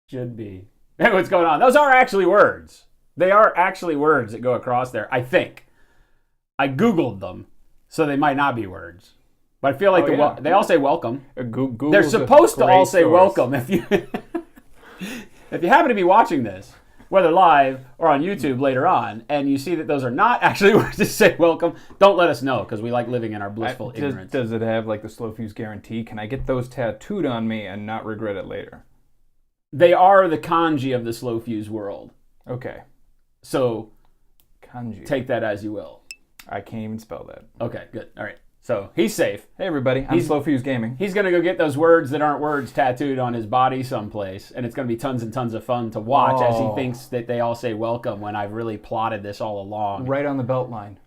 Should be. Hey, what's going on? Those are actually words. They are actually words that go across there, I think. I Googled them, so they might not be words. But I feel like they all say welcome. They're supposed to all say welcome. If you happen to be watching this, whether live or on YouTube later on, and you see that those are not actually words that say welcome, don't let us know, because we like living in our blissful ignorance. Does it have like the slow fuse guarantee? Can I get those tattooed on me and not regret it later? They are the kanji of the slow fuse world. Okay. So, kanji. Take that as you will. I can't even spell that. Okay, good. All right. So, he's safe. Hey, everybody. I'm Slow Fuse Gaming. He's going to go get those words that aren't words tattooed on his body someplace, and it's going to be tons and tons of fun to watch as he thinks that they all say welcome when I've really plotted this all along. Right on the belt line.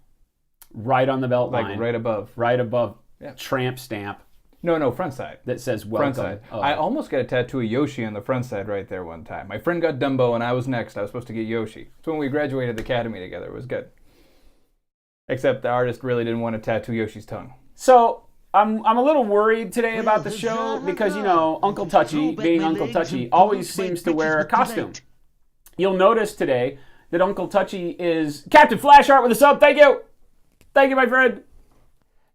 Right on the belt line. Like right above. Right above. Yeah. Tramp stamp. No, front side. That says welcome. Front side. Oh. I almost got a tattoo of Yoshi on the front side right there one time. My friend got Dumbo and I was next. I was supposed to get Yoshi. So when we graduated the academy together, it was good. Except the artist really didn't want to tattoo Yoshi's tongue. So I'm a little worried today about the show because, you know, Uncle Touchy, being Uncle Touchy, always seems to wear a costume. You'll notice today that Uncle Touchy is Captain Flashheart with a sub. Thank you. Thank you, my friend.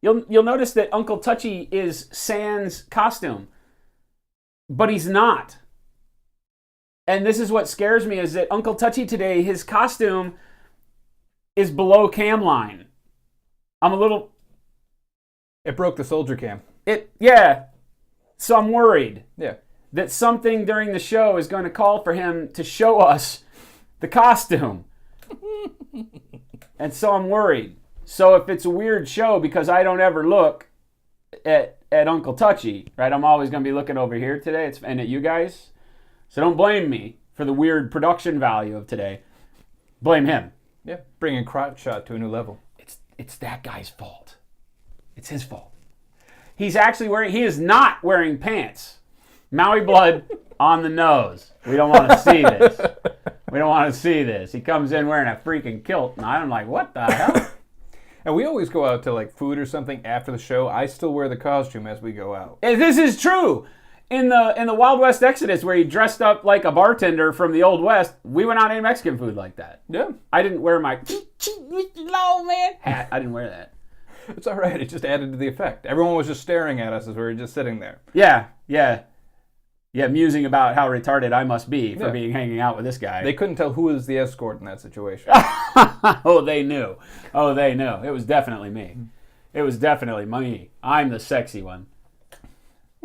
You'll notice that Uncle Touchy is Sans costume, but he's not. And this is what scares me, is that Uncle Touchy today, his costume is below cam line. I'm a little... It broke the soldier cam. Yeah. So I'm worried. Yeah. That something during the show is going to call for him to show us the costume. And so I'm worried. So if it's a weird show, because I don't ever look at Uncle Touchy, right? I'm always going to be looking over here today and at you guys. So don't blame me for the weird production value of today. Blame him. Yeah, bringing crotch shot to a new level. It's that guy's fault. It's his fault. He is not wearing pants. Maui blood on the nose. We don't want to see this. We don't want to see this. He comes in wearing a freaking kilt, and I'm like, what the hell? And we always go out to like food or something after the show. I still wear the costume as we go out. This is true. In the Wild West Exodus, where he dressed up like a bartender from the Old West, we went out and ate Mexican food like that. Yeah. I didn't wear my low man hat. I didn't wear that. It's all right. It just added to the effect. Everyone was just staring at us as we were just sitting there. Yeah, musing about how retarded I must be for being hanging out with this guy. They couldn't tell who was the escort in that situation. Oh, they knew. It was definitely me. It was definitely me. I'm the sexy one.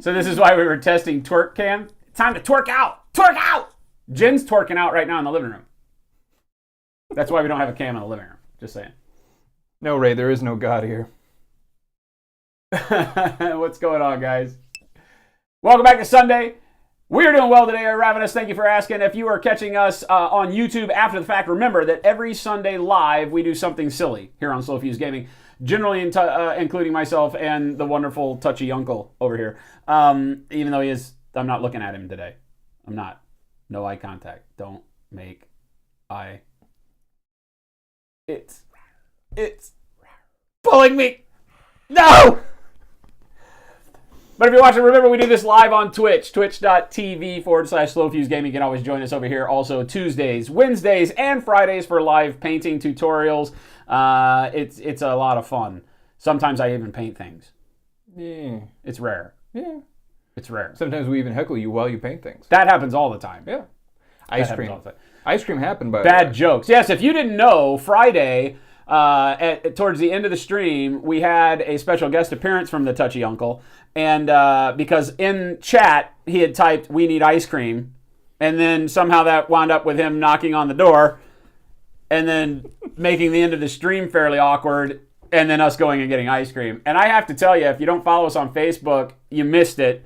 So this is why we were testing twerk cam. Time to twerk out. Twerk out! Jen's twerking out right now in the living room. That's why we don't have a cam in the living room. Just saying. No, Ray, there is no God here. What's going on, guys? Welcome back to Sunday. We're doing well today, Ravenous. Thank you for asking. If you are catching us on YouTube after the fact, remember that every Sunday live we do something silly here on Slow Fuse Gaming, generally including myself and the wonderful touchy uncle over here. Even though I'm not looking at him today. I'm not. No eye contact. Don't make eye. It's pulling me. No! But if you're watching, remember we do this live on Twitch, twitch.tv/slowfusegaming. You can always join us over here. Also Tuesdays, Wednesdays, and Fridays for live painting tutorials. It's a lot of fun. Sometimes I even paint things. Yeah. It's rare. Yeah. It's rare. Sometimes we even heckle you while you paint things. That happens all the time. Yeah. Ice cream. Ice cream happened, by bad jokes. Yes, if you didn't know, Friday, towards the end of the stream, we had a special guest appearance from the touchy uncle. And because in chat, he had typed, "We need ice cream." And then somehow that wound up with him knocking on the door and then making the end of the stream fairly awkward, and then us going and getting ice cream. And I have to tell you, if you don't follow us on Facebook, you missed it,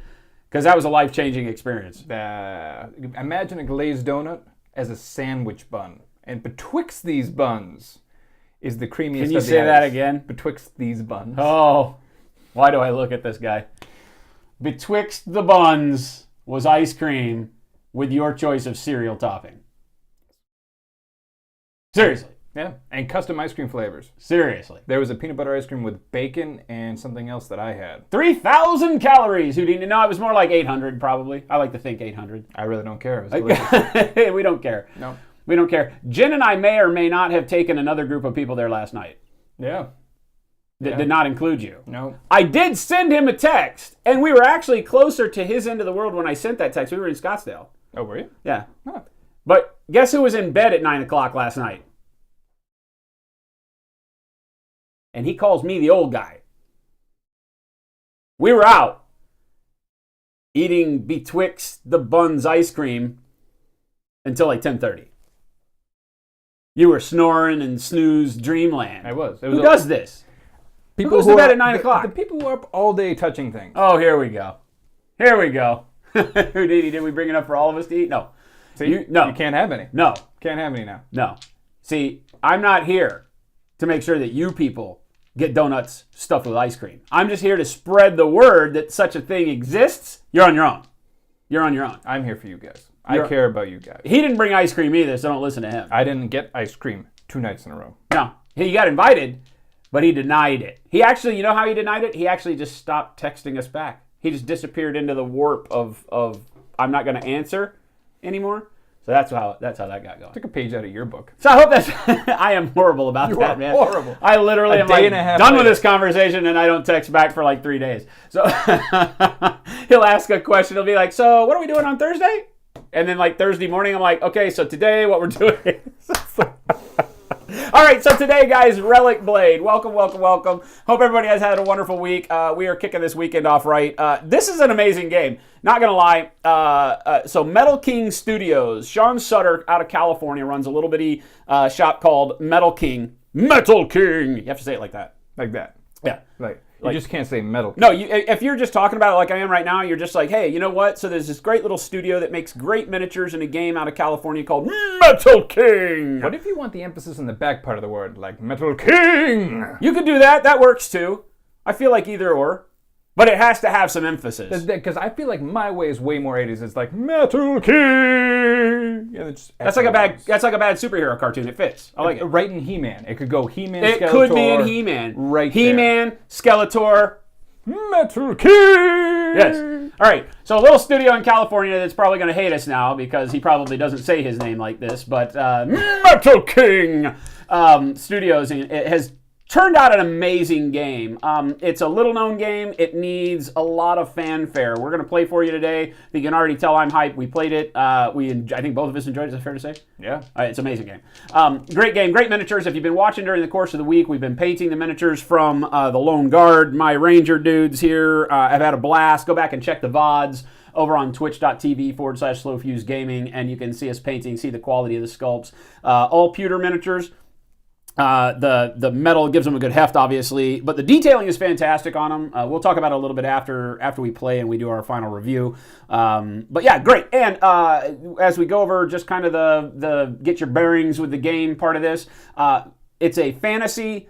because that was a life-changing experience. Imagine a glazed donut as a sandwich bun. And betwixt these buns is the creamiest of the Can you say that again? Betwixt these buns. Oh, why do I look at this guy? Betwixt the buns was ice cream with your choice of cereal topping. Seriously. Yeah, and custom ice cream flavors. Seriously. There was a peanut butter ice cream with bacon and something else that I had. 3,000 calories, Houdini. No, it was more like 800 probably. I like to think 800. I really don't care. It was delicious. We don't care. No. We don't care. Jen and I may or may not have taken another group of people there last night. Yeah. That did not include you. No. I did send him a text, and we were actually closer to his end of the world when I sent that text. We were in Scottsdale. Oh, were you? Yeah. Huh. But guess who was in bed at 9 o'clock last night? And he calls me the old guy. We were out eating betwixt the buns ice cream until like 10:30. You were snoring and snooze dreamland. I was. Who does this? People who goes to bed at 9 o'clock? The people who are up all day touching things. Oh, here we go. Here we go. Houdini, did we bring it up for all of us to eat? No. See, no. You can't have any. No. Can't have any now. No. See, I'm not here to make sure that you people get donuts stuffed with ice cream. I'm just here to spread the word that such a thing exists. You're on your own. You're on your own. I'm here for you guys. I care about you guys. He didn't bring ice cream either, so don't listen to him. I didn't get ice cream 2 nights in a row. No. He got invited, but he denied it. He actually, you know how he denied it? He actually just stopped texting us back. He just disappeared into the warp of I'm not going to answer anymore. So that's how that got going. Took a page out of your book. So I hope that's... I am horrible about you that, are man. Horrible. I literally am like done later. with this conversation and I don't text back for like 3 days. So he'll ask a question. He'll be like, so what are we doing on Thursday? And then like Thursday morning, I'm like, okay, so today what we're doing is... All right, so today, guys, RelicBlade. Welcome. Hope everybody has had a wonderful week. We are kicking this weekend off right. This is an amazing game. Not going to lie. So Metal King Studios. Sean Sutter out of California runs a little bitty shop called Metal King. Metal King. You have to say it like that. Like that. Yeah. You just can't say metal. No, if you're just talking about it like I am right now, you're just like, hey, you know what? So there's this great little studio that makes great miniatures in a game out of California called Metal King. What if you want the emphasis in the back part of the word, like Metal King? You could do that. That works too. I feel like either or. But it has to have some emphasis. Because I feel like my way is way more 80s. It's like Metal King. Yeah, that's like a bad superhero cartoon. It fits. I like it. Right in He-Man. It could go He-Man, Skeletor. It could be in He-Man. Right He-Man, Skeletor. Metal King. Yes. All right. So a little studio in California that's probably going to hate us now because he probably doesn't say his name like this. But Metal King Studios, it has turned out an amazing game. It's a little-known game. It needs a lot of fanfare. We're going to play for you today. You can already tell I'm hyped. We played it. I think both of us enjoyed it. Is that fair to say? Yeah. All right, it's an amazing game. Great game. Great miniatures. If you've been watching during the course of the week, we've been painting the miniatures from the Lone Guard. My Ranger dudes here have had a blast. Go back and check the VODs over on twitch.tv/slowfusegaming, and you can see us painting, see the quality of the sculpts. All pewter miniatures. The metal gives them a good heft, obviously, but the detailing is fantastic on them. We'll talk about it a little bit after we play and we do our final review. But yeah, great. And as we go over just kind of the get your bearings with the game part of this, it's a fantasy,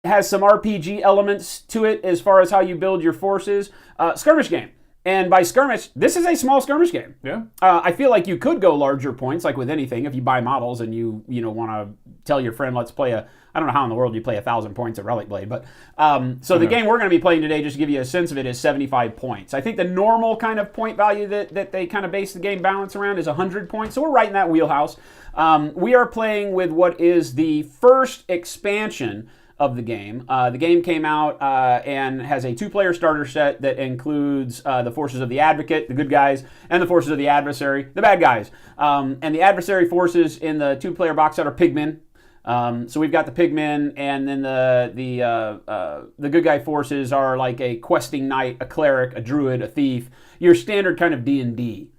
has some RPG elements to it as far as how you build your forces. Skirmish game. And by skirmish, this is a small skirmish game. Yeah. I feel like you could go larger points, like with anything. If you buy models and you want to tell your friend, let's play I don't know how in the world you play 1,000 points at RelicBlade, but so the game we're going to be playing today, just to give you a sense of it, is 75 points. I think the normal kind of point value that they kind of base the game balance around is 100 points, so we're right in that wheelhouse. We are playing with what is the first expansion of the game. The game came out and has a 2-player starter set that includes the forces of the Advocate, the good guys, and the forces of the Adversary, the bad guys. And the Adversary forces in the 2-player box set are pigmen. So we've got the pigmen, and then the good guy forces are like a questing knight, a cleric, a druid, a thief. Your standard kind of D&D.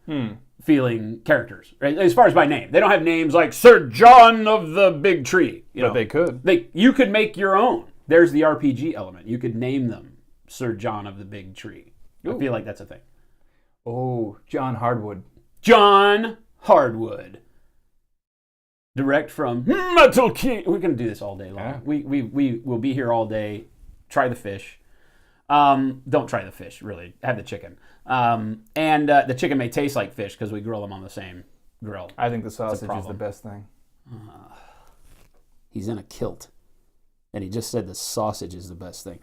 Feeling characters, right? As far as by name. They don't have names like Sir John of the Big Tree. But they could. You could make your own. There's the RPG element. You could name them Sir John of the Big Tree. Ooh. I feel like that's a thing. Oh, John Hardwood. John Hardwood. Direct from Metal King. We're going to do this all day long. Yeah. We will be here all day. Try the fish. Don't try the fish, really. Have the chicken. And the chicken may taste like fish because we grill them on the same grill. I think the sausage is the best thing. He's in a kilt. And he just said the sausage is the best thing.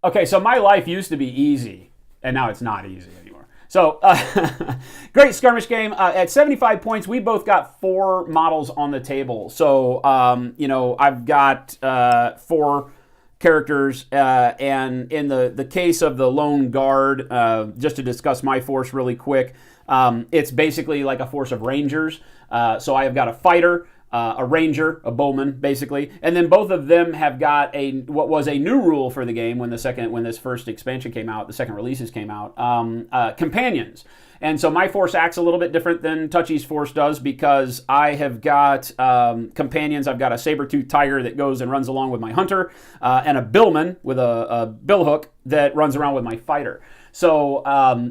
Okay, so my life used to be easy, and now it's not easy anymore. So, great skirmish game. At 75 points, we both got 4 models on the table. So, I've got 4 characters, and in the case of the Lone Guard, just to discuss my force really quick, it's basically like a force of rangers. So I have got a fighter, a ranger, a bowman, basically, and then both of them have got what was a new rule for the game when this first expansion came out, the second releases came out, companions. And so my force acts a little bit different than Touchy's force does because I have got companions. I've got a saber-toothed tiger that goes and runs along with my hunter, and a billman with a billhook that runs around with my fighter. So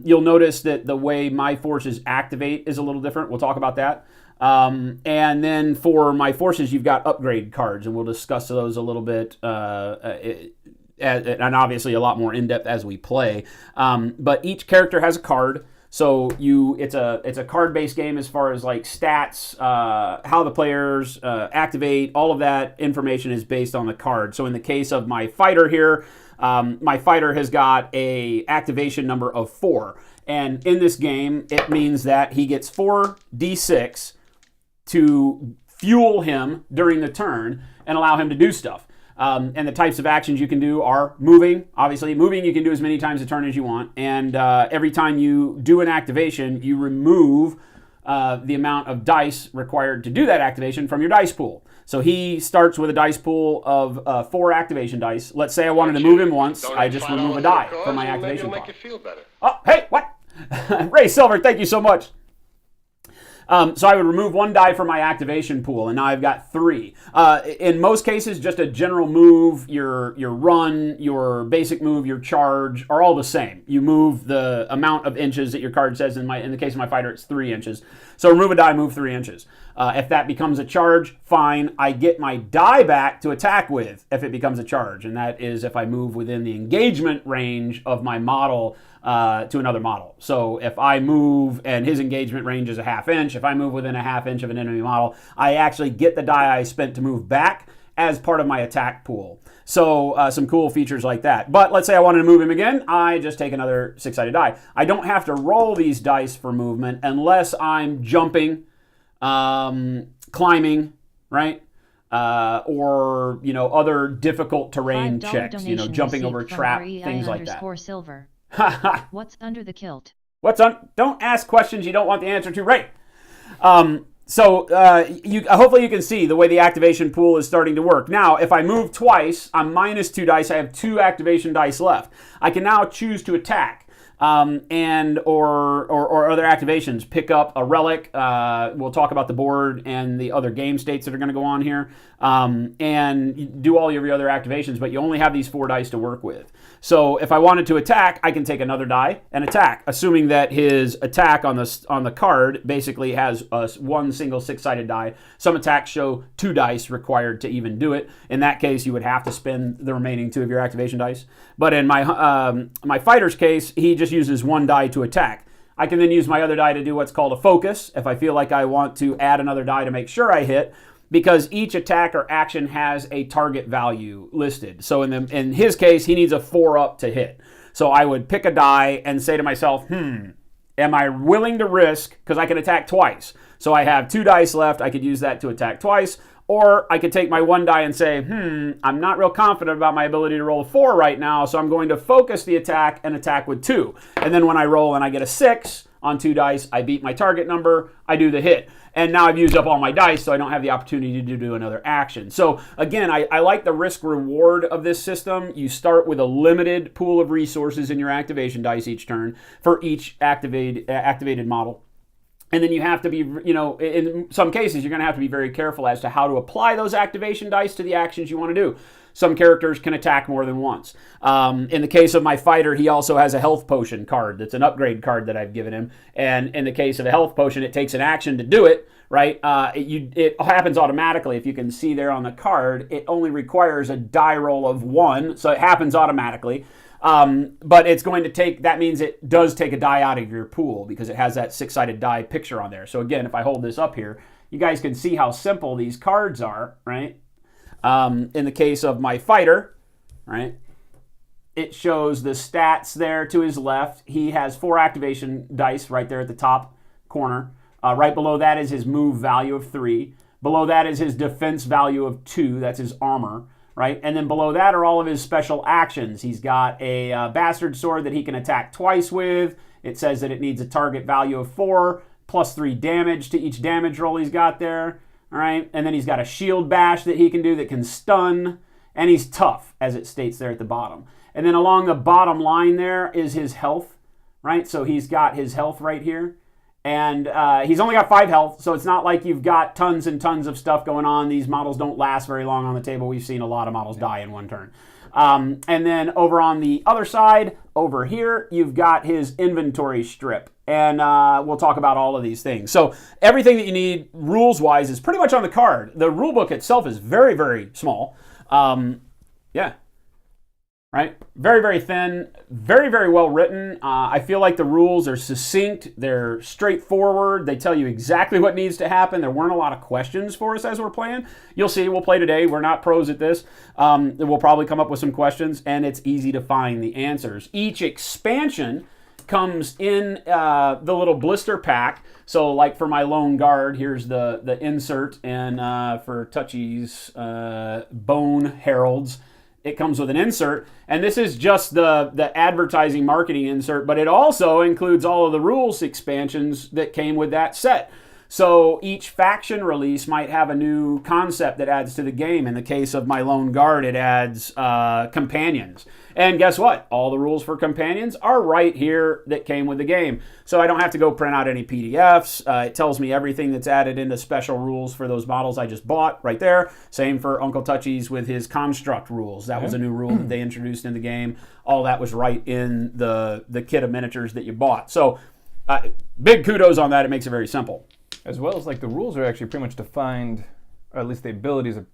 you'll notice that the way my forces activate is a little different. We'll talk about that. And then for my forces, you've got upgrade cards, and we'll discuss those a little bit, and obviously a lot more in-depth as we play. But each character has a card. So it's a card-based game as far as like stats, how the players activate. All of that information is based on the card. So in the case of my fighter here, my fighter has got a activation number of 4, and in this game it means that he gets 4d6 to fuel him during the turn and allow him to do stuff. And the types of actions you can do are moving. Obviously, moving you can do as many times a turn as you want. And every time you do an activation, you remove the amount of dice required to do that activation from your dice pool. So he starts with a dice pool of 4 activation dice. Let's say I wanted to move him once. I just remove a die from my activation pool. Oh, hey, what? Ray Silver, thank you so much. So I would remove 1 die from my activation pool, and now I've got 3. In most cases, just a general move, your run, your basic move, your charge are all the same. You move the amount of inches that your card says. In the case of my fighter, it's 3 inches. So remove a die, move 3 inches. If that becomes a charge, fine. I get my die back to attack with if it becomes a charge, and that is if I move within the engagement range of my model to another model. So if I move and his engagement range is a 1/2 inch, if I move within a 1/2 inch of an enemy model, I actually get the die I spent to move back as part of my attack pool. So some cool features like that. But let's say I wanted to move him again, I just take another 6-sided die. I don't have to roll these dice for movement unless I'm jumping, climbing, right? Or other difficult terrain checks, jumping over trap, things like that. Silver. What's under the kilt? Don't ask questions you don't want the answer to. Right. So hopefully you can see the way the activation pool is starting to work. Now, if I move twice, I'm minus 2 dice. I have 2 activation dice left. I can now choose to attack. Or other activations. Pick up a relic. We'll talk about the board and the other game states that are going to go on here. And do all of your other activations, but you only have these 4 dice to work with. So if I wanted to attack, I can take another die and attack, assuming that his attack on the card basically has 1 single 6-sided die. Some attacks show 2 dice required to even do it. In that case, you would have to spend the remaining 2 of your activation dice. But in my fighter's case, he just uses 1 die to attack. I can then use my other die to do what's called a focus if I feel like I want to add another die to make sure I hit, because each attack or action has a target value listed. So in his case, he needs a 4 up to hit. So I would pick a die and say to myself, am I willing to risk, because I can attack twice. So I have 2 dice left, I could use that to attack twice. Or I could take my 1 die and say, I'm not real confident about my ability to roll a 4 right now, so I'm going to focus the attack and attack with 2. And then when I roll and I get a 6 on 2 dice, I beat my target number, I do the hit. And now I've used up all my dice, so I don't have the opportunity to do another action. So again, I like the risk-reward of this system. You start with a limited pool of resources in your activation dice each turn for each activated model. And then you have to be, in some cases, you're going to have to be very careful as to how to apply those activation dice to the actions you want to do. Some characters can attack more than once. In the case of my fighter, he also has a health potion card. That's an upgrade card that I've given him. And in the case of a health potion, it takes an action to do it, right? It happens automatically. If you can see there on the card, it only requires a die roll of 1, so it happens automatically. But it's going to take, that means it does take a die out of your pool because it has that 6-sided die picture on there. So again, if I hold this up here, you guys can see how simple these cards are, right? In the case of my fighter, right, it shows the stats there to his left. He has 4 activation dice right there at the top corner. Right below that is his move value of 3. Below that is his defense value of 2. That's his armor, right? And then below that are all of his special actions. He's got a bastard sword that he can attack twice with. It says that it needs a target value of 4, plus 3 damage to each damage roll he's got there. All right, and then he's got a shield bash that he can do that can stun, and he's tough, as it states there at the bottom. And then along the bottom line there is his health, right? So he's got his health right here, and he's only got 5 health, so it's not like you've got tons and tons of stuff going on. These models don't last very long on the table. We've seen a lot of models die in one turn. And then over on the other side, over here, you've got his inventory strip. And we'll talk about all of these things. So everything that you need rules-wise is pretty much on the card. The rule book itself is very, very small. Yeah. Right? Very, very thin. Very, very well written. I feel like the rules are succinct. They're straightforward. They tell you exactly what needs to happen. There weren't a lot of questions for us as we're playing. You'll see. We'll play today. We're not pros at this. We'll probably come up with some questions, and it's easy to find the answers. Each expansion comes in the little blister pack. So like for my Lone Guard, here's the insert, and for Touchy's Bone Heralds, it comes with an insert, and this is just the advertising marketing insert, but it also includes all of the rules expansions that came with that set. So each faction release might have a new concept that adds to the game. In the case of my Lone Guard, it adds companions. And guess what? All the rules for companions are right here that came with the game. So I don't have to go print out any PDFs. It tells me everything that's added into special rules for those models I just bought right there. Same for Uncle Touchy's with his construct rules. That was a new rule that they introduced in the game. All that was right in the kit of miniatures that you bought. So big kudos on that. It makes it very simple. As well as like the rules are actually pretty much defined, or at least the abilities are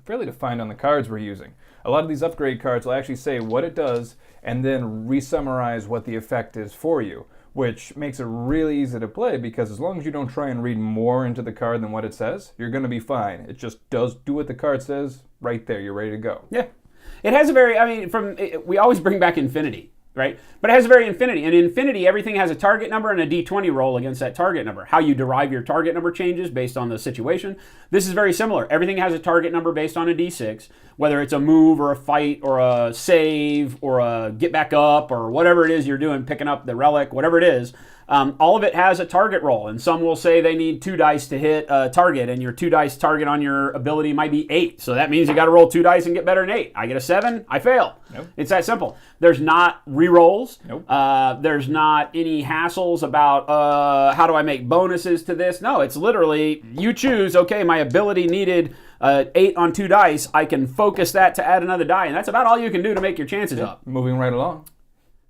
fairly defined on the cards we're using. A lot of these upgrade cards will actually say what it does and then re-summarize what the effect is for you, which makes it really easy to play because as long as you don't try and read more into the card than what it says, you're going to be fine. It just does do what the card says right there. You're ready to go. Yeah. It has a very, we always bring back Infinity, right? But it has a very Infinity. And Infinity, everything has a target number and a D20 roll against that target number. How you derive your target number changes based on the situation. This is very similar. Everything has a target number based on a D6, whether it's a move or a fight or a save or a get back up or whatever it is you're doing, picking up the relic, whatever it is. All of it has a target roll, and some will say they need 2 dice to hit a target, and your 2 dice target on your ability might be 8. So that means you got to roll 2 dice and get better than 8. I get a 7, I fail. Nope. It's that simple. There's not re-rolls. Nope. There's not any hassles about how do I make bonuses to this. No, it's literally you choose, okay, my ability needed 8 on 2 dice. I can focus that to add another die, and that's about all you can do to make your chances up. Moving right along.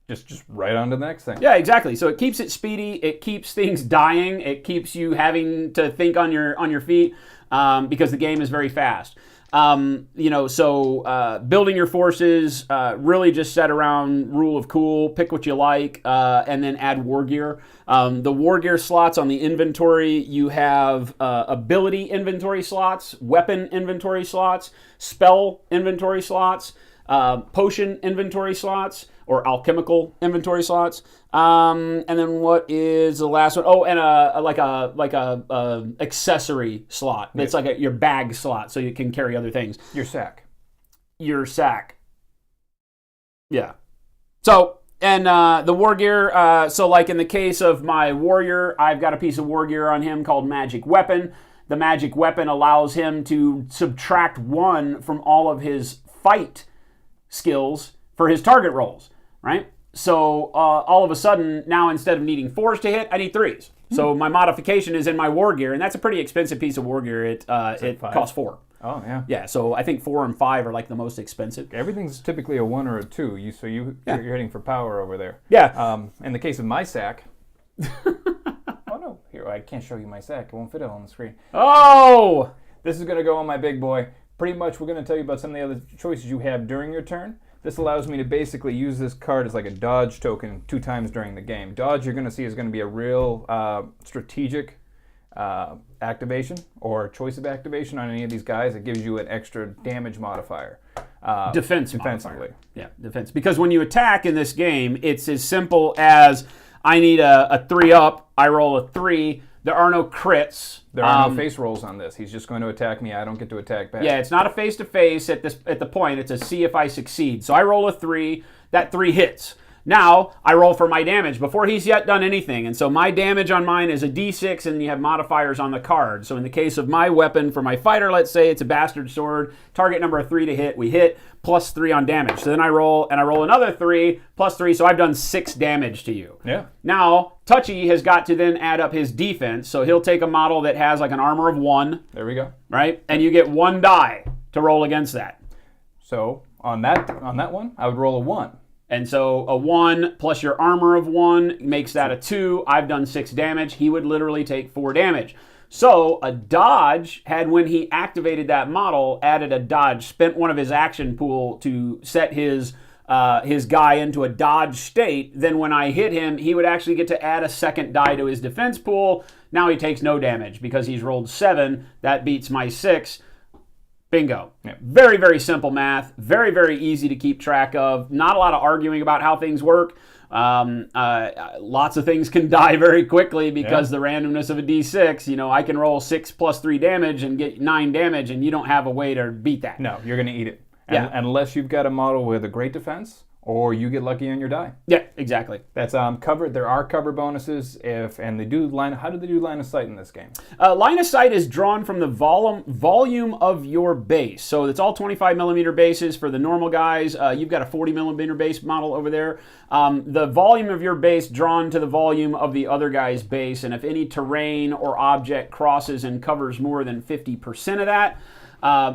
Just right on to the next thing. Yeah, exactly. So it keeps it speedy. It keeps things dying. It keeps you having to think on your feet because the game is very fast. Building your forces, really just set around rule of cool, pick what you like, and then add war gear. The war gear slots on the inventory, you have ability inventory slots, weapon inventory slots, spell inventory slots, potion inventory slots, or alchemical inventory slots. And then what is the last one? Oh, and a accessory slot. It's like your bag slot, so you can carry other things. Your sack. Yeah. So, and the war gear, so like in the case of my warrior, I've got a piece of war gear on him called Magic Weapon. The Magic Weapon allows him to subtract 1 from all of his fight skills for his target rolls, right? So all of a sudden, now instead of needing 4s to hit, I need 3s. So my modification is in my war gear, and that's a pretty expensive piece of war gear. It costs 4. Oh, yeah. Yeah, so I think 4 and 5 are like the most expensive. Everything's typically a 1 or a 2, you're hitting for power over there. Yeah. In the case of my sack... Oh, no. Here, I can't show you my sack. It won't fit on the screen. Oh! This is going to go on my big boy. Pretty much, we're going to tell you about some of the other choices you have during your turn. This allows me to basically use this card as like a dodge token 2 times during the game. Dodge, you're going to see, is going to be a real strategic activation or choice of activation on any of these guys, it gives you an extra damage modifier. Defensively. Modifier. Yeah, defense. Because when you attack in this game, it's as simple as I need a 3-up, I roll a 3. There are no crits. There are no face rolls on this. He's just going to attack me. I don't get to attack back. Yeah, it's not a face-to-face at the point. It's a see if I succeed. So I roll a 3. That 3 hits. Now, I roll for my damage before he's yet done anything. And so my damage on mine is a d6, and you have modifiers on the card. So in the case of my weapon for my fighter, let's say it's a bastard sword, target number 3 to hit, we hit, plus 3 on damage. So then I roll, and I roll another 3, plus 3, so I've done 6 damage to you. Yeah. Now, Touchy has got to then add up his defense, so he'll take a model that has like an armor of 1. There we go. Right? And you get 1 die to roll against that. So on that one, I would roll a 1. And so a 1 plus your armor of 1 makes that a 2. I've done 6 damage. He would literally take 4 damage. So a dodge had, when he activated that model, added a dodge, spent one of his action pool to set his guy into a dodge state. Then when I hit him, he would actually get to add a second die to his defense pool. Now he takes no damage because he's rolled 7. That beats my 6. Bingo. Yeah. Very, very simple math. Very, very easy to keep track of. Not a lot of arguing about how things work. Lots of things can die very quickly because the randomness of a d6. I can roll 6 plus 3 damage and get 9 damage, and you don't have a way to beat that. No, you're going to eat it. Unless you've got a model with a great defense, or you get lucky on your die. Yeah, exactly. That's covered. There are cover bonuses and they do line. How do they do line of sight in this game? Line of sight is drawn from the volume of your base. So it's all 25 millimeter bases for the normal guys. You've got a 40 millimeter base model over there. The volume of your base drawn to the volume of the other guy's base, and if any terrain or object crosses and covers more than 50% of that,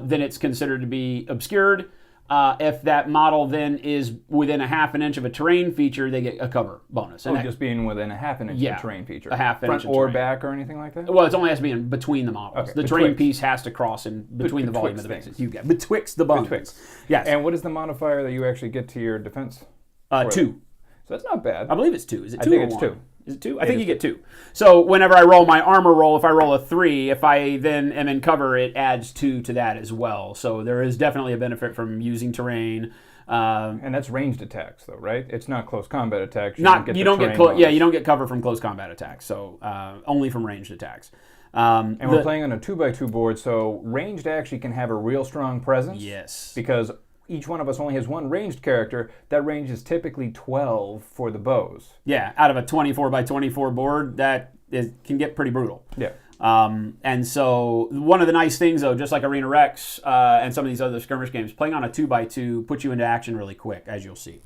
then it's considered to be obscured. If that model then is within a half an inch of a terrain feature, they get a cover bonus. And just being within a half an inch of a terrain feature. A half an inch Front or back or anything like that? Well, it only has to be in between the models. Okay, the terrain piece has to cross in between the volume of the bases. You get betwixt the bones. Betwixt. Yes. And what is the modifier that you actually get to your defense? 2. So that's not bad. I believe it's 2. Is it 2 I think or it's 1? 2. Is it 2? I think you get 2. So whenever I roll my armor roll, if I roll a 3, if I then am in cover, it adds 2 to that as well. So there is definitely a benefit from using terrain. And that's ranged attacks, though, right? It's not close combat attacks. You don't get cover from close combat attacks. So only from ranged attacks. And we're playing on a 2x2 board, so ranged actually can have a real strong presence. Yes. Because each one of us only has one ranged character. That range is typically 12 for the bows. Yeah, out of a 24 by 24 board, can get pretty brutal. Yeah. And so one of the nice things, though, just like Arena Rex and some of these other skirmish games, playing on a 2x2 puts you into action really quick, as you'll see.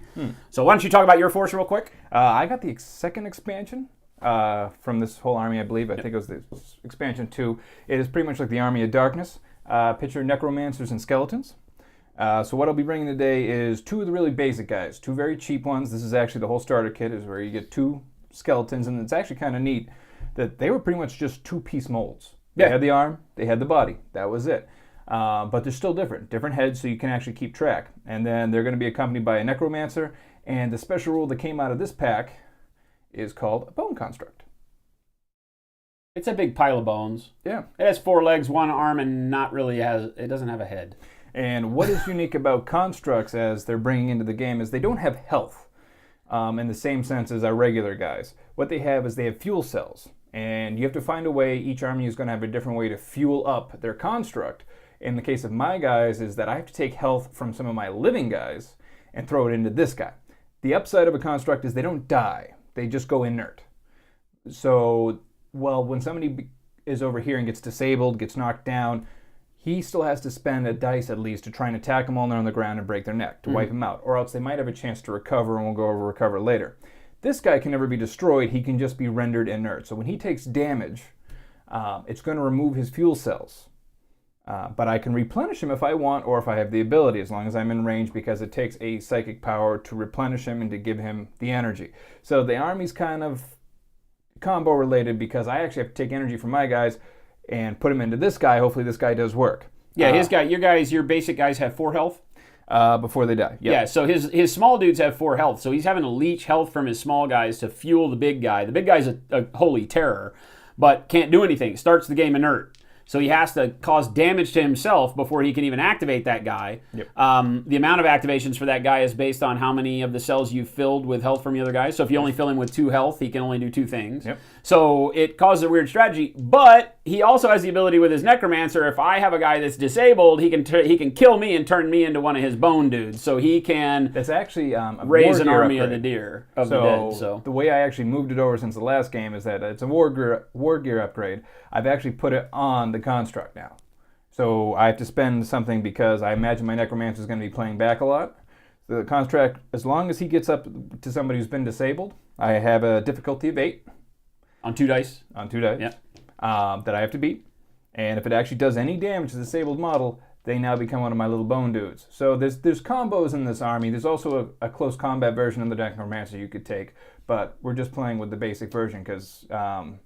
So why don't you talk about your force real quick? I got the second expansion from this whole army, I believe. I think it was the expansion 2. It is pretty much like the Army of Darkness. Picture necromancers and skeletons. So what I'll be bringing today is 2 of the really basic guys, 2 very cheap ones. This is actually the whole starter kit, is where you get 2 skeletons, and it's actually kind of neat that they were pretty much just 2-piece molds. They had the arm, they had the body. That was it. But they're still different heads, so you can actually keep track. And then they're going to be accompanied by a necromancer, and the special rule that came out of this pack is called a bone construct. It's a big pile of bones. Yeah. It has 4 legs, 1 arm, and it doesn't have a head. And what is unique about constructs as they're bringing into the game is they don't have health in the same sense as our regular guys. What they have is they have fuel cells. And you have to find a way, each army is going to have a different way to fuel up their construct. In the case of my guys is that I have to take health from some of my living guys and throw it into this guy. The upside of a construct is they don't die. They just go inert. So, when somebody is over here and gets disabled, gets knocked down, he still has to spend a dice at least to try and attack them while they're on the ground and break their neck, to wipe them out. Or else they might have a chance to recover, and we'll go over recover later. This guy can never be destroyed. He can just be rendered inert. So when he takes damage, it's going to remove his fuel cells. But I can replenish him if I want, or if I have the ability, as long as I'm in range, because it takes a psychic power to replenish him and to give him the energy. So the army's kind of combo related, because I actually have to take energy from my guys and put him into this guy. Hopefully this guy does work. Yeah, your basic guys have 4 health. Before they die. Yeah, so his small dudes have 4 health, so he's having to leech health from his small guys to fuel the big guy. The big guy's a holy terror, but can't do anything. Starts the game inert. So he has to cause damage to himself before he can even activate that guy. Yep. The amount of activations for that guy is based on how many of the cells you've filled with health from the other guys. So if you only fill him with 2 health, he can only do 2 things. Yep. So it causes a weird strategy. But he also has the ability with his Necromancer, if I have a guy that's disabled, he can kill me and turn me into one of his bone dudes. So he can That's actually a raise war an gear army upgrade. of the deer, of the dead. So the way I actually moved it over since the last game is that it's a war gear upgrade. I've actually put it on the construct now. So I have to spend something because I imagine my Necromancer is going to be playing back a lot. The construct, as long as he gets up to somebody who's been disabled, I have a difficulty of 8. on 2 dice. On 2 dice. Yeah. That I have to beat. And if it actually does any damage to the disabled model, they now become one of my little bone dudes. So there's combos in this army. There's also a close combat version of the Necromancer you could take, but we're just playing with the basic version because... and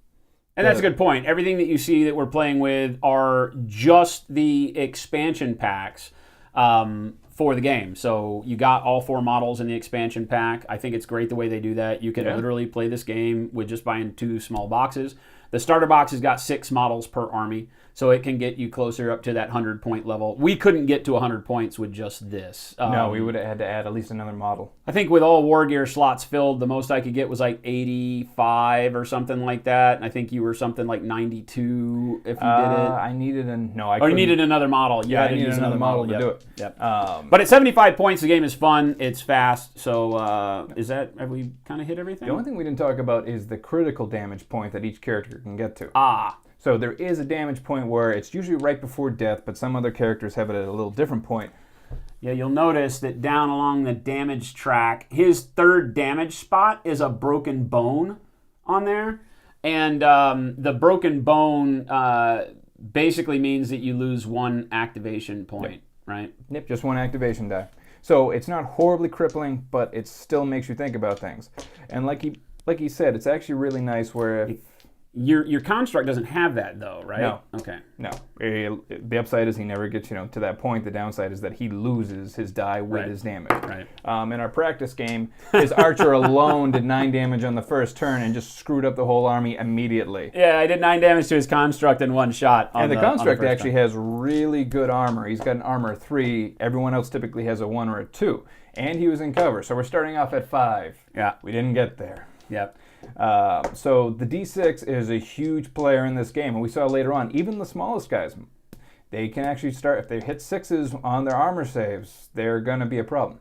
that's a good point. Everything that you see that we're playing with are just the expansion packs for the game. So you got all 4 models in the expansion pack. I think it's great the way they do that. You can literally play this game with just buying 2 small boxes. The starter box has got 6 models per army, so it can get you closer up to that 100-point level. We couldn't get to 100 points with just this. No, we would have had to add at least another model. I think with all war gear slots filled, the most I could get was like 85 or something like that. And I think you were something like 92 if you did it. I needed Or you needed another model. Yeah, I needed another model to do it. Yep. But at 75 points, the game is fun. It's fast. So have we kind of hit everything? The only thing we didn't talk about is the critical damage point that each character can get to. So there is a damage point where it's usually right before death, but some other characters have it at a little different point. Yeah, you'll notice that down along the damage track, his 3rd damage spot is a broken bone on there. And the broken bone basically means that you lose 1 activation point, right? Yep, just 1 activation die. So it's not horribly crippling, but it still makes you think about things. And like he said, it's actually really nice where... Your construct doesn't have that though, right? No. Okay. No. The upside is he never gets to that point. The downside is that he loses his die with his damage. Right. In our practice game, his archer alone did 9 damage on the first turn and just screwed up the whole army immediately. Yeah, I did 9 damage to his construct in 1 shot. And the construct actually has really good armor. He's got an armor of 3. Everyone else typically has a 1 or a 2. And he was in cover, so we're starting off at 5. Yeah. We didn't get there. Yep. So the D6 is a huge player in this game, and we saw later on, even the smallest guys, they can actually start, if they hit 6s on their armor saves, they're going to be a problem.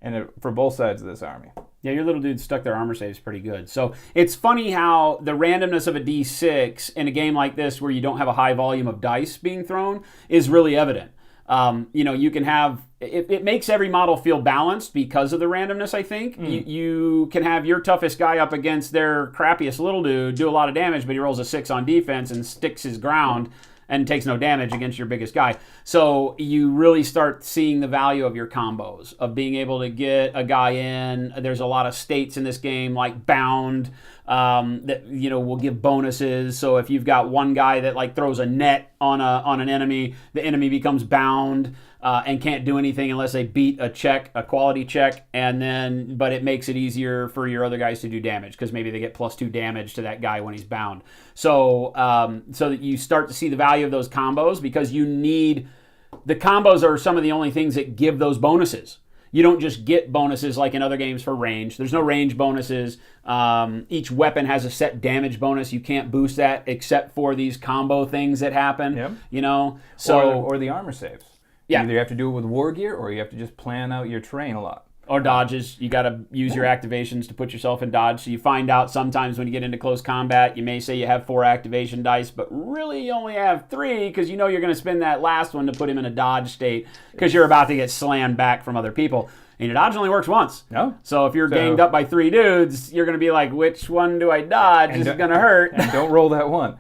And for both sides of this army. Yeah, your little dude stuck their armor saves pretty good. So it's funny how the randomness of a D6 in a game like this where you don't have a high volume of dice being thrown is really evident. You can have, it makes every model feel balanced because of the randomness, I think. You can have your toughest guy up against their crappiest little dude, do a lot of damage, but he rolls a 6 on defense and sticks his ground and takes no damage against your biggest guy. So you really start seeing the value of your combos, of being able to get a guy in. There's a lot of states in this game, like bound, that will give bonuses. So if you've got one guy that like throws a net on an enemy, the enemy becomes bound and can't do anything unless they beat a quality check, but it makes it easier for your other guys to do damage because maybe they get +2 damage to that guy when he's bound. So that you start to see the value of those combos because the combos are some of the only things that give those bonuses. You don't just get bonuses like in other games for range. There's no range bonuses. Each weapon has a set damage bonus. You can't boost that except for these combo things that happen. Yep. Or the armor saves. Yeah. Either you have to do it with war gear or you have to just plan out your terrain a lot. Or dodges. You got to use your activations to put yourself in dodge. So you find out sometimes when you get into close combat, you may say you have 4 activation dice, but really you only have 3 because you're going to spend that last one to put him in a dodge state because you're about to get slammed back from other people. And your dodge only works once. No. So if you're ganged up by 3 dudes, you're going to be like, which one do I dodge? This is going to hurt. And don't roll that one.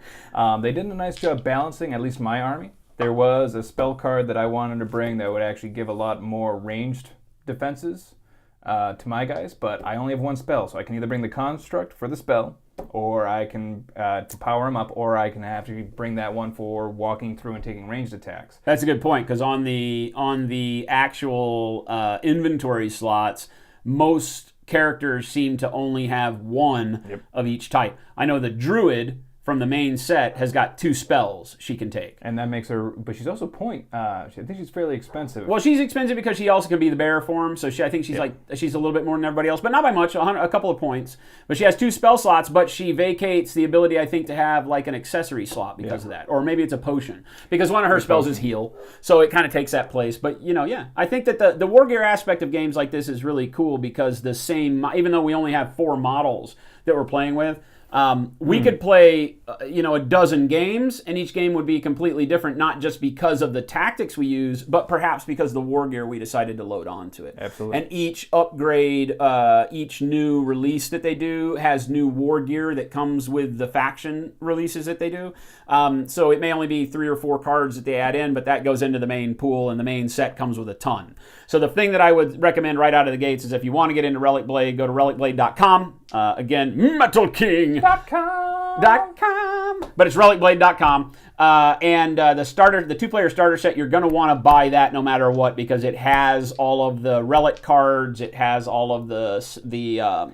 They did a nice job balancing, at least my army. There was a spell card that I wanted to bring that would actually give a lot more ranged defenses to my guys, but I only have 1 spell, so I can either bring the construct for the spell, or I can to power him up, or I can have to bring that one for walking through and taking ranged attacks. That's a good point because on the actual inventory slots, most characters seem to only have 1 of each type. I know the druid, from the main set has got 2 spells she can take. And that makes her, but she's also I think she's fairly expensive. Well, she's expensive because she also can be the bearer form, so I think she's a little bit more than everybody else, but not by much, a couple of points. But she has 2 spell slots, but she vacates the ability, I think, to have like an accessory slot because of that. Or maybe it's a potion, because one of her spells is heal, so it kind of takes that place. But, I think that the war gear aspect of games like this is really cool because even though we only have 4 models that we're playing with, we could play, a dozen games, and each game would be completely different, not just because of the tactics we use, but perhaps because of the war gear we decided to load onto it. Absolutely. And each upgrade, each new release that they do has new war gear that comes with the faction releases that they do. So it may only be 3 or 4 cards that they add in, but that goes into the main pool, and the main set comes with a ton. So the thing that I would recommend right out of the gates is if you want to get into RelicBlade, go to RelicBlade.com. Again, Metal King. .com. But it's RelicBlade.com. And the 2-player starter set, you're going to want to buy that no matter what, because it has all of the relic cards, it has all of the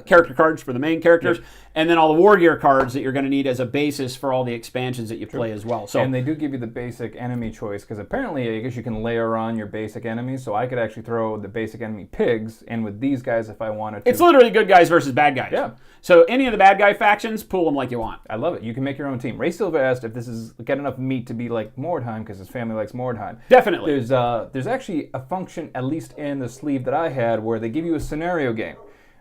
character cards for the main characters, and then all the war gear cards that you're going to need as a basis for all the expansions that you play as well. So, and they do give you the basic enemy choice, because apparently I guess you can layer on your basic enemies, so I could actually throw the basic enemy pigs in with these guys if I wanted to. It's literally good guys versus bad guys. Yeah. So any of the bad guy factions, pool them like you want. I love it. You can make your own team. Ray Silva asked if this is get enough meat to be like Mordheim, because his family likes Mordheim. Definitely. There's actually a function, at least in the sleeve that I had, where they give you a scenario game.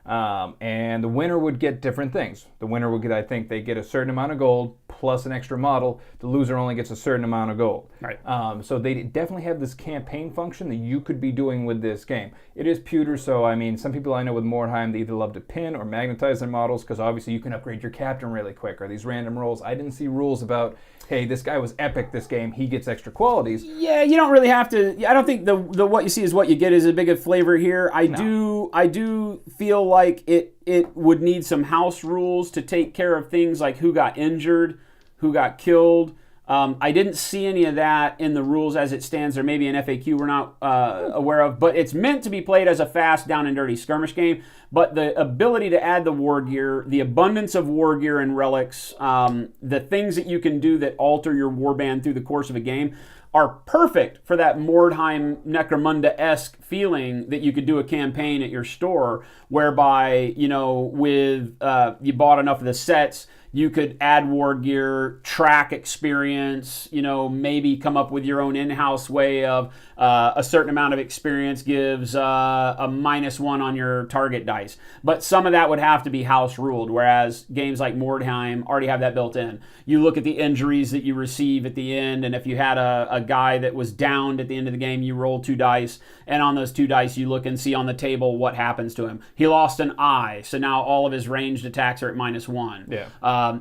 And the winner would get different things. The winner would get, I think, they get a certain amount of gold plus an extra model. The loser only gets a certain amount of gold. Right. So they definitely have this campaign function that you could be doing with this game. It is pewter, so I mean, some people I know with Mordheim, they either love to pin or magnetize their models, because obviously you can upgrade your captain really quick, or these random rolls. I didn't see rules about, hey, this guy was epic this game, he gets extra qualities. Yeah, you don't really have to. I don't think the what you see is what you get is a big of flavor here. I do feel like it would need some house rules to take care of things like who got injured, who got killed. I didn't see any of that in the rules as it stands. There may be an FAQ we're not aware of, but it's meant to be played as a fast, down and dirty skirmish game. But the ability to add the war gear, the abundance of war gear and relics, the things that you can do that alter your warband through the course of a game are perfect for that Mordheim Necromunda-esque feeling that you could do a campaign at your store, whereby, with you bought enough of the sets, you could add war gear, track experience, maybe come up with your own in-house way of a certain amount of experience gives a -1 on your target dice. But some of that would have to be house ruled, whereas games like Mordheim already have that built in. You look at the injuries that you receive at the end, and if you had a guy that was downed at the end of the game, you roll 2 dice, and on those 2 dice you look and see on the table what happens to him. He lost an eye, so now all of his ranged attacks are at -1. Yeah.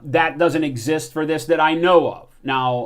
That doesn't exist for this that I know of. Now,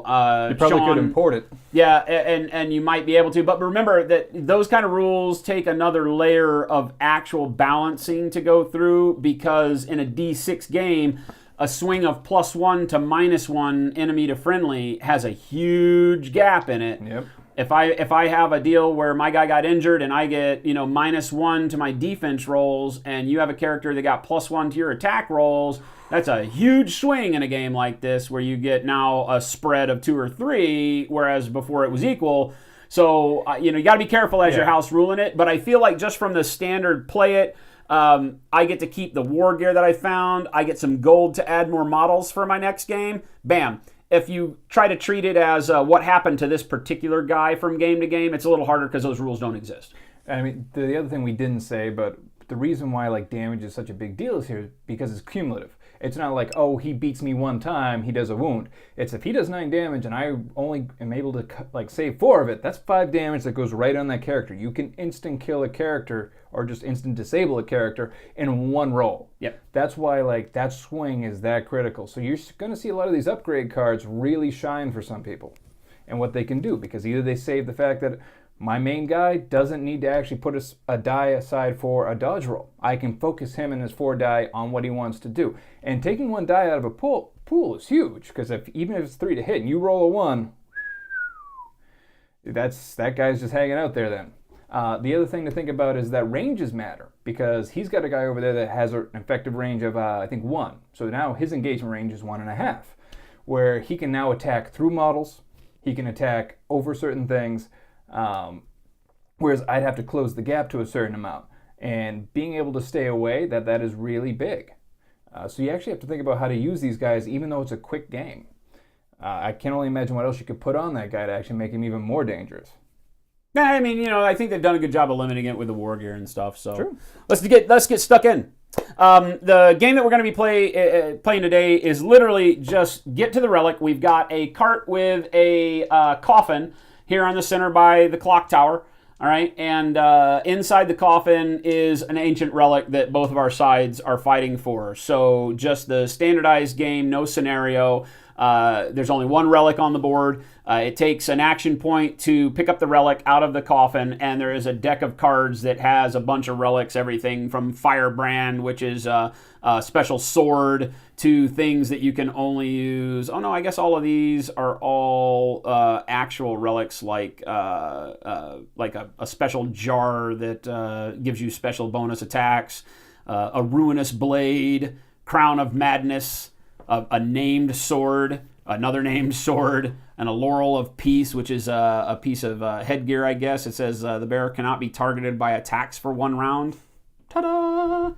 you probably Sean, could import it. Yeah, and you might be able to. But remember that those kind of rules take another layer of actual balancing to go through, because in a D6 game, a swing of +1 to -1 enemy to friendly has a huge gap in it. Yep. If I have a deal where my guy got injured and I get -1 to my defense rolls, and you have a character that got +1 to your attack rolls, that's a huge swing in a game like this, where you get now a spread of 2 or 3, whereas before it was equal. So you got to be careful as your house ruling it. But I feel like just from the standard play it, I get to keep the war gear that I found. I get some gold to add more models for my next game. Bam. If you try to treat it as what happened to this particular guy from game to game, it's a little harder because those rules don't exist. I mean, the other thing we didn't say, but the reason why damage is such a big deal is here because it's cumulative. It's not like, oh, he beats me one time, he does a wound. It's if he does 9 damage and I only am able to save 4 of it, that's 5 damage that goes right on that character. You can instant kill a character or just instant disable a character in 1 roll. Yep. That's why that swing is that critical. So you're going to see a lot of these upgrade cards really shine for some people and what they can do, because either they save the fact that my main guy doesn't need to actually put a die aside for a dodge roll. I can focus him and his 4 die on what he wants to do. And taking 1 die out of a pool is huge, because even if it's 3 to hit and you roll a 1, that guy's just hanging out there then. The other thing to think about is that ranges matter, because he's got a guy over there that has an effective range of, I think, 1. So now his engagement range is 1.5, where he can now attack through models, he can attack over certain things, whereas I'd have to close the gap to a certain amount. And being able to stay away, that is really big. So you actually have to think about how to use these guys, even though it's a quick game. I can only imagine what else you could put on that guy to actually make him even more dangerous. Yeah, I mean, I think they've done a good job of limiting it with the war gear and stuff. So True. let's get stuck in. The game that we're going to be playing today is literally just get to the relic. We've got a cart with a coffin here on the center by the clock tower. All right, and inside the coffin is an ancient relic that both of our sides are fighting for. So just the standardized game, no scenario. There's only one relic on the board. It takes an action point to pick up the relic out of the coffin, and there is a deck of cards that has a bunch of relics, everything from Firebrand, which is a special sword, to things that you can only use. Oh no, I guess all of these are all actual relics, like a special jar that gives you special bonus attacks, a ruinous blade, crown of madness, a named sword, another named sword, and a laurel of peace, which is a piece of headgear, I guess. It says the bearer cannot be targeted by attacks for 1 round. Ta-da!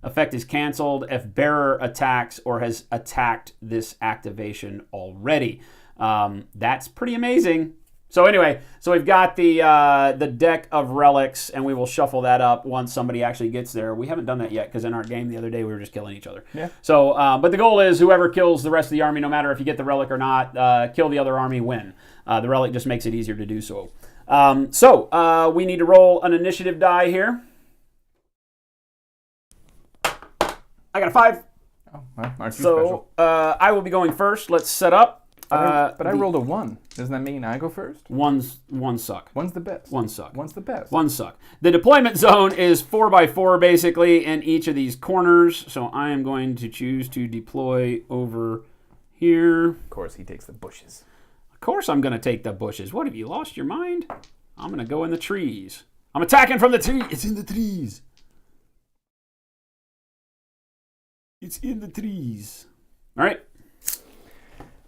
Effect is canceled if bearer attacks or has attacked this activation already. That's pretty amazing. So anyway, we've got the deck of relics, and we will shuffle that up once somebody actually gets there. We haven't done that yet, because in our game the other day we were just killing each other. Yeah. So, but the goal is whoever kills the rest of the army, no matter if you get the relic or not, kill the other army, win. The relic just makes it easier to do so. We need to roll an initiative die here. I got a 5. Oh, well, aren't you special? I will be going first. Let's set up. But I rolled a 1. Doesn't that mean I go first? One suck. One's the best. One suck. One's the best. One suck. The deployment zone is 4x4 basically in each of these corners. So I am going to choose to deploy over here. Of course, he takes the bushes. Of course I'm going to take the bushes. What, have you lost your mind? I'm going to go in the trees. I'm attacking from the tree. It's in the trees. It's in the trees. All right.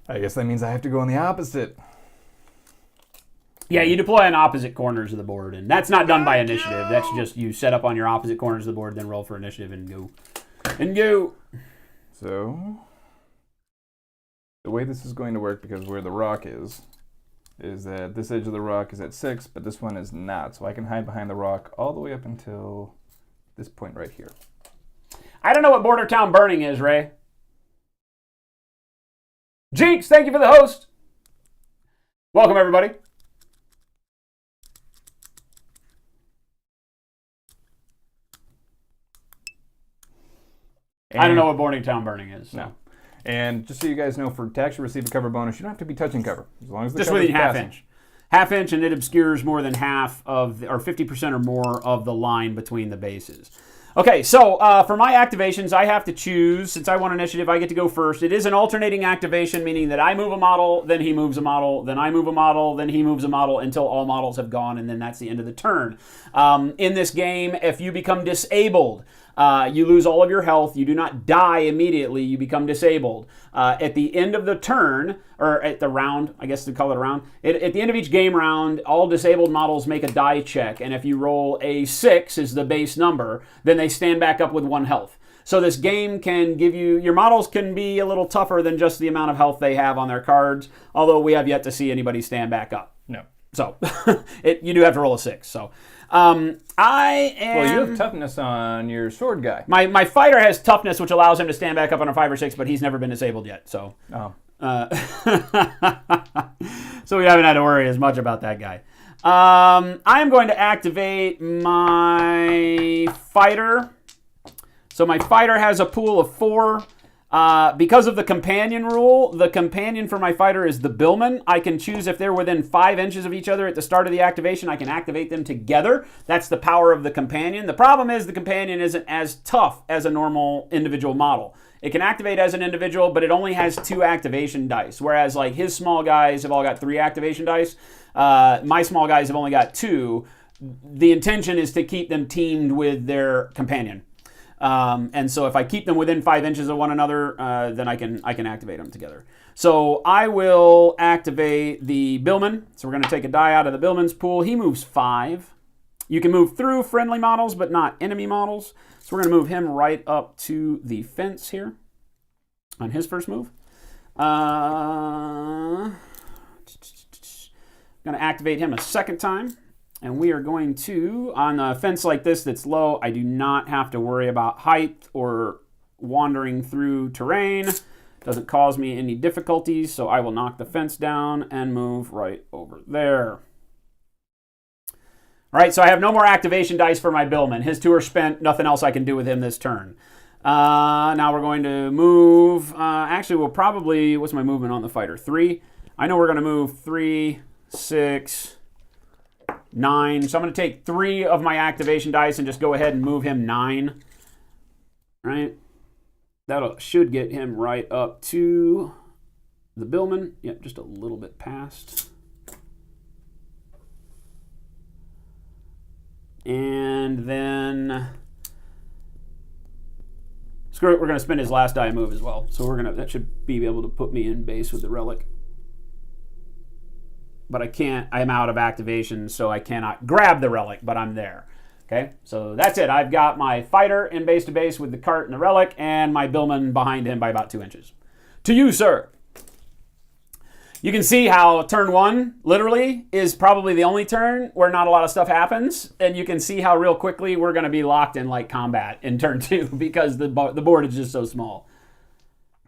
I guess that means I have to go on the opposite. Yeah, you deploy on opposite corners of the board, and that's not done by initiative. That's just you set up on your opposite corners of the board, then roll for initiative and go. And go. So, the way this is going to work, because where the rock is that this edge of the rock is at 6, but this one is not. So I can hide behind the rock all the way up until this point right here. I don't know what Border Town Burning is, Ray. Jinx, thank you for the host. Welcome, everybody. I don't know what Border Town Burning is. So. No. And just so you guys know, to actually receive a cover bonus, you don't have to be touching cover. As long as the just cover within is half passing. inch. Half inch, and it obscures more than half of, or 50% or more of the line between the bases. Okay, so for my activations, I have to choose. Since I want initiative, I get to go first. It is an alternating activation, meaning that I move a model, then he moves a model, then I move a model, then he moves a model until all models have gone, and then that's the end of the turn. In this game, if you become disabled, you lose all of your health. You do not die immediately. You become disabled. At the end of the turn, or at the round, I guess to call it a round, at the end of each game round, all disabled models make a die check. And if you roll a 6 is the base number, then they stand back up with 1 health. So this game can give you, your models can be a little tougher than just the amount of health they have on their cards, although we have yet to see anybody stand back up. No. So you do have to roll a 6. So I am... Well, you have toughness on your sword guy. My fighter has toughness, which allows him to stand back up on a 5 or 6, but he's never been disabled yet. So, Oh. So we haven't had to worry as much about that guy. I'm going to activate my fighter. So my fighter has a pool of 4. Because of the companion rule, the companion for my fighter is the billman. I can choose if they're within 5 inches of each other at the start of the activation. I can activate them together. That's the power of the companion. The problem is the companion isn't as tough as a normal individual model. It can activate as an individual, but it only has 2 activation dice, whereas like his small guys have all got 3 activation dice. My small guys have only got 2. the intention is to keep them teamed with their companion. And so if I keep them within 5 inches of one another, then I can activate them together. So I will activate the Billman. So we're going to take a die out of the Billman's pool. He moves 5. You can move through friendly models, but not enemy models. So we're going to move him right up to the fence here on his first move. I'm going to activate him a second time. And we are going to, on a fence like this that's low, I do not have to worry about height or wandering through terrain. Doesn't cause me any difficulties, so I will knock the fence down and move right over there. All right, so I have no more activation dice for my Billman. His 2 are spent. Nothing else I can do with him this turn. Now we're going to move. Actually, we'll probably, what's my movement on the fighter? 3. I know we're going to move 3, 6, 9. So I'm going to take 3 of my activation dice and just go ahead and move him 9. Right? That should get him right up to the Billman. Yep, just a little bit past. And then, screw it, we're going to spend his last die move as well. So that should be able to put me in base with the relic. But I can't, I'm out of activation, so I cannot grab the relic, but I'm there. Okay, so that's it. I've got my fighter in base to base with the cart and the relic, and my Billman behind him by about 2 inches. To you, sir. You can see how turn 1, literally, is probably the only turn where not a lot of stuff happens, and you can see how real quickly we're going to be locked in like combat in turn 2 because the board is just so small.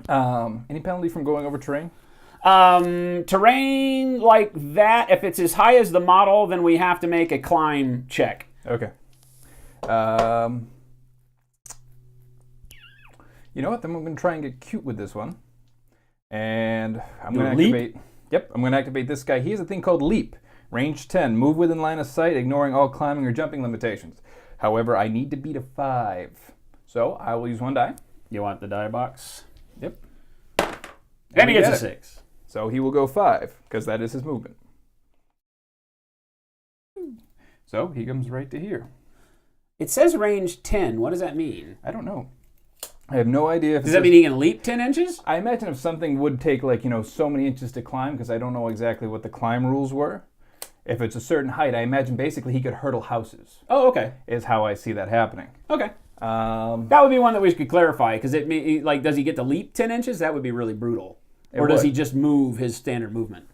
Any penalty from going over terrain? Terrain like that, if it's as high as the model, then we have to make a climb check. Okay. You know what? Then I'm going to try and get cute with this one. And I'm going to activate... Yep, I'm going to activate this guy. He has a thing called Leap. Range 10. Move within line of sight, ignoring all climbing or jumping limitations. However, I need to beat a 5. So I will use 1 die. You want the die box? Yep. And he gets a 6. So he will go 5, because that is his movement. So he comes right to here. It says range 10. What does that mean? I don't know. I have no idea. Does that mean he can leap 10 inches? I imagine if something would take, like, so many inches to climb, because I don't know exactly what the climb rules were. If it's a certain height, I imagine basically he could hurdle houses. Oh, okay. Is how I see that happening. Okay. That would be one that we could clarify, because does he get to leap 10 inches? That would be really brutal. Or does he just move his standard movement?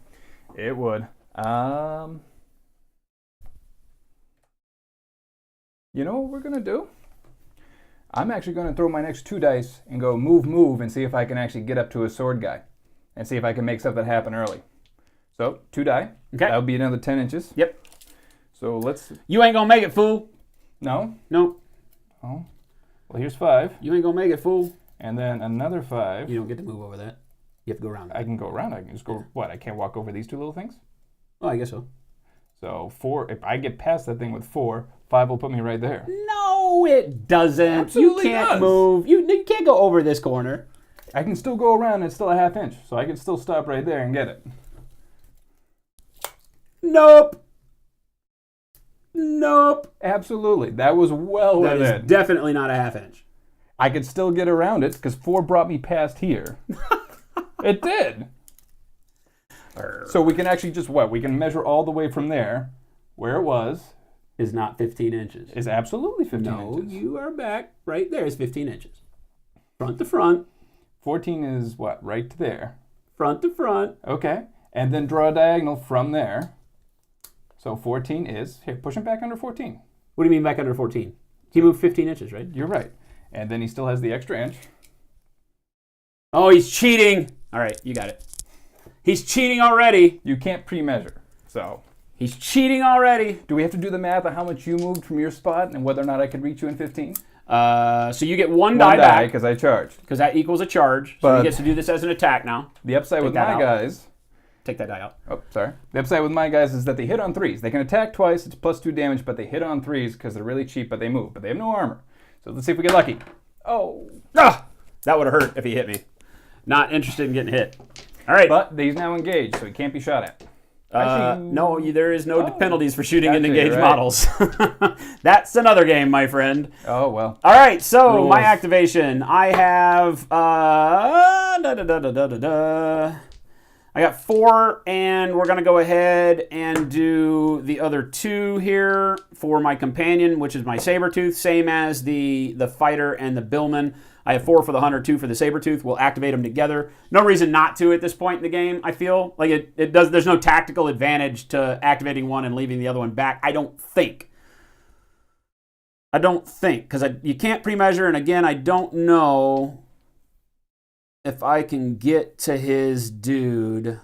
It would. You know what we're going to do? I'm actually going to throw my next 2 dice and go move, and see if I can actually get up to a sword guy. And see if I can make something happen early. So, 2 die. Okay. That would be another 10 inches. Yep. So let's... You ain't going to make it, fool. No? Nope. Oh. Well, here's 5. You ain't going to make it, fool. And then another 5. You don't get to move over that. You have to go around it. I can go around. I can just go... What? I can't walk over these 2 little things? Oh, I guess so. So 4, if I get past that thing with 4, 5 will put me right there. No, it doesn't. Absolutely You can't does. move. You can't go over this corner. I can still go around and it's still a half inch. So I can still stop right there and get it. Nope. Nope. Absolutely. That was well That within. is definitely not a half inch. I could still get around it because 4 brought me past here. It did. So we can actually just what? We can measure all the way from there, where it was. Is not 15 inches. Is absolutely 15 No, inches. you are back. Right there is 15 inches. Front to front. 14 is what? Right to there. Front to front. Okay. And then draw a diagonal from there. So 14 is... Here, push him back under 14. What do you mean back under 14? He moved 15 inches, right? You're right. And then he still has the extra inch. Oh, he's cheating. All right, you got it. He's cheating already. You can't pre-measure. So... He's cheating already. Do we have to do the math on how much you moved from your spot and whether or not I could reach you in 15? So you get one die back. Because I charged. Because that equals a charge. So But he gets to do this as an attack now. The upside Take with that my out. guys... Take that die out. Oh, sorry. The upside with my guys is that they hit on 3s. They can attack twice, it's plus 2 damage, but they hit on 3s because they're really cheap, but they move. But they have no armor. So let's see if we get lucky. Oh. Ah! That would have hurt if he hit me. Not interested in getting hit. All right. But he's now engaged, so he can't be shot at. No, there is no penalties for shooting into engaged right. models. That's another game, my friend. Oh, well. All right, so Rules. my activation. I have I got 4, and we're going to go ahead and do the other 2 here for my companion, which is my Sabertooth, same as the fighter and the Billman. I have 4 for the Hunter, 2 for the Sabertooth. We'll activate them together. No reason not to at this point in the game, I feel. Like it does. There's no tactical advantage to activating one and leaving the other one back, I don't think. Because you can't pre-measure, and again, I don't know if I can get to his dude.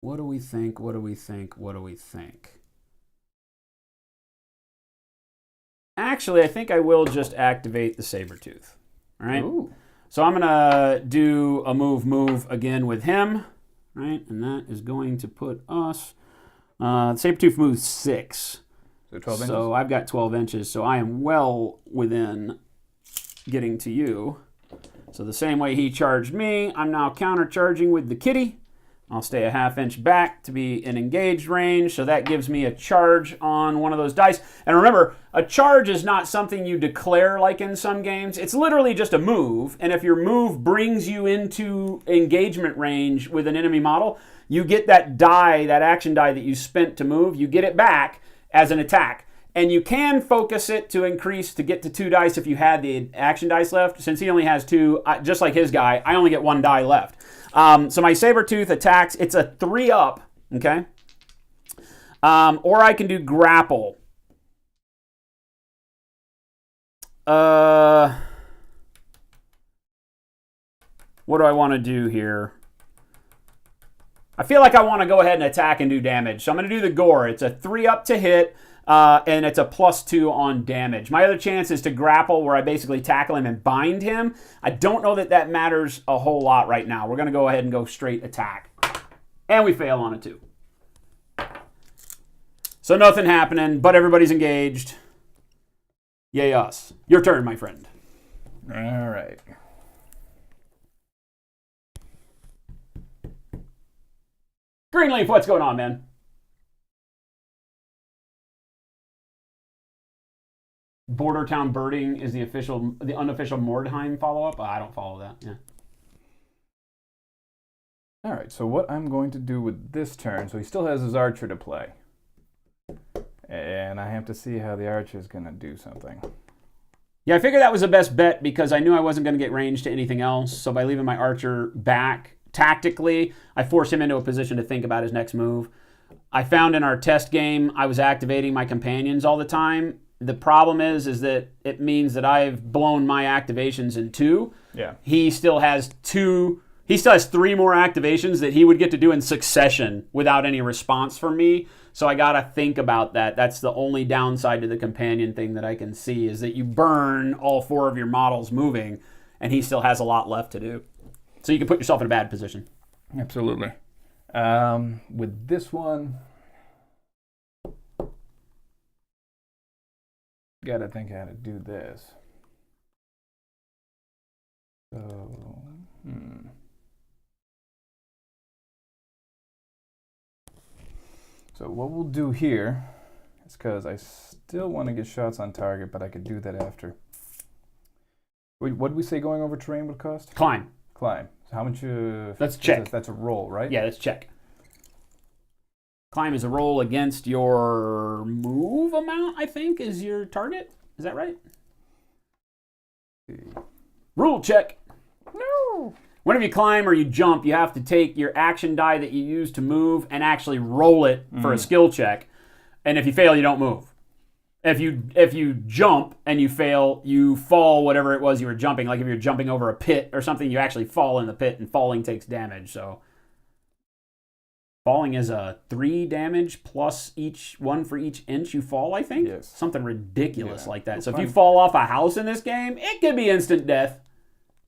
What do we think? Actually, I think I will just activate the Sabertooth. All right? Ooh. So I'm going to do a move again with him. Right? And that is going to put us... Sabertooth moves 6. So 12 inches? So I've got 12 inches, so I am well within getting to you. So the same way he charged me, I'm now countercharging with the kitty. I'll stay a ½ inch back to be in engaged range, so that gives me a charge on one of those dice. And remember, a charge is not something you declare like in some games. It's literally just a move, and if your move brings you into engagement range with an enemy model, you get that die, that action die that you spent to move, you get it back as an attack. And you can focus it to increase to get to 2 dice if you had the action dice left. Since he only has 2, just like his guy, I only get 1 die left. So my Sabertooth attacks, it's a 3-up, okay? Or I can do grapple. What do I want to do here? I feel like I want to go ahead and attack and do damage. So I'm going to do the gore. It's a 3-up to hit, and it's a +2 on damage. My other chance is to grapple, where I basically tackle him and bind him. I don't know that matters a whole lot right now. We're going to go ahead and go straight attack. And we fail on it too. So nothing happening, but everybody's engaged. Yay us. Your turn, my friend. All right. Greenleaf, what's going on, man? Border Town Birding is the unofficial Mordheim follow-up. I don't follow that. Yeah. All right, so what I'm going to do with this turn, so he still has his archer to play. And I have to see how the archer is going to do something. Yeah, I figured that was the best bet because I knew I wasn't going to get range to anything else. So by leaving my archer back tactically, I forced him into a position to think about his next move. I found in our test game, I was activating my companions all the time. The problem is that it means that I've blown my activations in 2. Yeah. He still has 3 more activations that he would get to do in succession without any response from me. So I got to think about that. That's the only downside to the companion thing that I can see, is that you burn all 4 of your models moving, and he still has a lot left to do. So you can put yourself in a bad position. Absolutely. With this one, gotta think how to do this. So, So what we'll do here is, because I still want to get shots on target, but I could do that after. What did we say going over terrain would cost? Climb. Climb. So how much? That's check. That's a roll, right? Yeah, that's check. Climb is a roll against your move amount, I think, is your target. Is that right? Rule check. No. Whenever you climb or you jump, you have to take your action die that you use to move and actually roll it for a skill check. And if you fail, you don't move. If you jump and you fail, you fall whatever it was you were jumping. Like if you're jumping over a pit or something, you actually fall in the pit, and falling takes damage. So falling is a 3 damage plus each 1 for each inch you fall, I think. Yes. Something ridiculous like that. So if Fine. you fall off a house in this game, it could be instant death.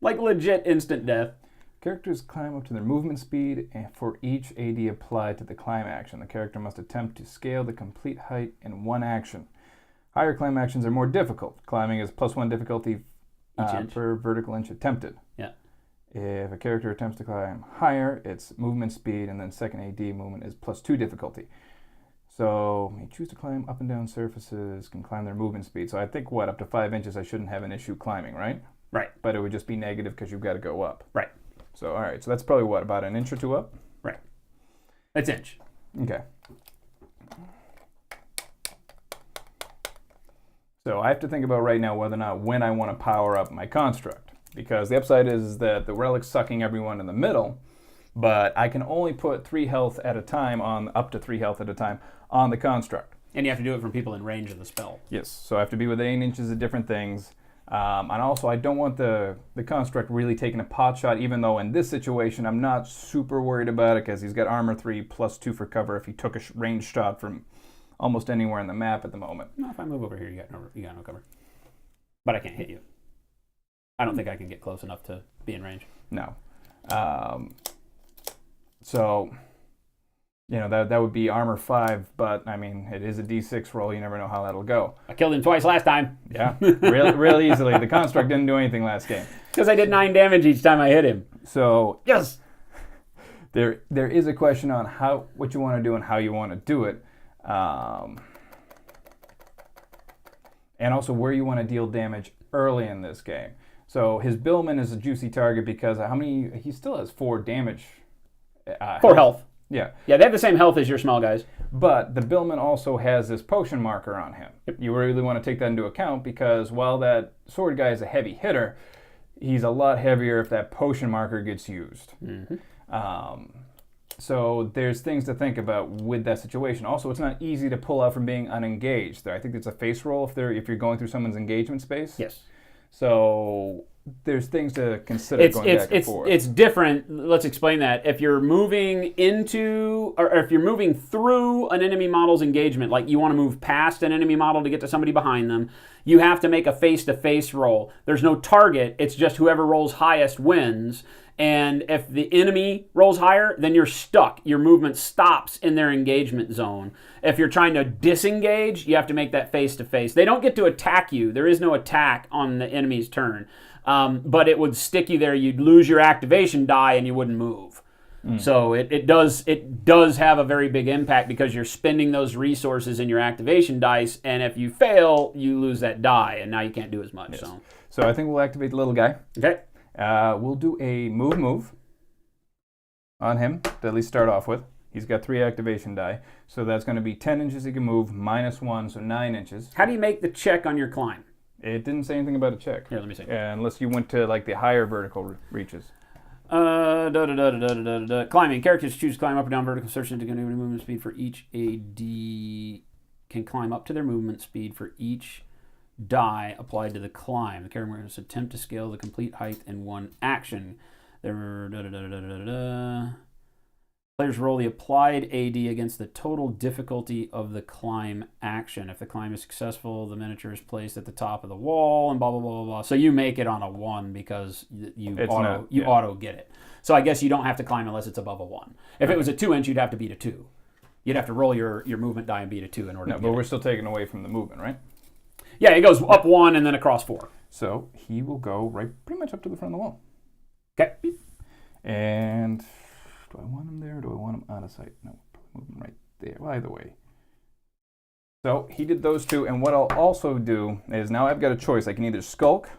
Like legit instant death. Characters climb up to their movement speed, and for each AD applied to the climb action, the character must attempt to scale the complete height in 1 action. Higher climb actions are more difficult. Climbing is +1 difficulty Each inch. per vertical inch attempted. Yeah. If a character attempts to climb higher, its movement speed and then second AD movement is +2 difficulty. So you choose to climb up and down surfaces, can climb their movement speed. So I think, what, up to 5 inches I shouldn't have an issue climbing, right? Right. But it would just be negative because you've got to go up. Right. So, all right. So that's probably, what, about an inch or two up? Right. That's inch. Okay. So I have to think about right now whether or not when I want to power up my construct. Because the upside is that the relic's sucking everyone in the middle, but I can only put 3 health at a time on, up to 3 health at a time on the construct. And you have to do it from people in range of the spell. Yes, so I have to be within 8 inches of different things. And also I don't want the construct really taking a pot shot, even though in this situation I'm not super worried about it because he's got armor 3 +2 for cover if he took a range shot from almost anywhere in the map at the moment. No, if I move over here, you got no cover. But I can't hit you. I don't think I can get close enough to be in range. No. So, you know, that would be armor 5, but I mean, it is a d6 roll. You never know how that'll go. I killed him twice last time. Yeah, real easily. The construct didn't do anything last game. Because I did 9 damage each time I hit him. So, yes, there is a question on what you want to do and how you want to do it. And also where you want to deal damage early in this game. So his Billman is a juicy target because he still has 4 damage. 4 health. Yeah. Yeah, they have the same health as your small guys. But the Billman also has this potion marker on him. Yep. You really want to take that into account because while that sword guy is a heavy hitter, he's a lot heavier if that potion marker gets used. Mm-hmm. So there's things to think about with that situation. Also, it's not easy to pull out from being unengaged. I think it's a face roll if you're going through someone's engagement space. Yes. So there's things to consider going back and forth. It's different. Let's explain that. If you're moving into, or if you're moving through an enemy model's engagement, like you want to move past an enemy model to get to somebody behind them, you have to make a face-to-face roll. There's no target. It's just whoever rolls highest wins. And if the enemy rolls higher, then you're stuck. Your movement stops in their engagement zone. If you're trying to disengage, you have to make that face-to-face. They don't get to attack you. There is no attack on the enemy's turn. But it would stick you there. You'd lose your activation die and you wouldn't move. So it does have a very big impact because you're spending those resources in your activation dice, and if you fail, you lose that die, and now you can't do as much. Yes. So I think we'll activate the little guy. Okay. We'll do a move on him to at least start off with. He's got 3 activation die, so that's going to be 10 inches he can move, -1, so 9 inches. How do you make the check on your climb? It didn't say anything about a check. Here, let me see. Unless you went to like the higher vertical reaches. Climbing. Characters choose to climb up or down vertical search into movement speed for each AD. Can climb up to their movement speed for each die applied to the climb. The character must attempt to scale the complete height in one action. Players roll the applied AD against the total difficulty of the climb action. If the climb is successful, the miniature is placed at the top of the wall and blah, blah, blah, blah, blah. So you make it on a 1 because you auto get it. So I guess you don't have to climb unless it's above a 1. If it was a 2-inch, you'd have to beat a 2. You'd have to roll your movement die and beat a 2 in order to get but we're it. still taking away from the movement, right? Yeah, it goes up 1 and then across 4. So he will go right pretty much up to the front of the wall. Okay. And do I want him there or do I want him out of sight? No, move him right there. Well, either way. So he did those 2, and what I'll also do is now I've got a choice. I can either skulk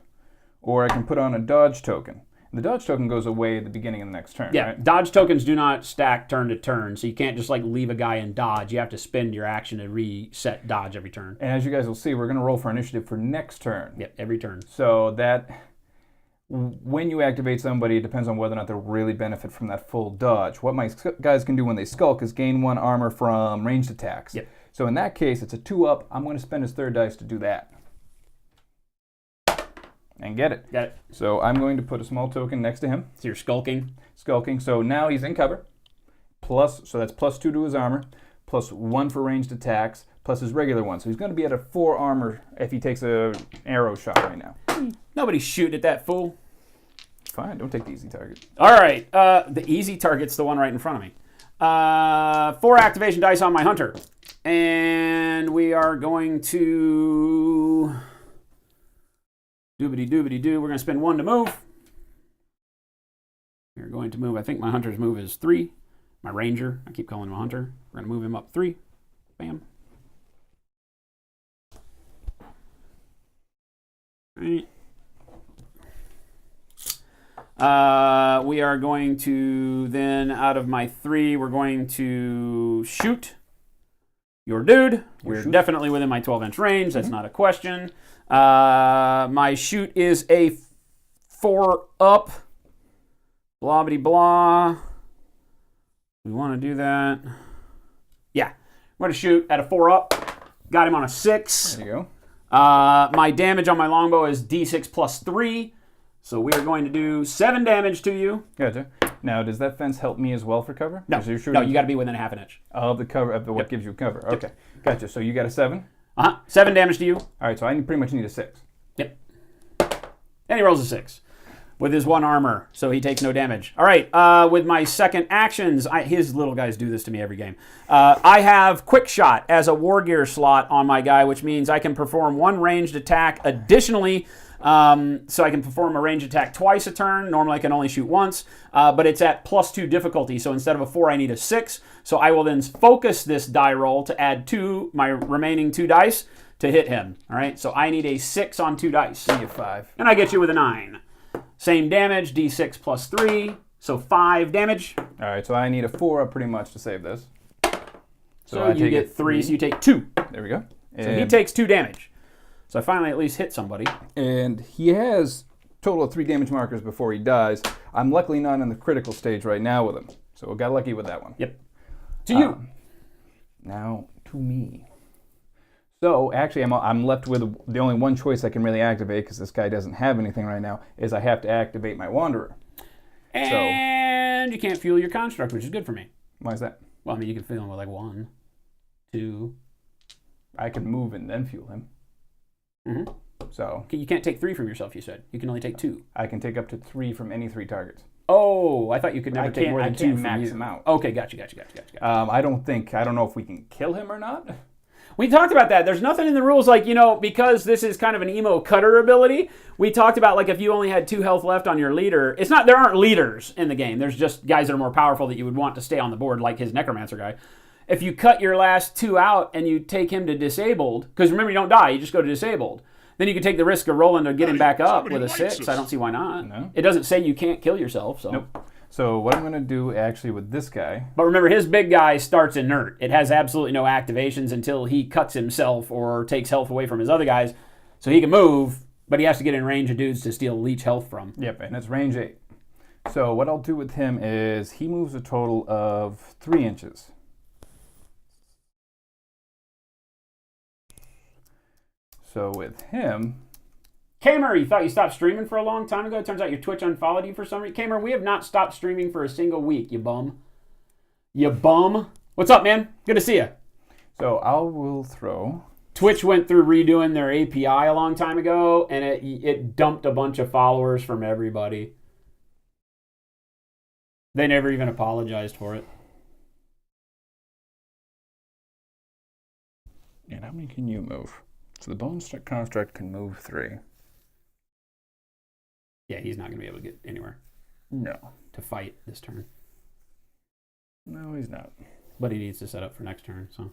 or I can put on a dodge token. The dodge token goes away at the beginning of the next turn, Yeah, right? dodge tokens do not stack turn to turn, so you can't just like leave a guy in dodge. You have to spend your action to reset dodge every turn. And as you guys will see, we're going to roll for initiative for next turn. Yep, every turn. So that when you activate somebody, it depends on whether or not they'll really benefit from that full dodge. What my guys can do when they skulk is gain 1 armor from ranged attacks. Yep. So in that case, it's a 2-up. I'm going to spend his 3rd dice to do that. And get it. Got it. So I'm going to put a small token next to him. So you're skulking. Skulking. So now he's in cover. So that's +2 to his armor, +1 for ranged attacks, plus his regular 1. So he's going to be at a 4 armor if he takes an arrow shot right now. Nobody's shooting at that fool. Fine, don't take the easy target. All right, the easy target's the one right in front of me. 4 activation dice on my hunter. And we are going to... Doobity-doobity-doo. We're going to spend 1 to move. going to move, I think my hunter's move is 3. My ranger, I keep calling him a hunter. We're going to move him up 3. Bam. All right. We are going to then, out of my 3, we're going to shoot your dude. We're definitely within my 12-inch range. That's not a question. My shoot is a 4 up. Blah, blah, blah. We want to do that. Yeah. We're going to shoot at a 4 up. Got him on a 6. There you go. My damage on my longbow is d6 plus 3. So we are going to do 7 damage to you. Gotcha. Now, does that fence help me as well for cover? No, no, you got to be within a half an inch. Of the cover, of what gives you cover. Okay, gotcha. So you got a 7? 7 damage to you. All right, so I pretty much need a 6. Yep. And he rolls a 6 with his 1 armor, so he takes no damage. All right, with my second actions, his little guys do this to me every game. I have Quick Shot as a War Gear slot on my guy, which means I can perform 1 ranged attack additionally. So I can perform a ranged attack twice a turn. Normally I can only shoot once, but it's at +2 difficulty. So instead of a 4, I need a 6. So I will then focus this die roll to add my remaining 2 dice to hit him. All right, so I need a 6 on 2 dice. Give you 5. And I get you with a 9. Same damage, d6 plus 3, so 5 damage. All right, so I need a 4 up pretty much to save this. So you get 3, so you take 2. There we go. So he takes 2 damage. So I finally at least hit somebody. And he has a total of 3 damage markers before he dies. I'm luckily not in the critical stage right now with him. So I got lucky with that one. Yep. To you. Now to me. So actually I'm left with the only one choice I can really activate, because this guy doesn't have anything right now, is I have to activate my Wanderer. And you can't fuel your construct, which is good for me. Why is that? Well, I mean, you can fuel him with like 1, 2. I can move and then fuel him. Mm-hmm. So you can't take 3 from yourself, you said. You can only take 2. I can take up to 3 from any 3 targets. Oh, I thought you could never take more than 2 from max you. him out. Okay, gotcha. I don't know if we can kill him or not. We talked about that. There's nothing in the rules like, because this is kind of an emo cutter ability, we talked about like if you only had 2 health left on your leader, there aren't leaders in the game. There's just guys that are more powerful that you would want to stay on the board, like his Necromancer guy. If you cut your last 2 out and you take him to disabled, because remember, you don't die, you just go to disabled, then you can take the risk of rolling to get him back up with a 6. I don't see why not. No. It doesn't say you can't kill yourself. So. Nope. So what I'm going to do actually with this guy... But remember, his big guy starts inert. It has absolutely no activations until he cuts himself or takes health away from his other guys. So he can move, but he has to get in range of dudes to steal leech health from. Yep, and it's range 8. So what I'll do with him is he moves a total of 3 inches. So with him... Kamer, you thought you stopped streaming for a long time ago? It turns out your Twitch unfollowed you for some reason. Kamer, we have not stopped streaming for a single week, you bum. You bum. What's up, man? Good to see you. So I will throw... Twitch went through redoing their API a long time ago, and it dumped a bunch of followers from everybody. They never even apologized for it. And how many can you move? So the bone construct can move 3. Yeah, he's not going to be able to get anywhere. No. To fight this turn. No, he's not. But he needs to set up for next turn, so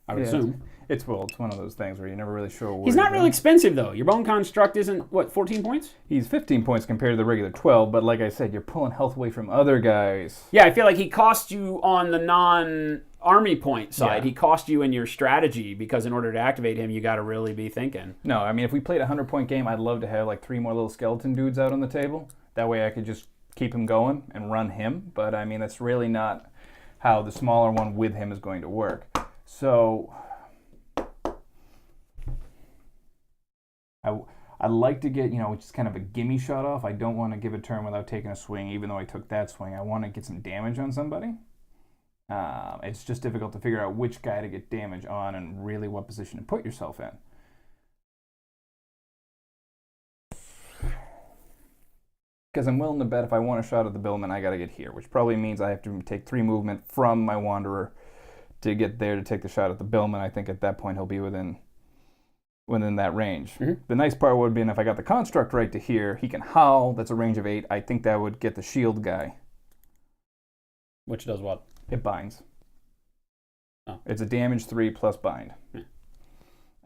I would assume. It's one of those things where you're never really sure where he's not really expensive, though. Your bone construct isn't, 14 points? He's 15 points compared to the regular 12, but like I said, you're pulling health away from other guys. Yeah, I feel like he costs you on the non-army point side. Yeah. He costs you in your strategy, because in order to activate him, you got to really be thinking. No, I mean, if we played a 100-point game, I'd love to have like 3 more little skeleton dudes out on the table. That way I could just keep him going and run him. But I mean, that's really not how the smaller one with him is going to work. So I'd like to get, just kind of a gimme shot off. I don't want to give a turn without taking a swing, even though I took that swing. I want to get some damage on somebody. It's just difficult to figure out which guy to get damage on and really what position to put yourself in. Because I'm willing to bet if I want a shot at the Billman, I got to get here, which probably means I have to take 3 movement from my Wanderer to get there to take the shot at the Billman. I think at that point he'll be within that range. Mm-hmm. The nice part would be if I got the construct right to here, he can howl. That's a range of 8. I think that would get the shield guy Which does what? It binds. Oh. It's a damage 3 plus bind. Yeah.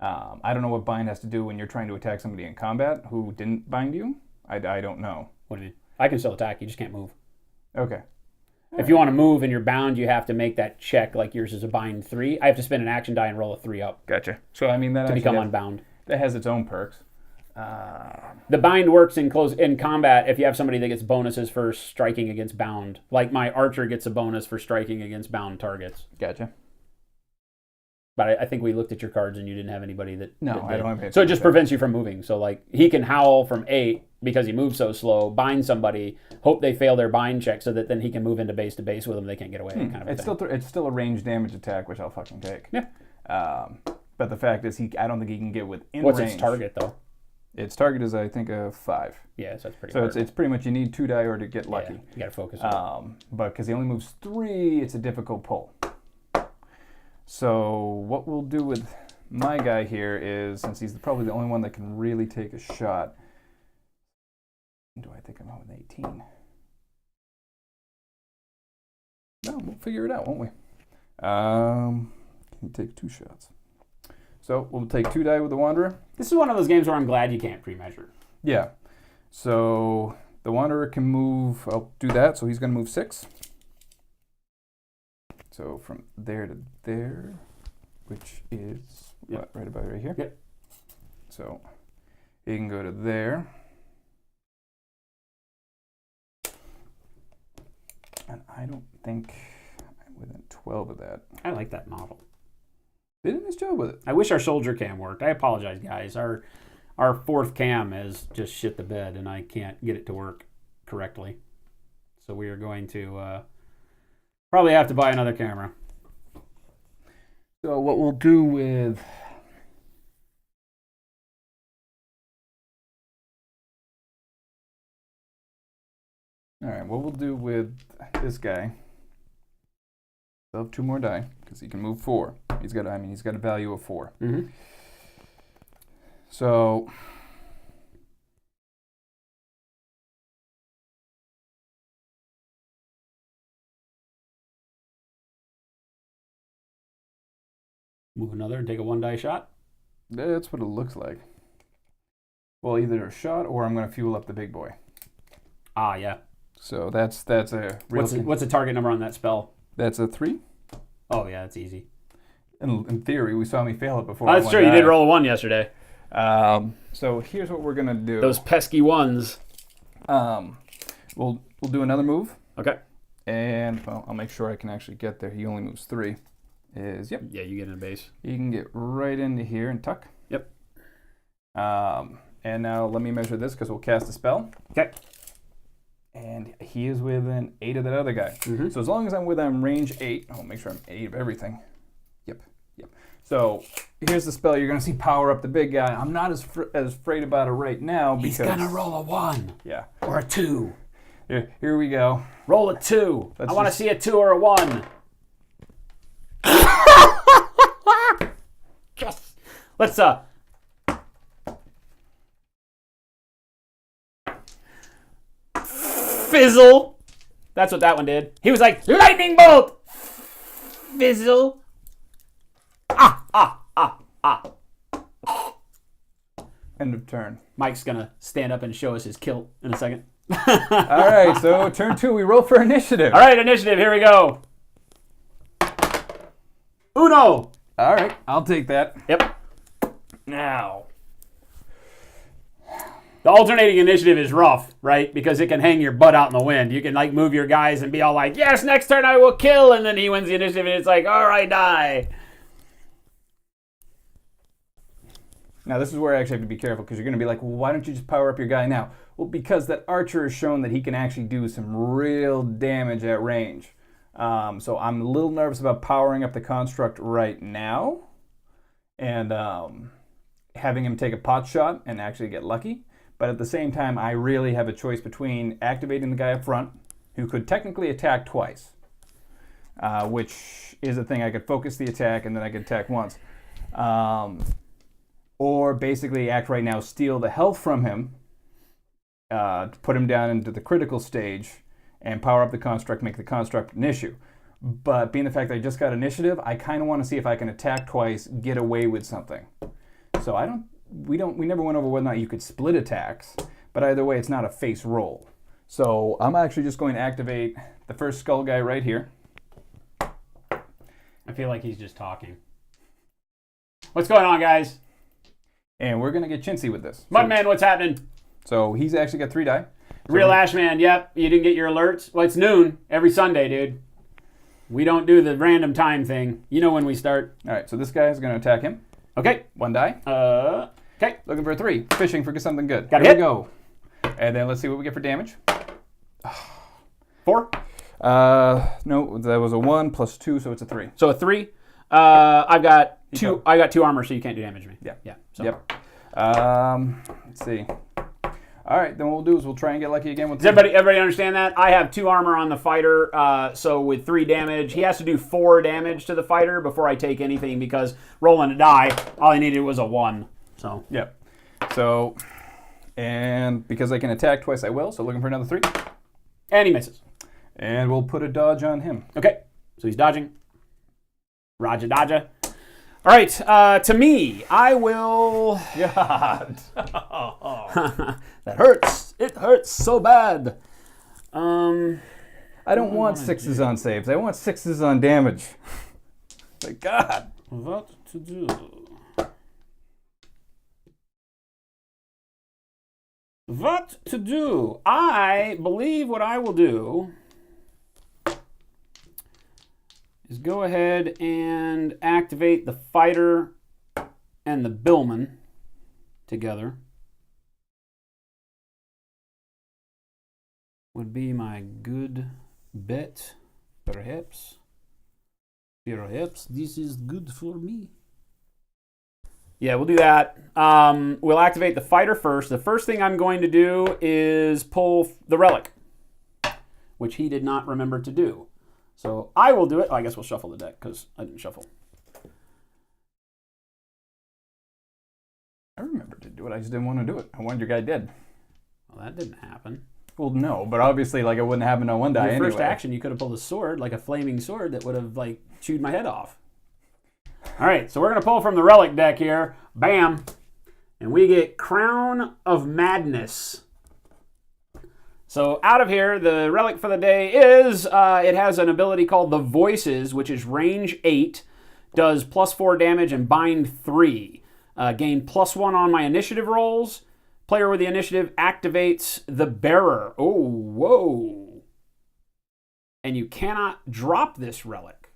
I don't know what bind has to do when you're trying to attack somebody in combat who didn't bind you. I don't know. What do you mean? I can still attack. You just can't move. Okay. If you want to move and you're bound, you have to make that check like yours is a bind 3. I have to spend an action die and roll a 3 up. Gotcha. So, I mean, that to become unbound. That has its own perks. The bind works in combat if you have somebody that gets bonuses for striking against bound. Like my archer gets a bonus for striking against bound targets. Gotcha. But I think we looked at your cards and you didn't have anybody that... No, that I don't have anything. So it just prevents you from moving. So like he can howl from 8 because he moves so slow, bind somebody, hope they fail their bind check so that then he can move into base to base with them. They can't get away. Kind of it's still a ranged damage attack, which I'll fucking take. Yeah. But the fact is, I don't think he can get within What's range. its target though? Its target is, I think, a 5. Yeah, so that's pretty. So hard. it's pretty much you need 2 die or to get lucky. Yeah, you got to focus on it. But because he only moves 3, it's a difficult pull. So what we'll do with my guy here is, since he's probably the only one that can really take a shot, do I think I'm out with 18? No, we'll figure it out, won't we? Can you take 2 shots? So we'll take 2 die with the Wanderer. This is one of those games where I'm glad you can't pre-measure. Yeah. So the Wanderer can move, I'll do that, so he's going to move 6. So from there to there, which is right about right here. Yep. So he can go to there. And I don't think I'm within 12 of that. I like that model. They did a nice job with it. I wish our soldier cam worked. I apologize, guys. Our 4th cam has just shit the bed, and I can't get it to work correctly. So we are going to probably have to buy another camera. So what we'll do with... All right, what we'll do with this guy... Still have 2 more die, because he can move 4. He's got a value of 4. Mm-hmm. So... Move another and take a 1 die shot. That's what it looks like. Well, either a shot or I'm going to fuel up the big boy. Ah, yeah. So that's a real... What's the target number on that spell? That's a 3. Oh, yeah, that's easy. In theory, we saw me fail it before. Oh, that's true. You did roll a 1 yesterday. So here's what we're going to do. Those pesky 1s. We'll do another move. Okay. And, well, I'll make sure I can actually get there. He only moves 3. Yep. Yeah, you get in a base. You can get right into here and tuck. Yep. And now let me measure this because we'll cast a spell. Okay. And he is within 8 of that other guy. Mm-hmm. So as long as I'm within range 8, I'll make sure I'm 8 of everything. Yep. So here's the spell. You're going to see power up the big guy. I'm not as afraid about it right now because... He's going to roll a 1. Yeah. Or a 2. Here we go. Roll a 2. I want to see a 2 or a 1. Yes. Let's fizzle. That's what that one did. He was like, lightning bolt. Fizzle. End of turn. Mike's gonna stand up and show us his kilt in a second. All right, so turn 2, we roll for initiative. All right, initiative. Here we go. Uno. All right, I'll take that. Yep. Now, the alternating initiative is rough, right? Because it can hang your butt out in the wind. You can like move your guys and be all like, yes, next turn I will kill. And then he wins the initiative and it's like, all right, die. Now, this is where I actually have to be careful because you're going to be like, well, why don't you just power up your guy now? Well, because that archer has shown that he can actually do some real damage at range. So I'm a little nervous about powering up the construct right now and having him take a pot shot and actually get lucky. But at the same time, I really have a choice between activating the guy up front, who could technically attack twice, which is a thing. I could focus the attack and then I could attack once. Or basically act right now, steal the health from him, put him down into the critical stage, and power up the construct, make the construct an issue. But being the fact that I just got initiative, I kind of want to see if I can attack twice, get away with something. So we never went over whether or not you could split attacks, but either way, it's not a face roll. So I'm actually just going to activate the first skull guy right here. I feel like he's just talking. What's going on, guys? And we're going to get chintzy with this. Mudman, what's happening? So he's actually got 3 die. So Real Ashman, yep. You didn't get your alerts? Well, it's noon every Sunday, dude. We don't do the random time thing. You know when we start. All right, so this guy is going to attack him. Okay. 1 die. Okay. Looking for a 3. Fishing for something good. Got a Here hit. we go. And then let's see what we get for damage. 4. No, that was a 1 plus 2, so it's a 3. So a 3. I've got 2. I got 2 armor, so you can't do damage to me. Yeah. Yeah. So. Yep. Let's see. All right, then what we'll do is we'll try and get lucky again with. Does everybody understand that? I have 2 armor on the fighter, so with 3 damage, he has to do 4 damage to the fighter before I take anything because rolling a die, all I needed was a 1. So. Yep. So, and because I can attack twice, I will. So looking for another 3. And he misses. And we'll put a dodge on him. Okay. So he's dodging. Raja dodger. All right. To me, I will. God. That hurts. It hurts so bad. I don't want 6s on saves. I want 6s on damage. Like, God. What to do? What to do? I believe what I will do is go ahead and activate the fighter and the billman together. Would be my good bet, perhaps. Perhaps this is good for me. Yeah, we'll do that. We'll activate the fighter first. The first thing I'm going to do is pull the relic, which he did not remember to do. So I will do it. Oh, I guess we'll shuffle the deck because I didn't shuffle. I remember to do it. I just didn't want to do it. I wanted your guy dead. Well, that didn't happen. Well, no, but obviously, like, it wouldn't happen on 1 die Your anyway. first action, you could have pulled a sword, like a flaming sword that would have, like, chewed my head off. All right, so we're going to pull from the relic deck here. Bam. And we get Crown of Madness. So out of here, the relic for the day is, it has an ability called the Voices, which is range 8, does +4 damage and bind 3. Gain +1 on my initiative rolls. Player with the initiative activates the bearer. Oh, whoa. And you cannot drop this relic.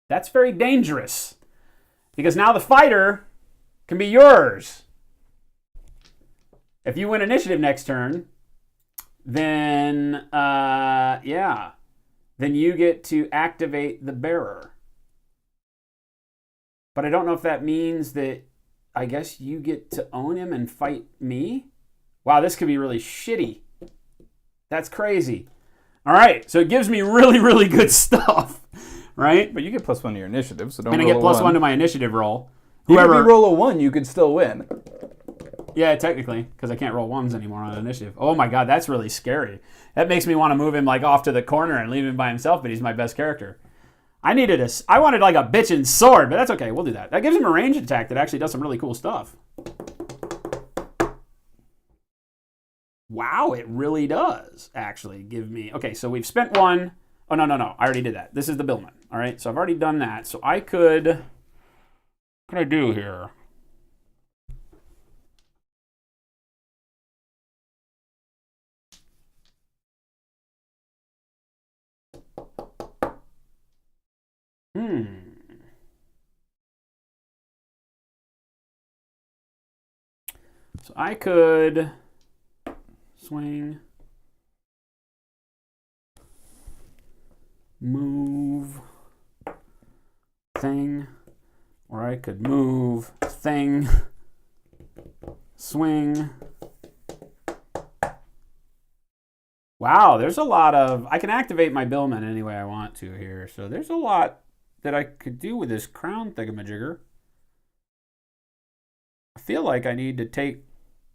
That's very dangerous. Because now the fighter can be yours. If you win initiative next turn, then, then you get to activate the bearer. But I don't know if that means that I guess you get to own him and fight me? Wow, this could be really shitty. That's crazy. All right, so it gives me really, really good stuff, right? But you get +1 to your initiative, so don't And I roll get a +1 to my initiative roll. Even if you roll a 1, you could still win. Yeah, technically, because I can't roll 1s anymore on initiative. Oh my god, that's really scary. That makes me want to move him like off to the corner and leave him by himself, but he's my best character. I wanted like a bitchin' sword, but that's okay. We'll do that. That gives him a ranged attack that actually does some really cool stuff. Wow, it really does actually give me... Okay, so we've spent 1. Oh, no. I already did that. This is the billman. All right, so I've already done that. So I could... What can I do here? So I could swing, move, thing, or I could move, thing, swing. Wow, there's a lot of... I can activate my billman any way I want to here, so there's a lot that I could do with this crown thingamajigger. I feel like I need to take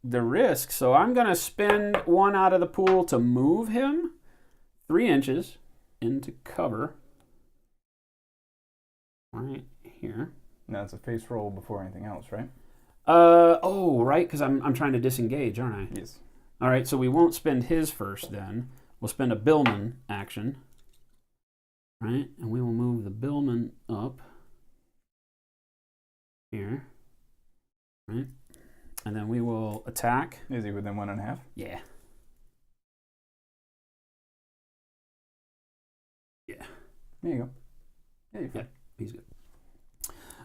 the risk. So I'm going to spend one out of the pool to move him 3 inches into cover right here. Now it's a face roll before anything else, right? Oh, right, because I'm trying to disengage, aren't I? Yes. All right, so we won't spend his first then. We'll spend a Billman action, right? And we will move the Billman up here, right? And then we will attack. Is he within 1.5? Yeah. Yeah. There you go. Yeah, you're fine. Yeah, he's good.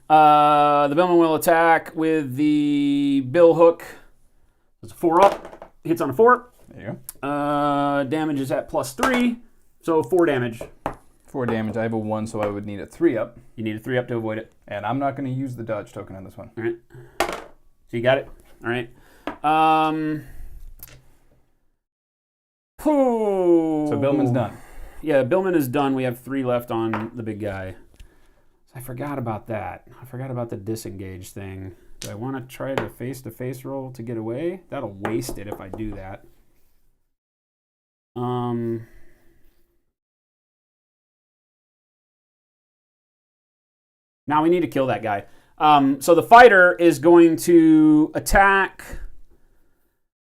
The Billman will attack with the bill hook. It's a 4 up. Hits on a 4. There you go. Damage is at +3, so 4 damage. 4 damage. I have a 1, so I would need a 3 up. You need a 3 up to avoid it. And I'm not going to use the dodge token on this one. All right. So you got it? All right. So Billman's done. Yeah, Billman is done. We have 3 left on the big guy. I forgot about that. I forgot about the disengage thing. Do I want to try the face-to-face roll to get away? That'll waste it if I do that. Now we need to kill that guy. So the fighter is going to attack.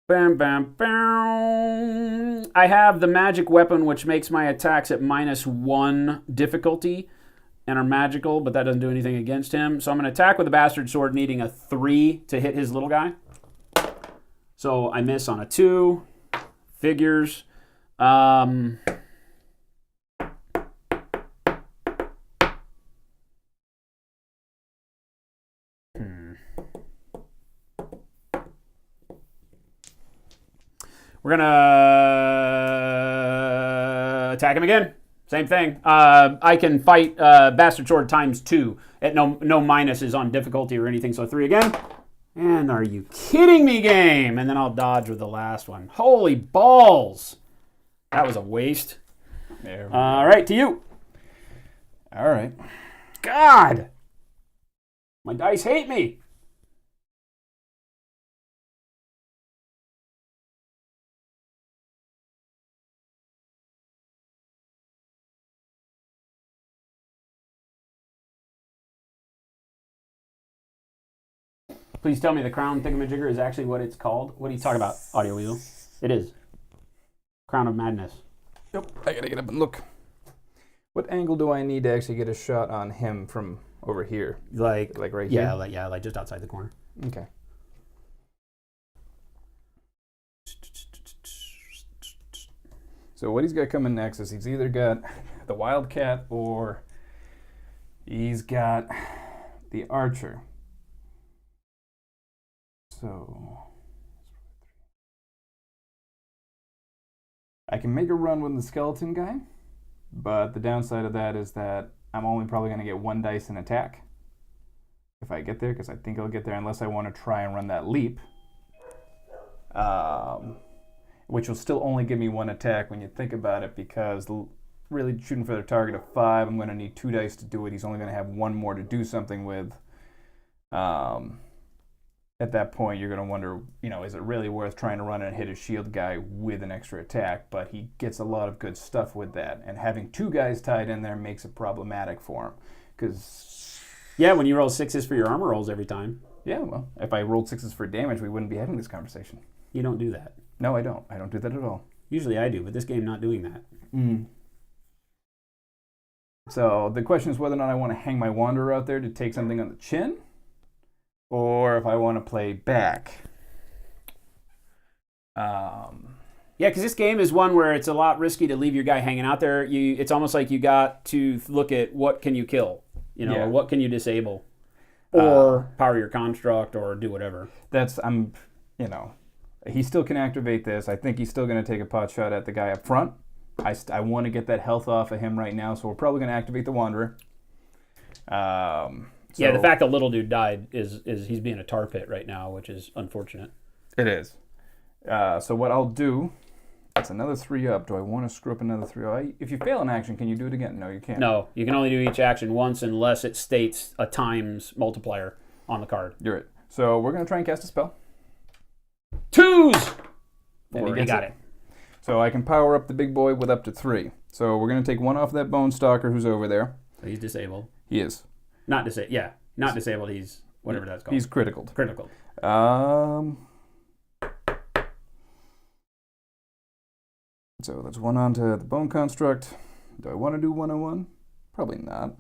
Bam, bam, bam. I have the magic weapon, which makes my attacks at -1 difficulty and are magical, but that doesn't do anything against him. So I'm going to attack with a bastard sword, needing a 3 to hit his little guy. So I miss on a 2. Figures. We're going to attack him again. Same thing. I can fight Bastard Sword ×2 at no minuses on difficulty or anything. So 3 again. And are you kidding me, game? And then I'll dodge with the last one. Holy balls. That was a waste. All right, to you. All right. God. My dice hate me. Please tell me the crown thingamajigger is actually what it's called. What are you talking about, Audio Weasel? It is. Crown of Madness. Yep. I gotta get up and look. What angle do I need to actually get a shot on him from over here? Like right here? Like just outside the corner. Okay. So what he's got coming next is he's either got the Wildcat or he's got the Archer. So I can make a run with the skeleton guy, but the downside of that is that I'm only probably going to get 1 dice in attack if I get there, because I think I'll get there unless I want to try and run that leap, which will still only give me 1 attack when you think about it, because really shooting for the target of 5, I'm going to need 2 dice to do it. He's only going to have 1 more to do something with. At that point, you're going to wonder, is it really worth trying to run and hit a shield guy with an extra attack? But he gets a lot of good stuff with that. And having 2 guys tied in there makes it problematic for him. Because, yeah, when you roll 6s for your armor rolls every time. Yeah, well, if I rolled 6s for damage, we wouldn't be having this conversation. You don't do that. No, I don't. I don't do that at all. Usually I do, but this game not doing that. So the question is whether or not I want to hang my Wanderer out there to take something on the chin, or if I want to play back. Yeah, because this game is one where it's a lot risky to leave your guy hanging out there. It's almost like you got to look at what can you kill, or what can you disable, or power your construct, or do whatever. He still can activate this. I think he's still going to take a pot shot at the guy up front. I want to get that health off of him right now, so we're probably going to activate the Wanderer. Yeah, the fact that little dude died is he's being a tar pit right now, which is unfortunate. It is. So what I'll do, that's another 3 up. Do I want to screw up another 3 up? If you fail an action, can you do it again? No, you can't. No, you can only do each action once unless it states a times multiplier on the card. You're right. So we're going to try and cast a spell. Twos! And he They gets got it. So I can power up the big boy with up to 3. So we're going to take 1 off that Bone Stalker who's over there. So he's disabled. He is. Not disabled. Yeah, not disabled. He's whatever that's called. He's critical. Critical. So that's 1 onto the Bone Construct. Do I want to do 101? Probably not.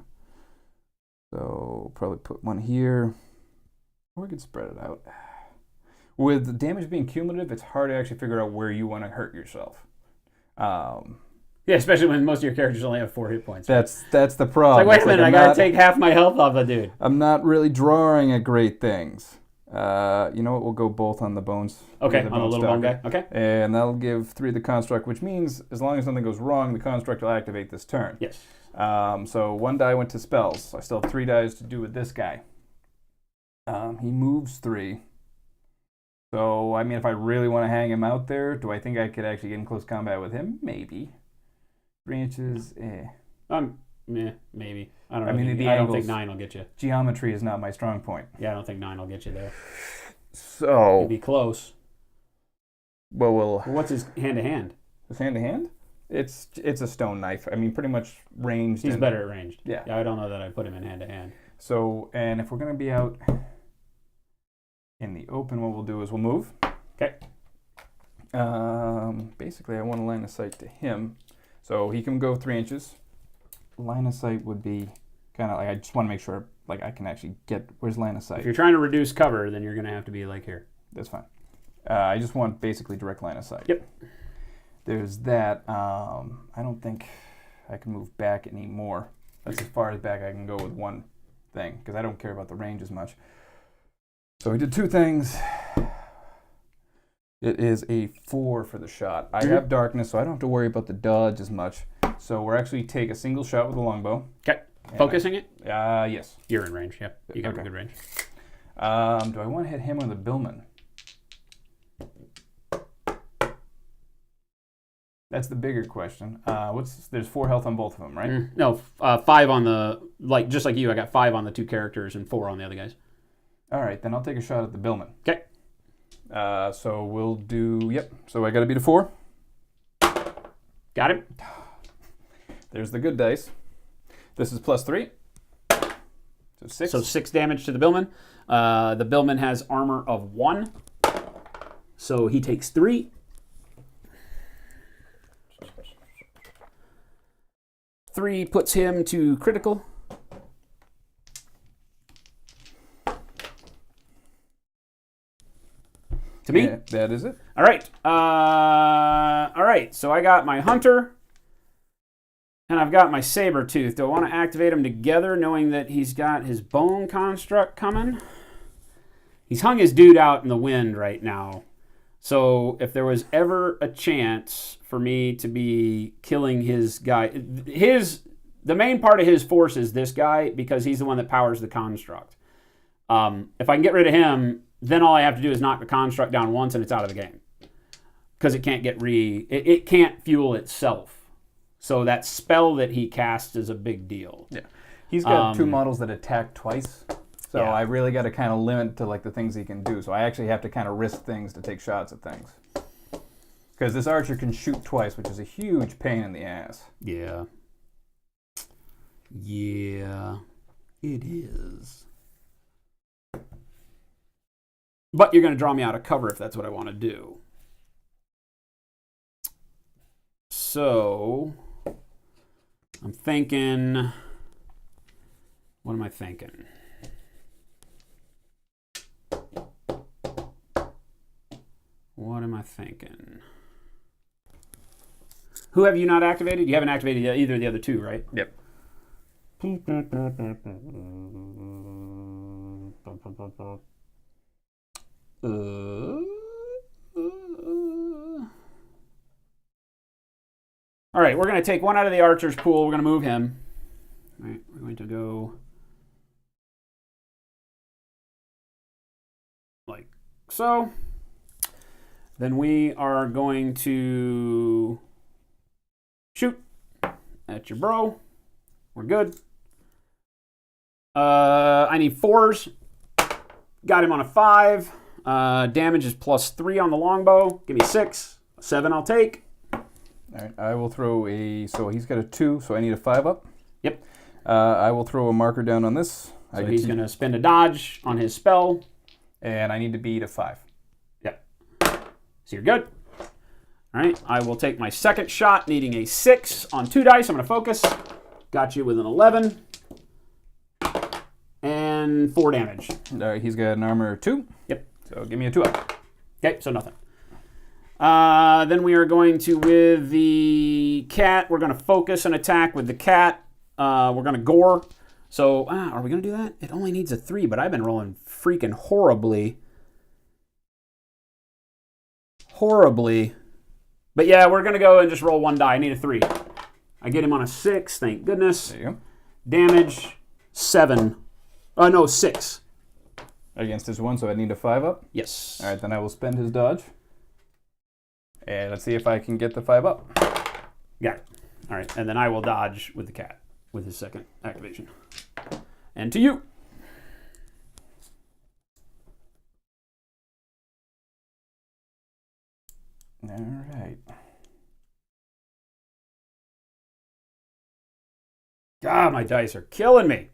So probably put 1 here. Or we could spread it out. With the damage being cumulative, it's hard to actually figure out where you want to hurt yourself. Yeah, especially when most of your characters only have 4 hit points. That's the problem. It's like, wait a minute, I gotta take half my health off a dude. I'm not really drawing at great things. You know what? We'll go both on the bones. Okay, on the little bone guy. Okay. And that'll give 3 the construct, which means as long as nothing goes wrong, the construct will activate this turn. Yes. So 1 die went to spells. I still have 3 dice to do with this guy. He moves 3. So, I mean, if I really want to hang him out there, do I think I could actually get in close combat with him? Maybe. 3 inches, Maybe. I don't know. I mean, I don't think 9 will get you. Geometry is not my strong point. Yeah, I don't think 9 will get you there. So, It'd be close. well, Well, what's his hand-to-hand? his hand-to-hand? It's a stone knife. I mean, pretty much ranged. He's better at ranged. Yeah. I don't know that I'd put him in hand-to-hand. So, and if we're going to be out in the open, what we'll do is we'll move. Okay. Basically, I want to line of sight to him. So he can go 3 inches. Line of sight would be kind of like, I just want to make sure like I can actually get, where's line of sight? If you're trying to reduce cover, then you're going to have to be like here. That's fine. I just want basically direct line of sight. Yep. There's that. I don't think I can move back anymore. That's as far as back I can go with 1 thing, because I don't care about the range as much. So we did 2 things. It is a 4 for the shot. I have darkness, so I don't have to worry about the dodge as much. So we're actually take a single shot with the longbow. Okay. Focusing it? Yes. You're in range, yep. You got a good range. Do I want to hit him or the billman? That's the bigger question. There's 4 health on both of them, right? No, 5 on the, just like you, I got 5 on the 2 characters and 4 on the other guys. All right, then I'll take a shot at the billman. Okay. So we'll do, yep. So I got to beat a 4. Got him. There's the good dice. This is +3. So 6. So 6 damage to the billman. The billman has armor of 1. So he takes 3. Three puts him to critical. To me? Yeah, that is it. All right. All right. So I got my hunter, and I've got my saber tooth. Do I want to activate them together, knowing that he's got his bone construct coming? He's hung his dude out in the wind right now. So if there was ever a chance for me to be killing his guy, the main part of his force is this guy because he's the one that powers the construct. If I can get rid of him, then all I have to do is knock the construct down once and it's out of the game. Because it can't it can't fuel itself. So that spell that he casts is a big deal. Yeah. He's got 2 models that attack twice. So Yeah. I really got to kind of limit to like the things he can do. So I actually have to kind of risk things to take shots at things. Because this archer can shoot twice, which is a huge pain in the ass. Yeah. Yeah, it is. But you're going to draw me out of cover if that's what I want to do. So, I'm thinking... What am I thinking? What am I thinking? Who have you not activated? You haven't activated either of the other 2, right? Yep. All right, we're going to take 1 out of the archer's pool. We're going to move him. All right, we're going to go like so. Then we are going to shoot at your bro. We're good. I need 4s. Got him on a 5. Damage is +3 on the longbow. Give me 6. 7 I'll take. All right, I will throw so he's got a 2, so I need a 5 up. Yep. I will throw a marker down on this. So he's going to spend a dodge on his spell. And I need to beat a 5. Yep. So you're good. All right, I will take my second shot, needing a 6 on 2 dice. I'm going to focus. Got you with an 11. And 4 damage. All right, he's got an armor 2. Yep. So give me a 2 up. Okay, so nothing. Then we are going to, with the cat, we're going to focus an attack with the cat. We're going to gore. So, are we going to do that? It only needs a 3, but I've been rolling freaking horribly. But yeah, we're going to go and just roll 1 die. I need a 3. I get him on a 6, thank goodness. There you go. Damage, 7. Oh, no, 6. Against his 1, so I need a 5 up? Yes. All right, then I will spend his dodge. And let's see if I can get the 5 up. Got it. All right, and then I will dodge with the cat with his second activation. And to you. All right. God, my dice are killing me.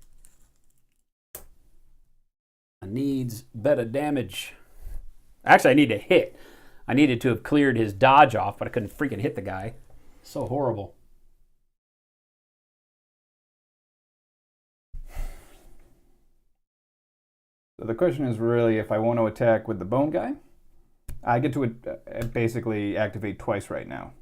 I needs better damage. Actually, I need to hit. I needed to have cleared his dodge off, but I couldn't freaking hit the guy. So horrible. So the question is really if I want to attack with the bone guy. I get to basically activate twice right now.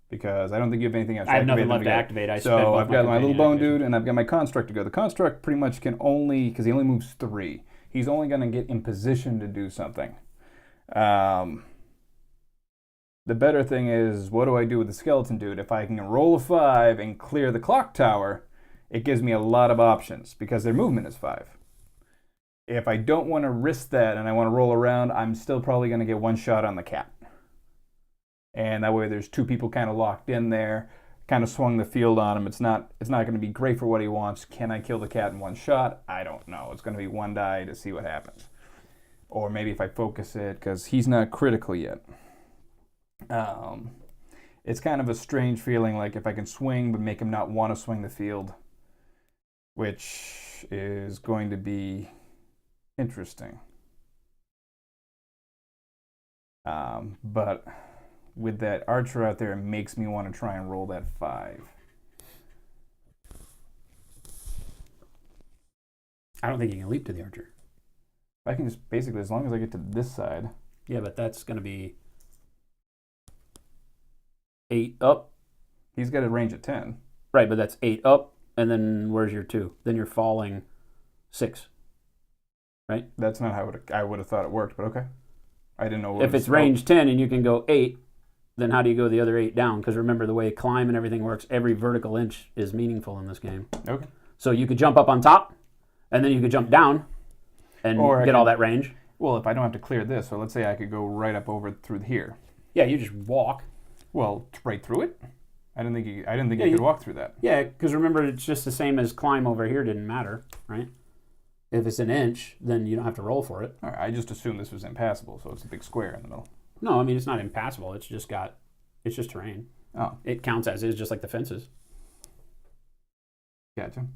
Because I don't think you have anything else. I have nothing left to activate. So I've got my little bone dude and I've got my construct to go. The construct pretty much can only, because he only moves 3, he's only going to get in position to do something. The better thing is, what do I do with the skeleton dude? If I can roll a 5 and clear the clock tower, it gives me a lot of options because their movement is 5. If I don't want to risk that and I want to roll around, I'm still probably going to get 1 shot on the cat. And that way there's 2 people kind of locked in there, kind of swung the field on him. It's not going to be great for what he wants. Can I kill the cat in 1 shot? I don't know. It's going to be 1 die to see what happens. Or maybe if I focus it, because he's not critical yet. It's kind of a strange feeling, like if I can swing but make him not want to swing the field, which is going to be interesting. But with that archer out there, it makes me want to try and roll that 5. I don't think you can leap to the archer. I can just basically, as long as I get to this side. Yeah, but that's going to be 8 up. He's got a range of 10. Right, but that's 8 up, and then where's your 2? Then you're falling 6. Right? That's not how I would have thought it worked, but okay. I didn't know. If it's range 10 and you can go 8, then how do you go the other 8 down? Because remember, the way climb and everything works, every vertical inch is meaningful in this game. Okay. So you could jump up on top, and then you could jump down and get all that range. Well, if I don't have to clear this, so let's say I could go right up over through here. Yeah, you just walk. Well, right through it? I didn't think you could walk through that. Yeah, because remember, it's just the same as climb over here. Didn't matter, right? If it's an inch, then you don't have to roll for it. All right, I just assumed this was impassable, so it's a big square in the middle. No, I mean, it's not impassable. It's just terrain. Oh. It counts as is, just like the fences. Gotcha.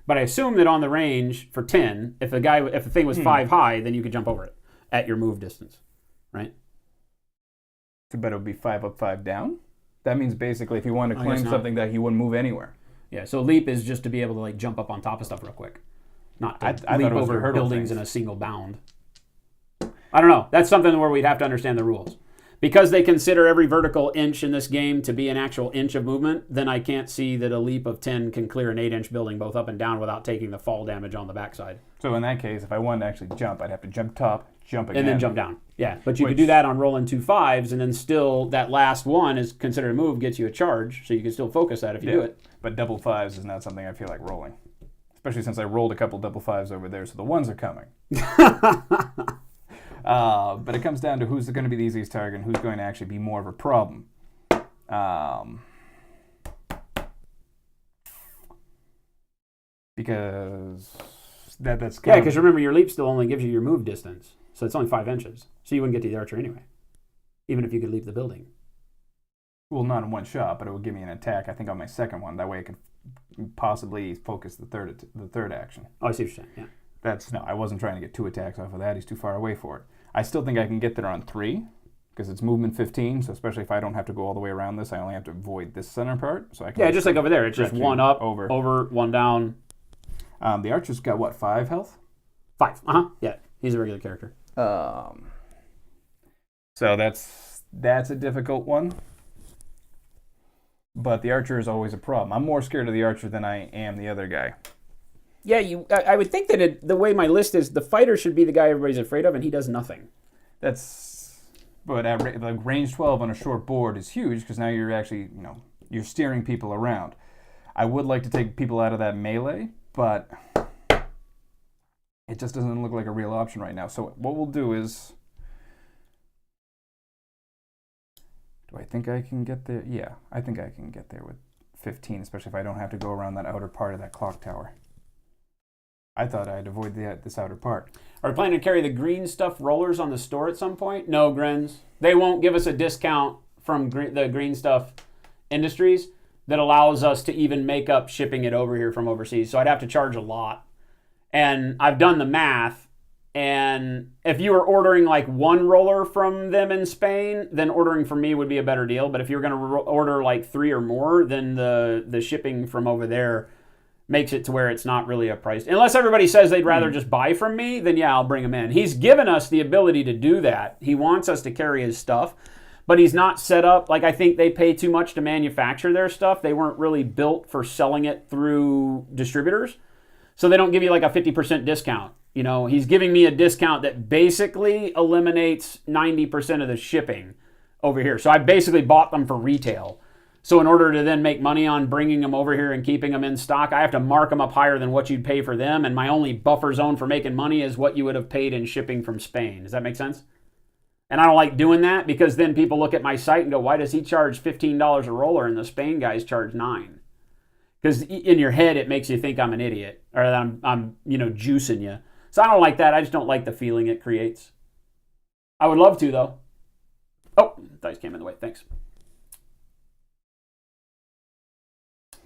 But I assume that on the range for 10, if the thing was 5 high, then you could jump over it at your move distance, right? So bet it would be 5 up, 5 down? That means basically if you wanted to climb something that he wouldn't move anywhere. Yeah, so leap is just to be able to like jump up on top of stuff real quick. Not to I leap thought it was over buildings things. in a single bound. I don't know. That's something where we'd have to understand the rules. Because they consider every vertical inch in this game to be an actual inch of movement, then I can't see that a leap of 10 can clear an 8-inch building both up and down without taking the fall damage on the backside. So in that case, if I wanted to actually jump, I'd have to jump top, jump again. And then jump down. Yeah, but you could do that on rolling 2 5s, and then still that last one is considered a move, gets you a charge, so you can still focus that if you do it. But double 5s is not something I feel like rolling. Especially since I rolled a couple double 5s over there, so the 1s are coming. But it comes down to who's going to be the easiest target and who's going to actually be more of a problem. Because that's kind Yeah, because remember, your leap still only gives you your move distance. So it's only 5 inches. So you wouldn't get to the archer anyway, even if you could leave the building. Well, not in one shot, but it would give me an attack, I think, on my second one. That way I could possibly focus the third action. Oh, I see what you're saying, yeah. No, I wasn't trying to get 2 attacks off of that. He's too far away for it. I still think I can get there on 3, because it's movement 15, so especially if I don't have to go all the way around this, I only have to avoid this center part. So I can just like over there. It's just 1 up, over, 1 down. The archer's got, what, 5 health? 5, yeah. He's a regular character. So that's a difficult one. But the archer is always a problem. I'm more scared of the archer than I am the other guy. Yeah, I would think that the way my list is, the fighter should be the guy everybody's afraid of, and he does nothing. But at like range 12 on a short board is huge, because now you're actually, you're steering people around. I would like to take people out of that melee, but it just doesn't look like a real option right now. So what we'll do is... Do I think I can get there? Yeah, I think I can get there with 15, especially if I don't have to go around that outer part of that clock tower. I thought I'd avoid this outer part. Are we planning to carry the green stuff rollers on the store at some point? No, Grins. They won't give us a discount from the green stuff industries that allows us to even make up shipping it over here from overseas. So I'd have to charge a lot. And I've done the math. And if you were ordering like 1 roller from them in Spain, then ordering from me would be a better deal. But if you're going to order like 3 or more, then the shipping from over there makes it to where it's not really a price. Unless everybody says they'd rather just buy from me, then yeah, I'll bring them in. He's given us the ability to do that. He wants us to carry his stuff, but he's not set up. Like, I think they pay too much to manufacture their stuff. They weren't really built for selling it through distributors. So they don't give you like a 50% discount. He's giving me a discount that basically eliminates 90% of the shipping over here. So I basically bought them for retail. So in order to then make money on bringing them over here and keeping them in stock, I have to mark them up higher than what you'd pay for them. And my only buffer zone for making money is what you would have paid in shipping from Spain. Does that make sense? And I don't like doing that, because then people look at my site and go, why does he charge $15 a roller and the Spain guys charge $9? Because in your head, it makes you think I'm an idiot, or that I'm juicing you. So I don't like that. I just don't like the feeling it creates. I would love to, though. Oh, dice came in the way. Thanks.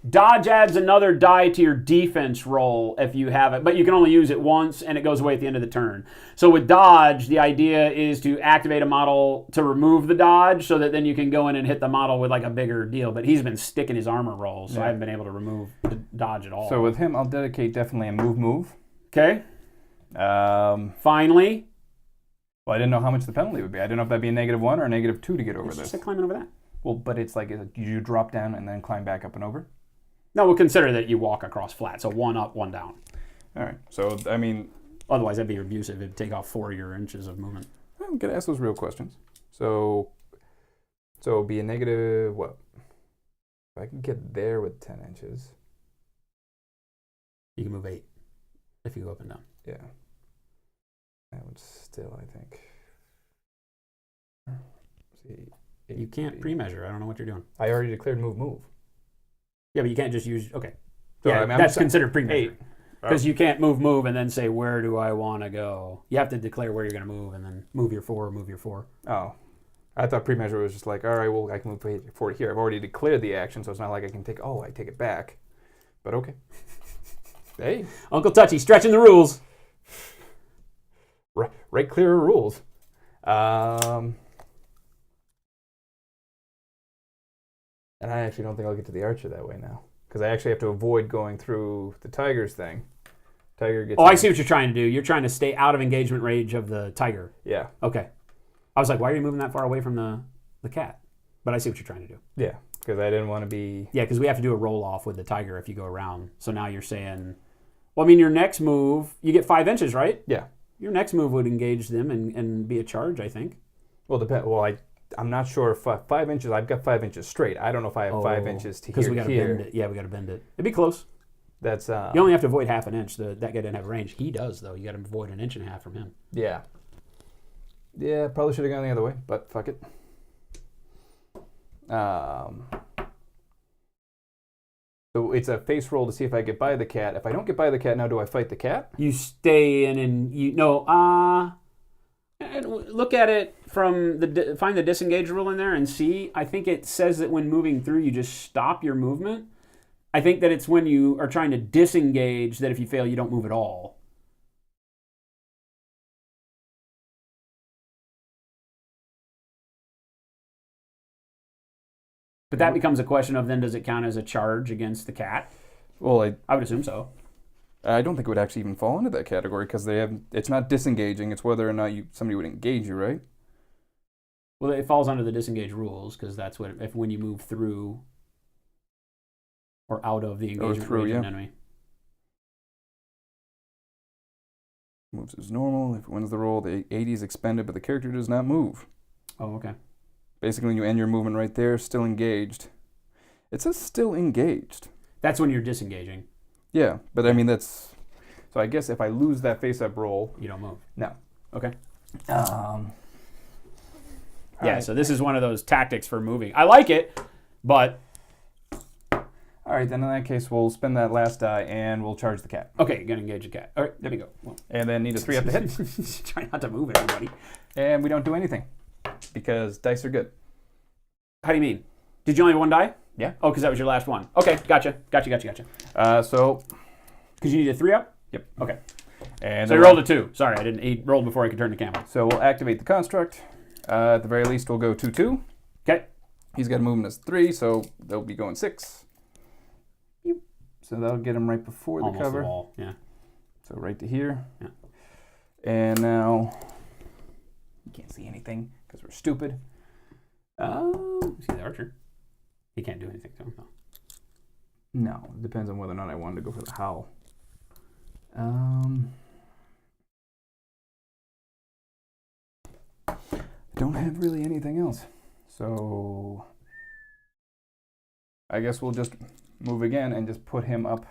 Dodge adds another die to your defense roll if you have it, but you can only use it once, and it goes away at the end of the turn. So with dodge, the idea is to activate a model to remove the dodge, so that then you can go in and hit the model with like a bigger deal. But he's been sticking his armor rolls, so I haven't been able to remove the dodge at all. So with him, I'll dedicate definitely a move. Okay. Finally. Well, I didn't know how much the penalty would be. I didn't know if that'd be a -1 or a -2 to get over It's this. just climbing over that. Well, but it's like you drop down and then climb back up and over? No, we'll consider that you walk across flat. So 1 up, 1 down. All right. So, I mean... Otherwise, that'd be abusive. It'd take off 4 of your inches of movement. I'm going to ask those real questions. So it'd be a negative, what? If I can get there with 10 inches. You can move 8 if you go up and down. Yeah. That would still, I think... See, you can't pre-measure. I don't know what you're doing. I already declared move. Yeah, but you can't just use... Okay. So, yeah, I mean, that's considered pre-measuring. 8. Because you can't move and then say, where do I want to go? You have to declare where you're going to move and then move your 4. Oh. I thought pre-measure was just like, all right, well, I can move forward here. I've already declared the action, so it's not like I can take... Oh, I take it back. But okay. Hey. Uncle Touchy, stretching the rules. Right clear of rules. And I actually don't think I'll get to the archer that way now, because I actually have to avoid going through the tiger's thing. Tiger gets... Oh, I see what you're trying to do. You're trying to stay out of engagement range of the tiger. Yeah. Okay. I was like, why are you moving that far away from the cat? But I see what you're trying to do. Yeah, because I didn't want to be... Yeah, because we have to do a roll-off with the tiger if you go around. So now you're saying... Well, I mean, your next move, you get 5 inches, right? Yeah. Your next move would engage them and be a charge, I think. Well, I'm not sure if 5 inches. I've got 5 inches straight. I don't know if I have 5 inches to here. Because we got to bend it. Yeah, we got to bend it. It'd be close. That's you only have to avoid half an inch. That guy didn't have range. He does, though. You got to avoid 1.5 inches from him. Yeah. Yeah, probably should have gone the other way, but fuck it. So it's a face roll to see if I get by the cat. If I don't get by the cat, now do I fight the cat? You stay in and you... No, And look at it from find the disengage rule in there and see. I think it says that when moving through, you just stop your movement. I think that it's when you are trying to disengage that if you fail, you don't move at all. But that becomes a question of then does it count as a charge against the cat? Well, I would assume so. I don't think it would actually even fall into that category because it's not disengaging. It's whether or not somebody would engage you, right? Well, it falls under the disengage rules because that's when you move through or out of the engagement range of an enemy. Moves as normal. If it wins the roll, the 80 is expended, but the character does not move. Oh, okay. Basically, when you end your movement right there, still engaged. It says still engaged. That's when you're disengaging. Yeah, but I mean, that's... So I guess if I lose that face-up roll... You don't move. No. Okay. Yeah, right. So this is one of those tactics for moving. I like it, but... All right, then in that case, we'll spend that last die, and we'll charge the cat. Okay, you're going to engage the cat. All right, there we go. Well. And then need a 3 up to hit. Try not to move everybody. And we don't do anything, because dice are good. How do you mean? Did you only have 1 die? Yeah. Oh, because that was your last one. Okay, gotcha. So... Because you need a 3 up? Yep. Okay. And so you rolled a 2. Sorry, I didn't. He rolled before I could turn the camera. So we'll activate the construct. At the very least, we'll go 2-2. Okay. He's got a movement as 3, so they'll be going 6. So that'll get him right before the cover. The wall. Yeah. So right to here. Yeah. And now you can't see anything because we're stupid. See the archer. He can't do anything to him. No, it depends on whether or not I wanted to go for the howl. I don't have really anything else. So I guess we'll just move again and just put him up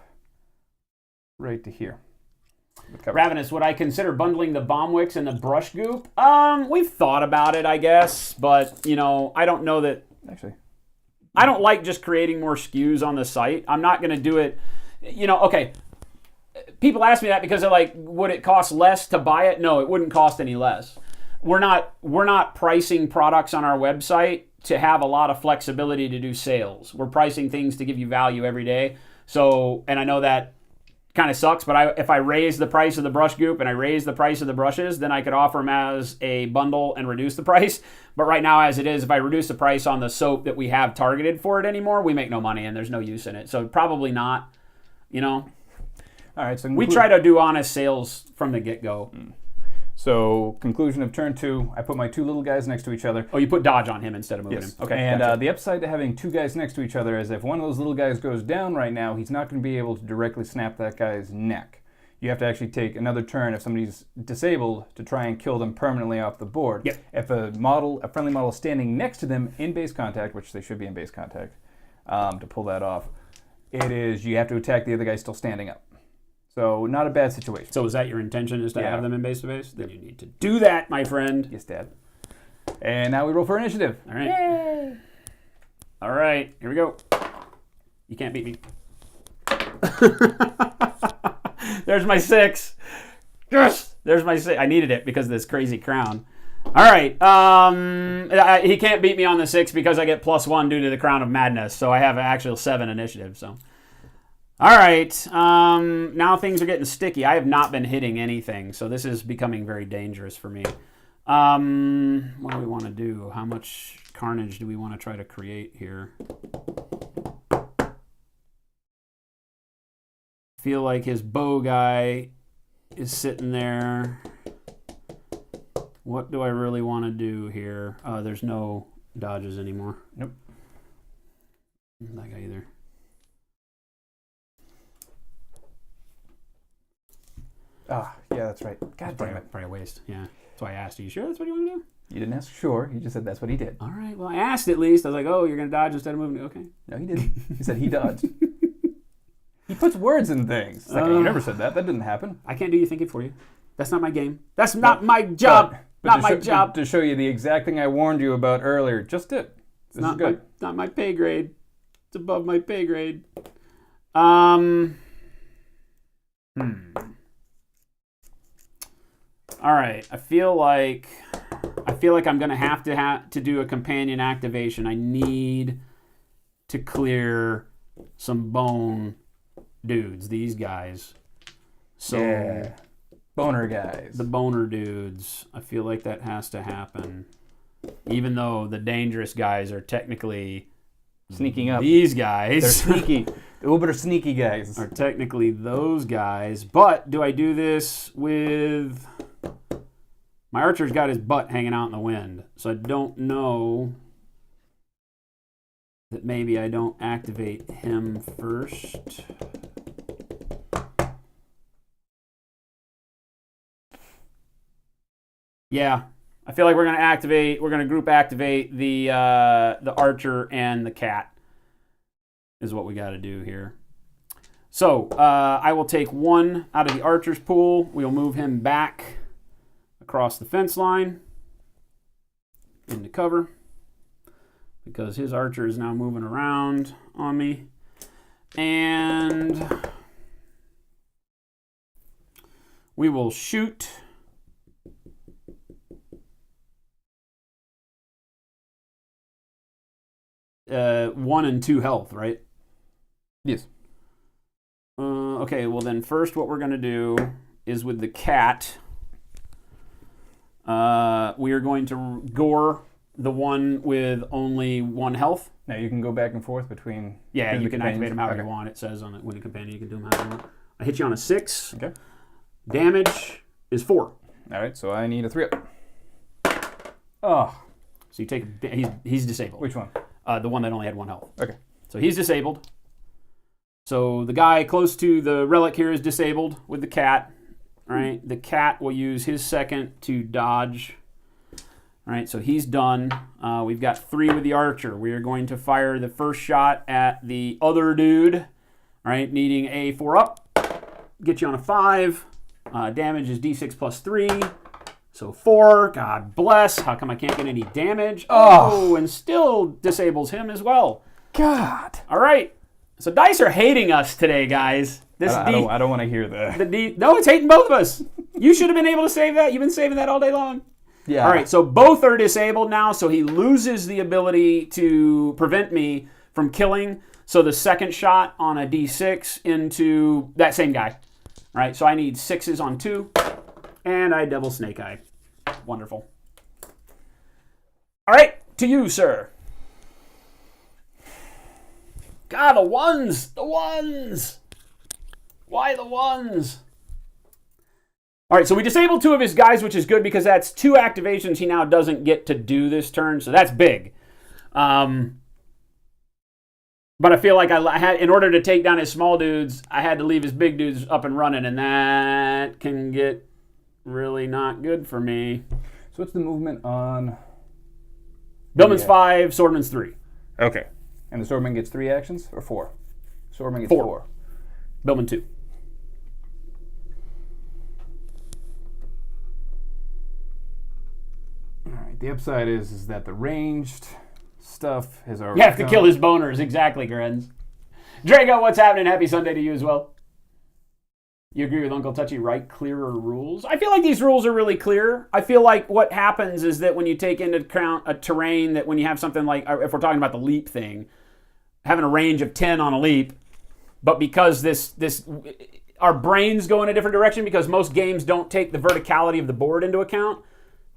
right to here. Ravenous, would I consider bundling the bomb wicks and the brush goop? We've thought about it, I guess, but, I don't know that... Actually... I don't like just creating more SKUs on the site. I'm not going to do it, okay. People ask me that because they're like, would it cost less to buy it? No, it wouldn't cost any less. We're not pricing products on our website to have a lot of flexibility to do sales. We're pricing things to give you value every day. So, and I know that kind of sucks, but if I raise the price of the brush goop and I raise the price of the brushes, then I could offer them as a bundle and reduce the price. But right now, as it is, if I reduce the price on the soap that we have targeted for it anymore, we make no money and there's no use in it. So probably not, All right. So we try to do honest sales from the get-go. So conclusion of turn 2, I put my 2 little guys next to each other. Oh, you put dodge on him instead of moving him. Okay. And gotcha. the upside to having 2 guys next to each other is if one of those little guys goes down right now, he's not going to be able to directly snap that guy's neck. You have to actually take another turn if somebody's disabled to try and kill them permanently off the board. Yep. If a friendly model is standing next to them in base contact, which they should be in base contact, to pull that off, you have to attack the other guy still standing up. So not a bad situation. So is that your intention, is to have them in base to base? Then you need to do that, my friend. Yes, Dad. And now we roll for initiative. All right. Yay! All right, here we go. You can't beat me. There's my 6. Yes! There's my 6. I needed it because of this crazy crown. All right. He can't beat me on the 6 because I get +1 due to the Crown of Madness. So I have an actual 7 initiative. So, all right. Now things are getting sticky. I have not been hitting anything, so this is becoming very dangerous for me. What do we want to do? How much carnage do we want to try to create here? Feel like his bow guy is sitting there. What do I really want to do here? There's no dodges anymore. Nope. That guy either. Ah, yeah, that's right. God damn it. Probably a waste. Yeah. That's why I asked. Are you sure that's what you want to do? You didn't ask sure. You just said that's what he did. All right. Well, I asked at least. I was like, oh, you're going to dodge instead of moving. Okay. No, he didn't. He said he dodged. He puts words in things. It's like, you never said that. That didn't happen. I can't do your thinking for you. That's not my game. That's not my job. But not my job. To show you the exact thing I warned you about earlier. Just it. This is good. Not my pay grade. It's above my pay grade. All right. I feel like I'm gonna have to do a companion activation. I need to clear some bone dudes. These guys. So Yeah. Boner guys. the boner dudes. I feel like that has to happen. Even though the dangerous guys are technically Sneaking up. these guys. They're sneaky. The uber sneaky guys. Are technically those guys. But do I do this with... My archer's got his butt hanging out in the wind. So I don't know that maybe I don't activate him first. Yeah. I feel like we're going to group activate the archer and the cat is what we got to do here. So I will take one out of the archer's pool. We'll move him back across the fence line into cover because his archer is now moving around on me. And we will shoot one and two health, right? Yes. Okay, well then first what we're going to do is with the cat, we are going to gore the one with only one health. Now you can go back and forth between... Yeah, you can activate them however Okay. you want. It says on it when a companion, you can do them however you want. I hit you on a 6. Okay. Damage is 4. All right, so I need a 3-up. Oh, So you take, he's disabled. which one? The one that only had 1 health. Okay. So he's disabled. So the guy close to the relic here is disabled with the cat. All right. The cat will use his second to dodge. All right. So he's done. We've got 3 with the archer. We are going to fire the first shot at the other dude. All right. Needing a 4 up. Get you on a 5. Damage is D6 plus 3. So 4. God bless. How come I can't get any damage? Oh, and still disables him as well. God. All right. So dice are hating us today, guys. I don't want to hear that. No, it's hating both of us. You should have been able to save that. You've been saving that all day long. Yeah. All right, so both are disabled now, so he loses the ability to prevent me from killing. So the second shot on a D6 into that same guy. All right, so I need 6s on 2, and I double snake eye. Wonderful. All right, to you, sir. God, the ones! The ones! Why the ones? All right, so we disabled 2 of his guys, which is good because that's 2 activations he now doesn't get to do this turn, so that's big. But I feel like I had, in order to take down his small dudes, I had to leave his big dudes up and running, and that can get really not good for me. So what's the movement on... Billman's 5, Swordman's 3. Okay. And the swordman gets 3 actions or 4? Swordman gets 4. 4. Billman 2. All right. The upside is that the ranged stuff has already... You have to kill his boners, exactly, Grenz. Drago, what's happening? Happy Sunday to you as well. You agree with Uncle Touchy, right? Clearer rules? I feel like these rules are really clear. I feel like what happens is that when you take into account a terrain, that when you have something like, if we're talking about the leap thing, having a range of 10 on a leap, but because our brains go in a different direction because most games don't take the verticality of the board into account.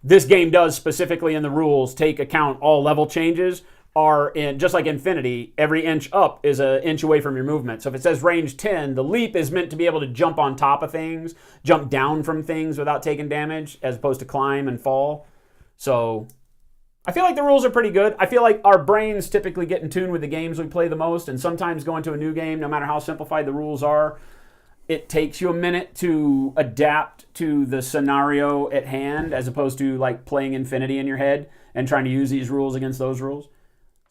This game does specifically in the rules take account all level changes are in, just like Infinity, every inch up is an inch away from your movement. So if it says range 10, the leap is meant to be able to jump on top of things, jump down from things without taking damage, as opposed to climb and fall. So I feel like the rules are pretty good. I feel like our brains typically get in tune with the games we play the most, and sometimes going to a new game, no matter how simplified the rules are, it takes you a minute to adapt to the scenario at hand, as opposed to like playing Infinity in your head and trying to use these rules against those rules.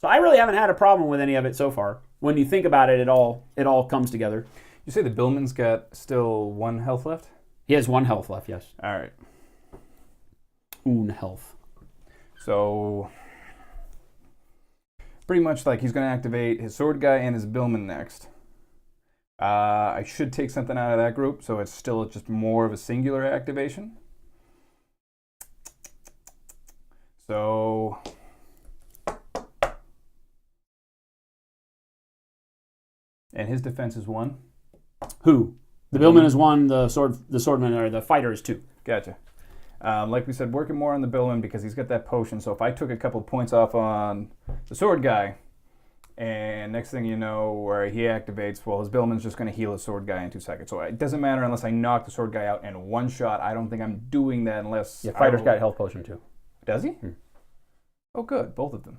So I really haven't had a problem with any of it so far. When you think about it, it all comes together. You say the Billman's got still 1 health left? He has 1 health left, yes. All right. 1 health. So pretty much like he's going to activate his sword guy and his Billman next. I should take something out of that group, so it's still just more of a singular activation. So and his defense is 1. Who? The billman is 1. The swordman or the fighter is 2. Gotcha. Like we said, working more on the billman because he's got that potion. So if I took a couple of points off on the sword guy, and next thing you know, where he activates, well, his billman's just going to heal a sword guy in 2 seconds. So it doesn't matter unless I knock the sword guy out in one shot. I don't think I'm doing that unless... Yeah, fighter's got health potion too. Does he? Oh, good. Both of them.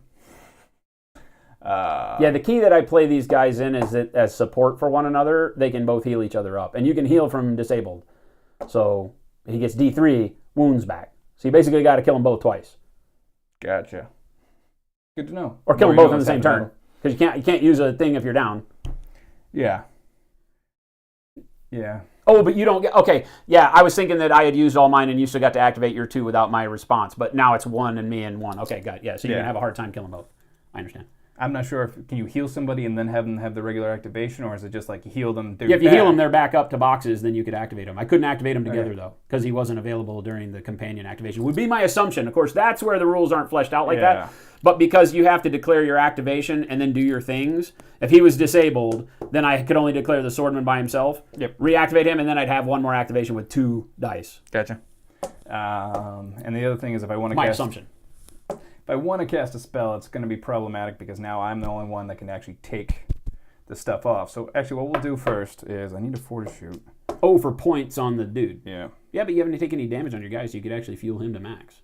Yeah, the key that I play these guys in is that as support for one another, they can both heal each other up. And you can heal from disabled. So he gets D3, wounds back. So you basically got to kill them both twice. Gotcha. Good to know. Or kill them both in the same turn. Because you can't use a thing if you're down. Yeah. Yeah. Oh, but you don't get... Okay, yeah, I was thinking that I had used all mine and you still got to activate your 2 without my response. But now it's 1 and me and 1. Okay, got it. Yeah, so you're going to have a hard time killing both. I understand. I'm not sure if... Can you heal somebody and then have them have the regular activation? Or is it just like you heal them... Yeah, if you heal them, they're back up to boxes, then you could activate them. I couldn't activate them together, though, because he wasn't available during the companion activation. Would be my assumption. Of course, that's where the rules aren't fleshed out like that. But because you have to declare your activation and then do your things, if he was disabled, then I could only declare the swordman by himself, reactivate him, and then I'd have one more activation with 2 dice. Gotcha. And the other thing is if I want to my assumption. If I want to cast a spell, it's going to be problematic because now I'm the only one that can actually take the stuff off. So actually what we'll do first is I need a 4 to shoot. Oh, for points on the dude. Yeah. Yeah, but you haven't taken any damage on your guy, so you could actually fuel him to max.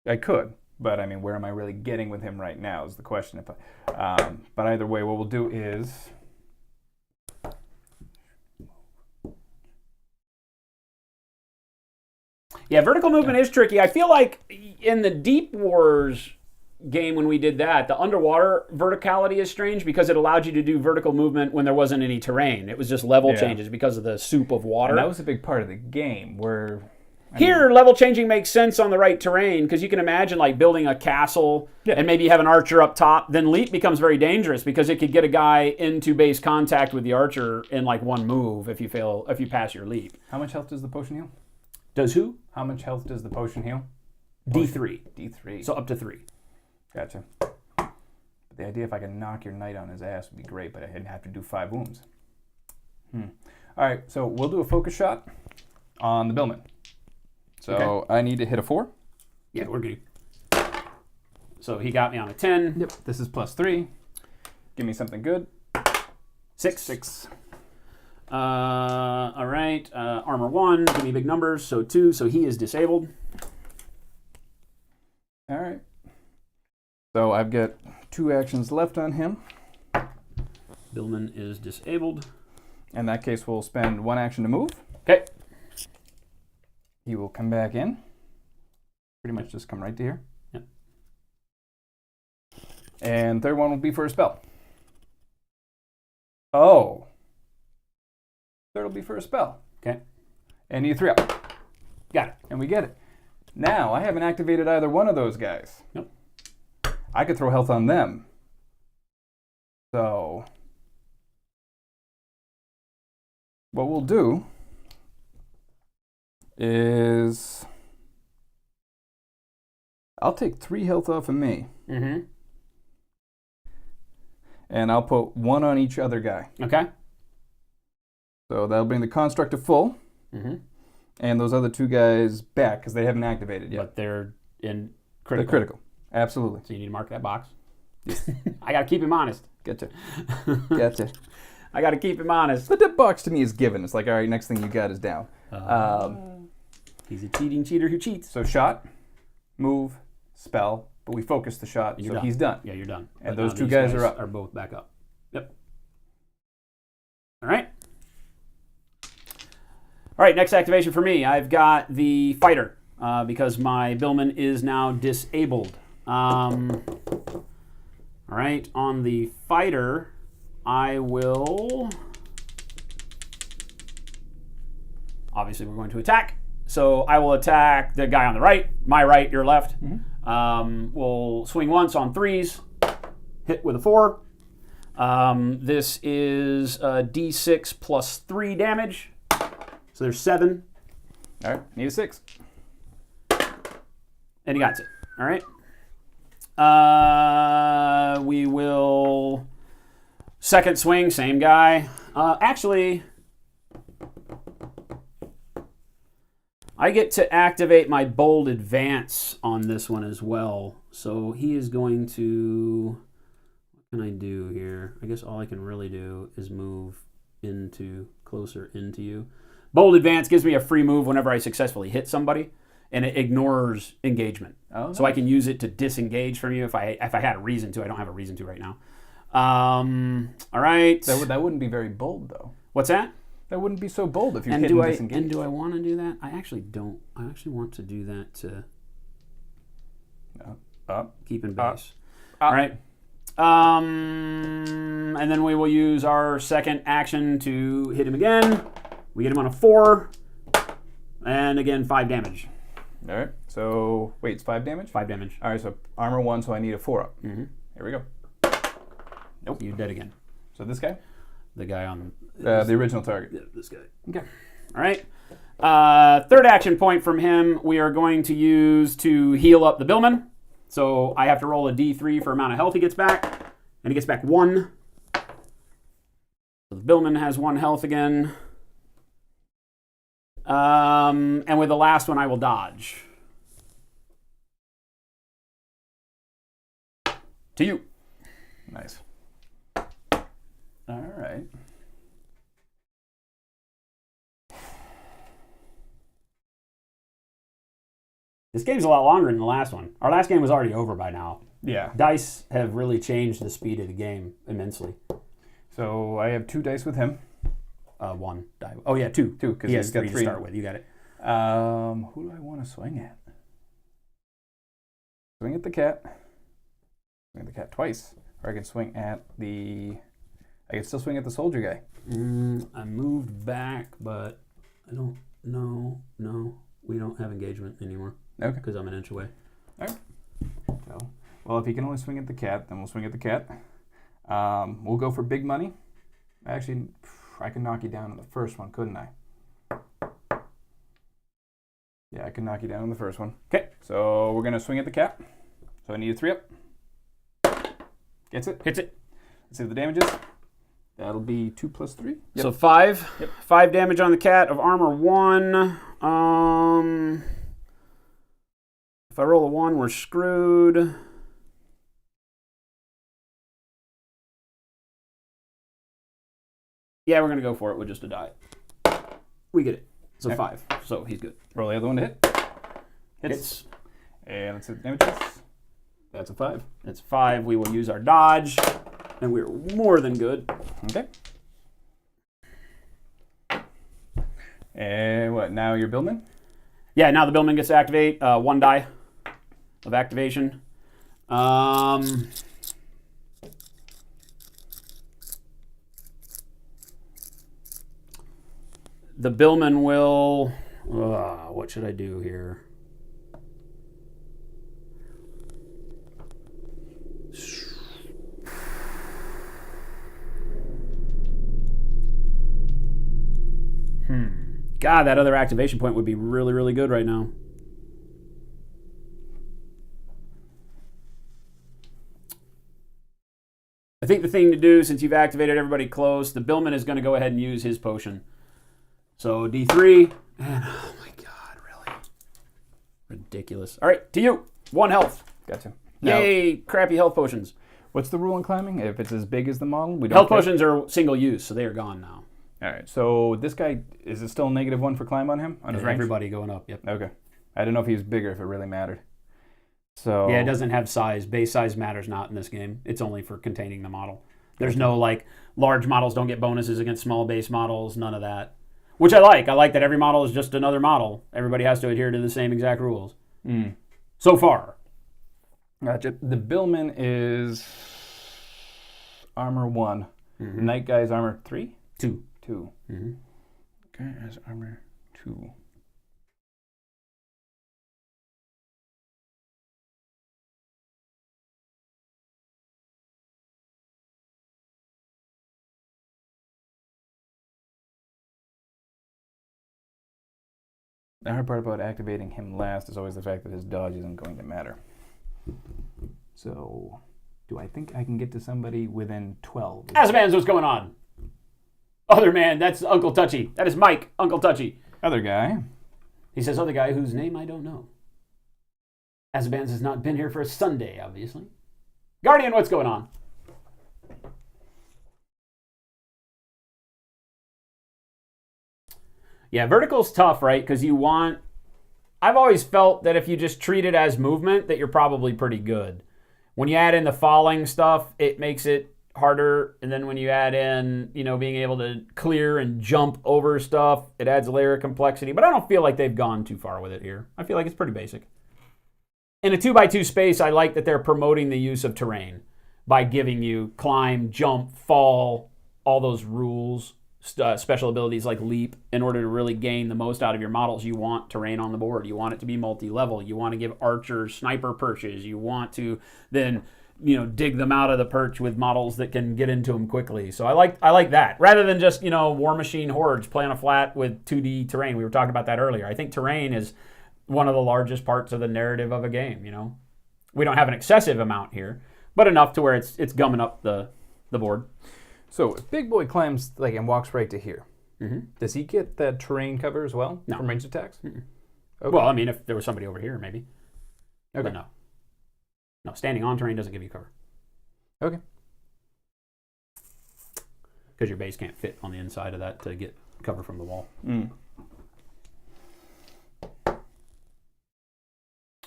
I could. But, I mean, where am I really getting with him right now is the question. But either way, what we'll do is... Yeah, vertical movement is tricky. I feel like in the Deep Wars game when we did that, the underwater verticality is strange because it allowed you to do vertical movement when there wasn't any terrain. It was just level changes because of the soup of water. And that was a big part of the game where... Here, level changing makes sense on the right terrain because you can imagine like building a castle and maybe you have an archer up top. Then leap becomes very dangerous because it could get a guy into base contact with the archer in like one move if you pass your leap. How much health does the potion heal? Does who? How much health does the potion heal? D3. D3. So up to 3. Gotcha. The idea if I could knock your knight on his ass would be great, but I didn't have to do 5 wounds. All right, so we'll do a focus shot on the billman. So I need to hit a 4. Yeah, we're good. So he got me on a 10. Yep. This is +3. Give me something good. 6. All right. Armor 1. Give me big numbers. So 2. So he is disabled. All right. So I've got 2 actions left on him. Billman is disabled. In that case, we'll spend 1 action to move. Okay. He will come back in. Pretty much just come right to here. Yep. And third one will be for a spell. Oh. Third will be for a spell. Okay. And you 3 up. Got it. And we get it. Now, I haven't activated either one of those guys. Nope. I could throw health on them. So, what we'll do is I'll take 3 health off of me. Mm-hmm. And I'll put 1 on each other guy. Okay. So that'll bring the construct to full. Mm-hmm. And those other 2 guys back because they haven't activated yet. But they're in critical. They're critical. Absolutely. So you need to mark that box. I got to keep him honest. Gotcha. Gotcha. I got to keep him honest. But that box to me is given. It's like, all right, next thing you got is down. He's a cheating cheater who cheats. So shot, move, spell, but we focus the shot, You're so done. He's done. Yeah, you're done. And but those 2 these guys are up. Are both back up. Yep. All right. All right, next activation for me. I've got the fighter because my billman is now disabled. All right, on the fighter, I will... Obviously, we're going to attack. So I will attack the guy on the right, my right, your left. Mm-hmm. We'll swing once on 3s, hit with a 4. This is D6 plus 3 damage. So there's 7. All right, need a 6. And he got it. All right. We will second swing, same guy. Actually, I get to activate my bold advance on this one as well. So he is going to, what can I do here? I guess all I can really do is move closer into you. Bold advance gives me a free move whenever I successfully hit somebody, and it ignores engagement. Oh, nice. So I can use it to disengage from you if I had a reason to. I don't have a reason to right now. All right. That wouldn't be very bold, though. What's that? That wouldn't be so bold if you hit and disengage. And do I want to do that? I actually don't. I actually want to do that to keep in base. All right. And then we will use our second action to hit him again. We get him on a 4. And again, 5 damage. All right. So, wait, it's 5 damage? 5 damage. All right, so armor 1, so I need a 4 up. Mm-hmm. Here we go. Nope. You're dead again. So this guy? The guy on... the original target. Yeah, this guy. Okay. All right. Third action point from him we are going to use to heal up the Billman. So I have to roll a D3 for amount of health he gets back. And he gets back 1. So the Billman has 1 health again. And with the last one, I will dodge. To you. Nice. All right. This game's a lot longer than the last one. Our last game was already over by now. Yeah. Dice have really changed the speed of the game immensely. So I have 2 dice with him. 1 die. Oh yeah, 2. 2, because he has he's got 3 3 to start with. You got it. Who do I want to swing at? Swing at the cat. Swing at the cat twice. Or I can swing at the... I can still swing at the soldier guy. I moved back, but I don't know. No, we don't have engagement anymore. Okay. Because I'm an inch away. All right. So, well, if he can only swing at the cat, then we'll swing at the cat. We'll go for big money. Actually, I can knock you down on the first one, couldn't I? Yeah, I can knock you down on the first one. Okay, so we're going to swing at the cat. So I need a 3 up. Gets it? Hits it. Let's see what the damage is. That'll be 2 plus 3. Yep. So 5. Yep. 5 damage on the cat of armor 1. If I roll a 1, we're screwed. Yeah, we're going to go for it with just a die. We get it. So Okay. 5. So he's good. Roll the other one to hit. Hits. And let's see what the damage is. That's a 5. It's 5. We will use our dodge. And we're more than good. Okay. And what, now you're Billman? Yeah, now the Billman gets to activate. 1 die of activation. The Billman will... what should I do here? God, that other activation point would be really, really good right now. I think the thing to do, since you've activated everybody close, the Billman is going to go ahead and use his potion. So D3, and oh my God, really? Ridiculous. All right, to you. 1 health. Gotcha. Yay, crappy health potions. What's the rule in climbing? If it's as big as the model, we don't Health care? potions are single use, so they are gone now. All right, so this guy, is it still -1 for climb on him? On his range? Everybody going up, yep. Okay. I don't know if he was bigger, if it really mattered. So Yeah, it doesn't have size. Base size matters not in this game. It's only for containing the model. There's no, like, large models don't get bonuses against small base models, none of that. Which I like. I like that every model is just another model. Everybody has to adhere to the same exact rules. So far. Gotcha. The Billman is armor 1. Night guy's armor 3? 2. 2. Okay, as armor 2. The hard part about activating him last is always the fact that his dodge isn't going to matter. So, do I think I can get to somebody within 12? Azamans, what's going on? Other man, that's Uncle Touchy. That is Mike, Uncle Touchy. Other guy. He says other guy whose name I don't know. Azabans has not been here for a Sunday, obviously. Guardian, what's going on? Yeah, vertical's tough, right? Because you want... I've always felt that if you just treat it as movement, that you're probably pretty good. When you add in the falling stuff, it makes it harder. And then when you add in, being able to clear and jump over stuff, it adds a layer of complexity. But I don't feel like they've gone too far with it here. I feel like it's pretty basic. In a 2x2 space, I like that they're promoting the use of terrain by giving you climb, jump, fall, all those rules, special abilities like leap. In order to really gain the most out of your models, you want terrain on the board. You want it to be multi-level. You want to give archers sniper perches. You want to then dig them out of the perch with models that can get into them quickly. So I like that. Rather than just, War Machine hordes, play on a flat with 2D terrain. We were talking about that earlier. I think terrain is one of the largest parts of the narrative of a game, We don't have an excessive amount here, but enough to where it's gumming up the board. So if Big Boy climbs and walks right to here, does he get that terrain cover as well No. from ranged attacks? Okay. Okay. Well, if there was somebody over here, maybe. Okay. But no. No, standing on terrain doesn't give you cover. Okay. Because your base can't fit on the inside of that to get cover from the wall.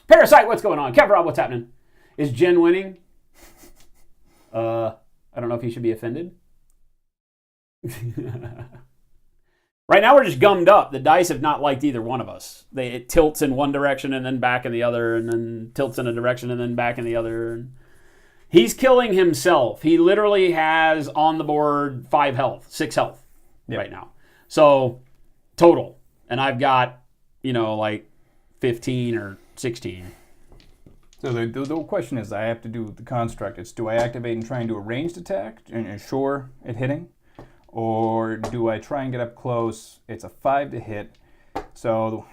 Parasite, what's going on? Kevrod, what's happening? Is Jen winning? I don't know if he should be offended. Right now we're just gummed up. The dice have not liked either one of us. It tilts in one direction and then back in the other, and then tilts in a direction and then back in the other. He's killing himself. He literally has on the board 6 health right now. So total. And I've got, 15 or 16. So the question is, I have to do the construct. It's, do I activate and try and do a ranged attack and ensure it hitting? Or do I try and get up close? It's a 5 to hit. So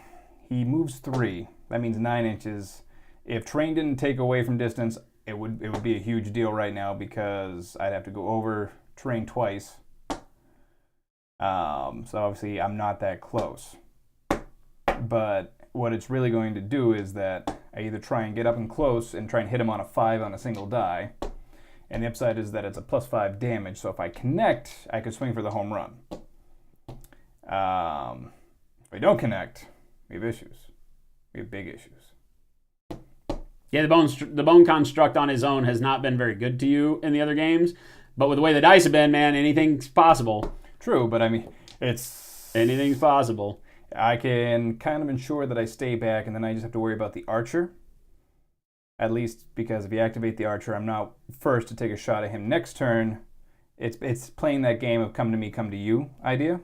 he moves 3. That means 9 inches. If terrain didn't take away from distance, it would be a huge deal right now because I'd have to go over terrain twice. So obviously I'm not that close. But what it's really going to do is that I either try and get up and close and try and hit him on a 5 on a single die. And the upside is that it's a +5 damage, so if I connect, I could swing for the home run. If I don't connect, we have issues. We have big issues. Yeah, the bone construct on his own has not been very good to you in the other games. But with the way the dice have been, man, anything's possible. True, but anything's possible. I can kind of ensure that I stay back, and then I just have to worry about the archer. At least because if you activate the archer, I'm not first to take a shot at him next turn. It's playing that game of come to me, come to you idea.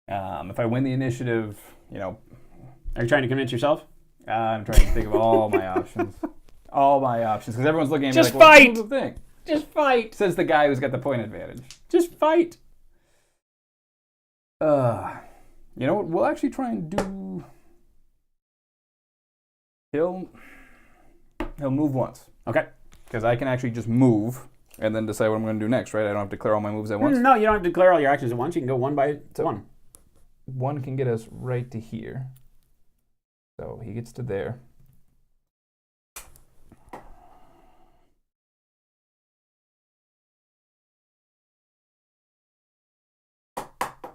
If I win the initiative, Are you trying to convince yourself? I'm trying to think of all my options. All my options. Because everyone's looking at me Just like, fight! What's the thing? Just fight! Says the guy who's got the point advantage. Just fight! You know what? We'll actually try and do... He'll move once. Okay. Because I can actually just move and then decide what I'm going to do next, right? I don't have to declare all my moves at once. No, you don't have to declare all your actions at once. You can go one by one. One can get us right to here. So he gets to there.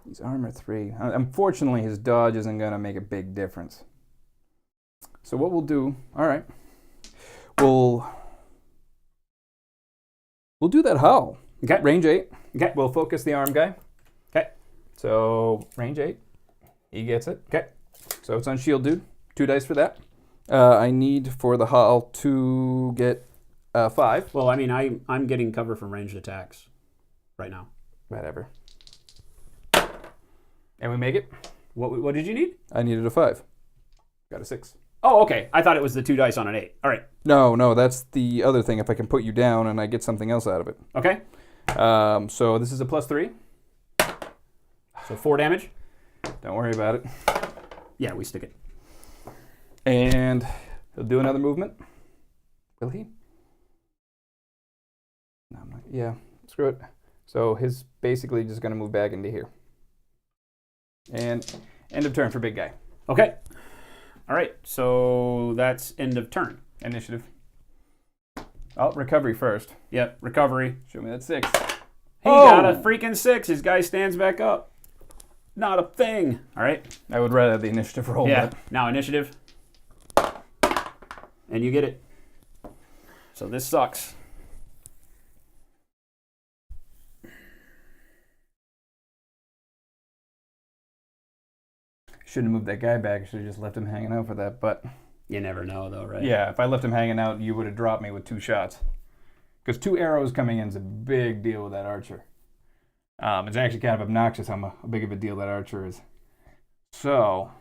He's armor 3. Unfortunately, his dodge isn't going to make a big difference. So what we'll do, all right, we'll do that howl. Okay. Range 8. Okay. We'll focus the arm guy. Okay. So range 8. He gets it. Okay. So it's on shield, dude. 2 dice for that. I need for the howl to get 5. Well, I'm getting cover from ranged attacks right now. Whatever. And we make it. What did you need? I needed a 5. Got a 6. Oh, okay. I thought it was the 2 dice on an 8. All right. No, that's the other thing. If I can put you down and I get something else out of it. Okay. So this is a +3. So 4 damage. Don't worry about it. Yeah, we stick it. And he'll do another movement. Will he? No, I'm not. Yeah, screw it. So his basically just going to move back into here. And end of turn for big guy. Okay. All right. So that's end of turn. Initiative. Oh, recovery first. Yep. Recovery. Show me that 6. He got a freaking 6. His guy stands back up. Not a thing. All right. I would rather have the initiative roll. Yeah. But Now initiative. And you get it. So this sucks. shouldn't have moved that guy back. I should have just left him hanging out for that. But You never know, though, right? yeah, if I left him hanging out, you would have dropped me with 2 shots. Because 2 arrows coming in is a big deal with that archer. It's actually kind of obnoxious how big of a deal that archer is. So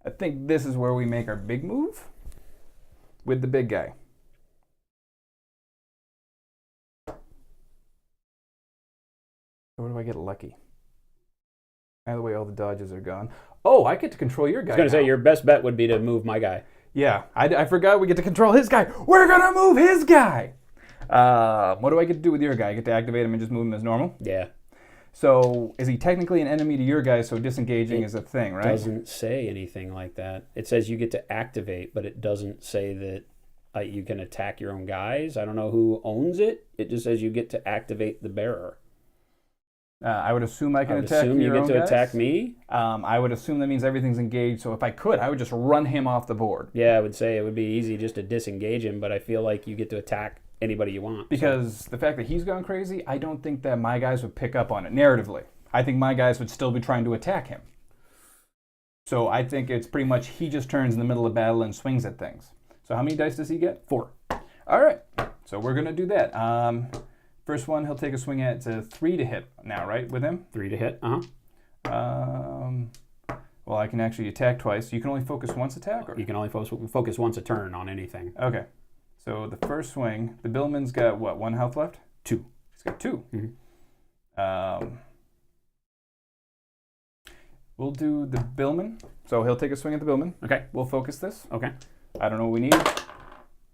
I think this is where we make our big move with the big guy. Or do I get lucky? Either way, all the dodges are gone. Oh, I get to control your guy. I was going to say, your best bet would be to move my guy. Yeah, I forgot we get to control his guy. We're going to move his guy. What do I get to do with your guy? I get to activate him and just move him as normal? Yeah. So is he technically an enemy to your guy, so disengaging is a thing, right? It doesn't say anything like that. It says you get to activate, but it doesn't say that you can attack your own guys. I don't know who owns it. It just says you get to activate the bearer. I would assume I can I would attack assume you your get own to guys. attack me. I would assume that means everything's engaged, so if I could, I would just run him off the board. Yeah, I would say it would be easy just to disengage him, but I feel like you get to attack anybody you want. Because the fact that he's gone crazy, I don't think that my guys would pick up on it narratively. I think my guys would still be trying to attack him. So I think it's pretty much he just turns in the middle of battle and swings at things. So how many dice does he get? 4. All right. So we're going to do that. First one, he'll take a swing at 3 to hit now, right, with him? 3 to hit, Well, I can actually attack twice. You can only focus once attack? Or? You can only focus once a turn on anything. Okay. So the first swing, the Billman's got, what, 1 health left? 2. He's got 2. Mm-hmm. We'll do the Billman. So he'll take a swing at the Billman. Okay. We'll focus this. Okay. I don't know what we need,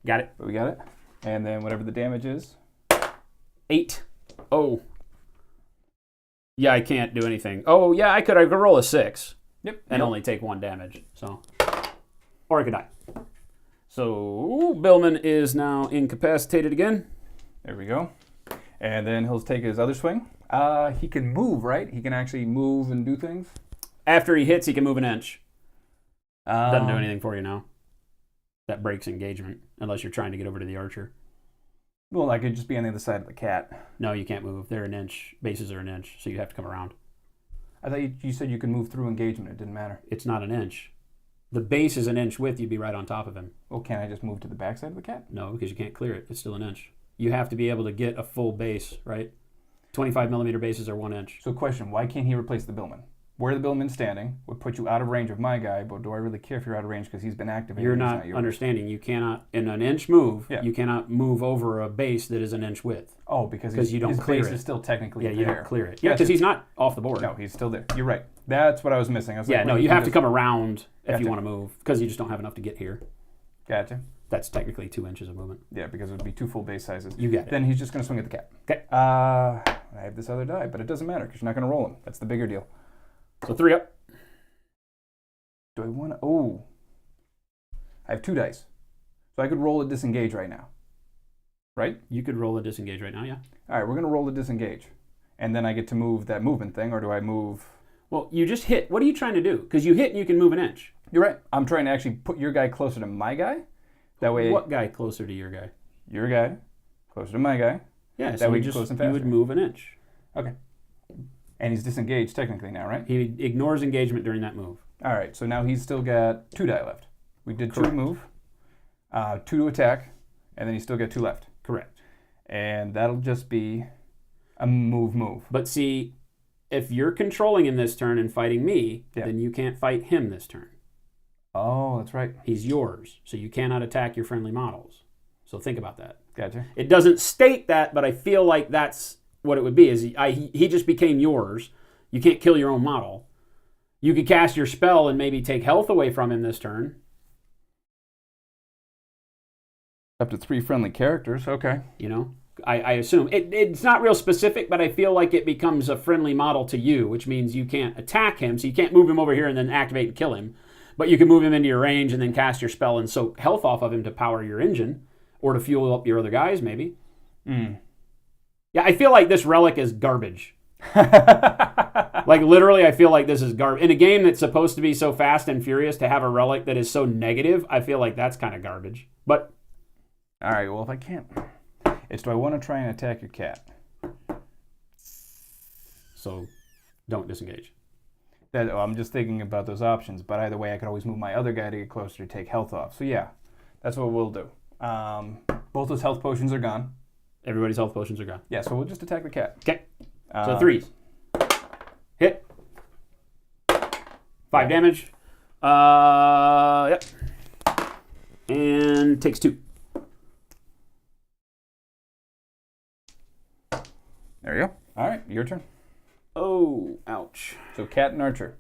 Got it. but we got it. And then whatever the damage is. 8. Oh. Yeah, I can't do anything. Oh, yeah, I could roll a 6. Yep. And only take 1 damage. So, or I could die. So Billman is now incapacitated again. There we go. And then he'll take his other swing. He can move, right? He can actually move and do things. After he hits, he can move an inch. Doesn't do anything for you now. That breaks engagement, unless you're trying to get over to the archer. Well, I could just be on the other side of the cat. No, you can't move. They're an inch. Bases are an inch, so you have to come around. I thought you said you could move through engagement. It didn't matter. It's not an inch. The base is an inch width. You'd be right on top of him. Well, can't I just move to the back side of the cat? No, because you can't clear it. It's still an inch. You have to be able to get a full base, right? 25 millimeter bases are 1 inch. So question, why can't he replace the Billman? Where the Billman's standing would put you out of range of my guy, but do I really care if you're out of range because he's been activated? You're and he's not yours? understanding. You cannot, in an inch move, Yeah. you cannot move over a base that is an inch width. Oh, because you don't his clear base it. is still technically Yeah, there. you don't clear it. Yeah, Gotcha. because he's not off the board. No, he's still there. You're right. That's what I was missing. I was Yeah, like, no, wait, you can have to just- come around if Gotcha. you want to move, because you just don't have enough to get here. Gotcha. That's technically 2 inches of movement. Yeah, because it would be 2 full base sizes. You get it. Then he's just going to swing at the cat. Okay. I have this other die, but it doesn't matter because you're not going to roll him. That's the bigger deal. So 3 up. Do I want to? Oh. I have 2 dice. So I could roll a disengage right now. Right? You could roll a disengage right now, yeah. All right, we're going to roll a disengage. And then I get to move that movement thing, or do I move? Well, you just hit. What are you trying to do? Because you hit and you can move an inch. You're right. I'm trying to actually put your guy closer to my guy. That way, What guy closer to your guy? your guy closer to my guy. Yeah, That so way you you just close and you would faster. move an inch. Okay. And he's disengaged technically now, right? He ignores engagement during that move. All right, so now he's still got 2 die left. We did 2 Correct. move, 2 to attack, and then he's still got 2 left. Correct. And that'll just be a move. But see, if you're controlling him this turn and fighting me, Yeah. then you can't fight him this turn. Oh, that's right. He's yours, so you cannot attack your friendly models. So think about that. Gotcha. It doesn't state that, but I feel like that's what it would be. Is he just became yours. You can't kill your own model. You could cast your spell and maybe take health away from him this turn. Up to 3 friendly characters. Okay. You know, I assume. It's not real specific, but I feel like it becomes a friendly model to you, which means you can't attack him, so you can't move him over here and then activate and kill him. But you can move him into your range and then cast your spell and soak health off of him to power your engine or to fuel up your other guys, maybe. Mm. Yeah, I feel like this relic is garbage. Like, literally, I feel like this is garbage. In a game that's supposed to be so fast and furious, to have a relic that is so negative, I feel like that's kind of garbage. But all right, well, if I can't... do I want to try and attack your cat? So, don't disengage. I'm just thinking about those options, but either way, I could always move my other guy to get closer to take health off. So yeah, that's what we'll do. Both those health potions are gone. Everybody's health potions are gone. Yeah, so we'll just attack the cat. Okay. So 3s. Hit. 5 damage. Yep. And takes 2. There you go. All right, your turn. Oh, ouch. So cat and archer.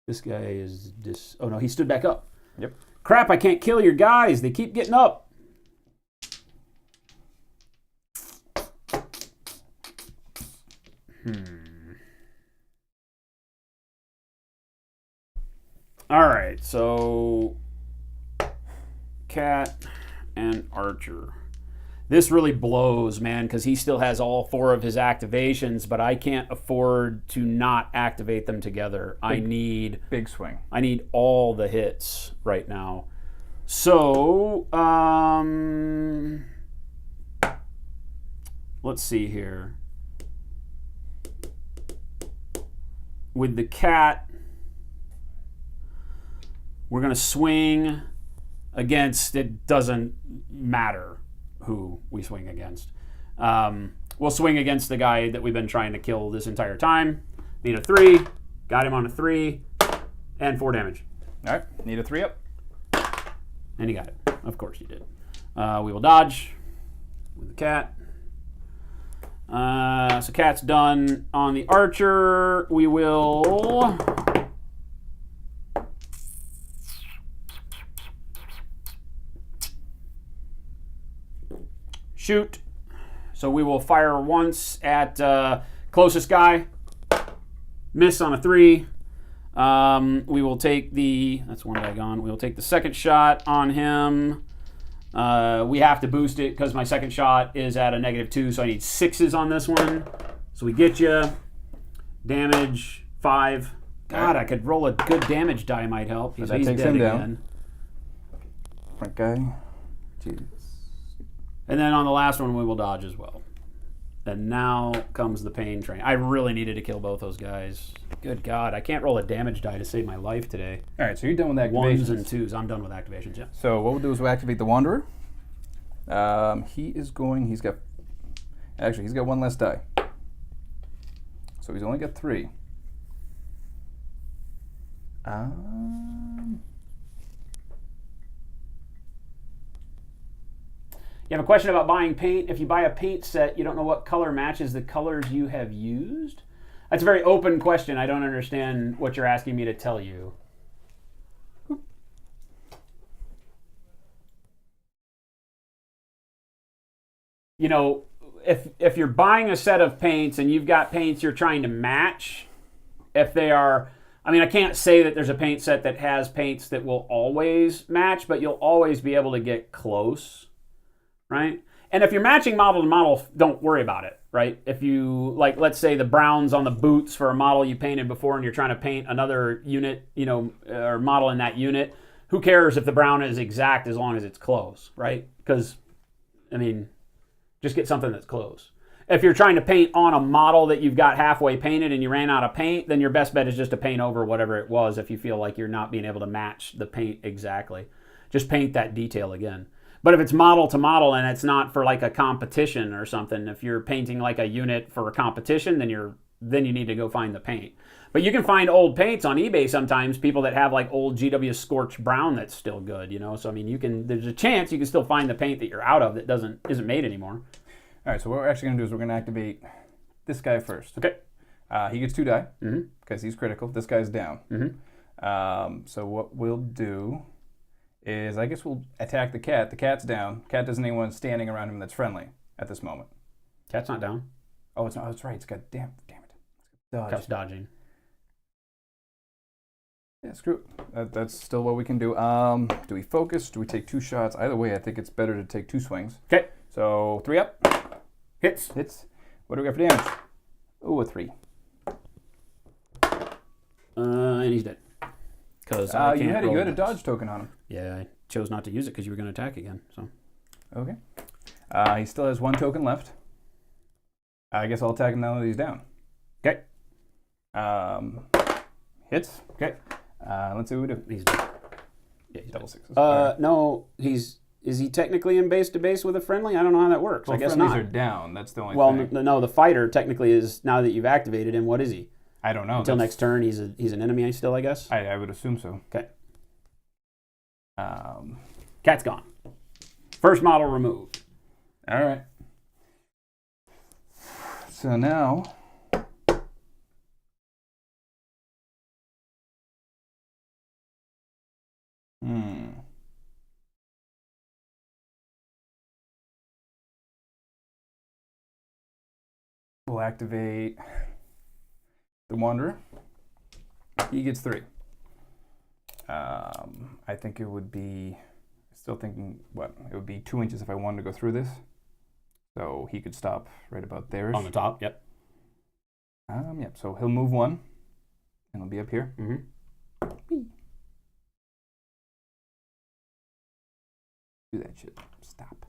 This guy is oh no, he stood back up. Yep. Crap, I can't kill your guys. They keep getting up. All right, so cat and archer. This really blows, man, because he still has all 4 of his activations, but I can't afford to not activate them together. I need big swing. I need all the hits right now. So, let's see here. With the cat, we're going to swing against, it doesn't matter who we swing against. We'll swing against the guy that we've been trying to kill this entire time. Need a 3. Got him on a 3. And 4 damage. All right, need a 3 up. And he got it. Of course he did. We will dodge with the cat. So cat's done. On the archer, we will... shoot. So we will fire once at closest guy. Miss on a 3. We will take the... that's one guy gone. We will take the second shot on him. We have to boost it because my second shot is at a -2, so I need 6s on this one. So we get you. Damage 5. God, I could roll a good damage die, might help. He's takes dead him down. again. Front guy. Jeez. And then on the last one, we will dodge as well. And now comes the pain train. I really needed to kill both those guys. Good God, I can't roll a damage die to save my life today. All right, so you're done with activations. 1s and 2s. I'm done with activations, yeah. So what we'll do is we'll activate the Wanderer. He's got 1 less die. So he's only got 3. You have a question about buying paint. If you buy a paint set, you don't know what color matches the colors you have used? That's a very open question. I don't understand what you're asking me to tell you. You know, if you're buying a set of paints and you've got paints you're trying to match, if they are... I mean, I can't say that there's a paint set that has paints that will always match, but you'll always be able to get close. Right? And if you're matching model to model, don't worry about it, right? If you, like, let's say the brown's on the boots for a model you painted before and you're trying to paint another unit, you know, or model in that unit, who cares if the brown is exact as long as it's close, right? Because, I mean, just get something that's close. If you're trying to paint on a model that you've got halfway painted and you ran out of paint, then your best bet is just to paint over whatever it was if you feel like you're not being able to match the paint exactly. Just paint that detail again. But if it's model to model and it's not for like a competition or something, if you're painting like a unit for a competition, then you need to go find the paint. But But you can find old paints on eBay sometimes, people that have like old GW Scorched Brown that's still good, you know? So, I mean, there's a chance you can still find the paint that you're out of that isn't made anymore. All right, so what we're actually going to do is we're going to activate this guy first. Okay. He gets 2 die because he's critical. This guy's down. So what we'll do is I guess we'll attack the cat. The cat's down. Cat doesn't need anyone standing around him that's friendly at this moment. Cat's not down. Oh, it's not. Oh, that's right. It's got damn it. Dodge. Cat's dodging. Yeah, screw it. That's still what we can do. Do we focus? Do we take 2 shots? Either way, I think it's better to take 2 swings. Okay. So 3 up. Hits. What do we got for damage? Oh, a 3. And he's dead. Because you had a dodge token on him. Yeah, I chose not to use it because you were going to attack again. So. Okay. He still has 1 token left. I guess I'll attack him now that he's down. Okay. Hits. Okay. Let's see what we do. He's dead. Yeah, he's double dead. 6s. Right. No, is he technically in base to base with a friendly? I don't know how that works. Well, I guess friendlies not. are down. That's the only thing. No, the fighter technically is, now that you've activated him, what is he? I don't know. Until next turn, he's an enemy still, I guess? I would assume so. Okay. Cat's gone. First model removed. All right. So now... We'll activate the Wanderer. He gets 3. I think it would be, still thinking, it would be 2 inches if I wanted to go through this. So he could stop right about there. On the top, yep. Yep, so he'll move 1, and he'll be up here. Do that shit. Stop.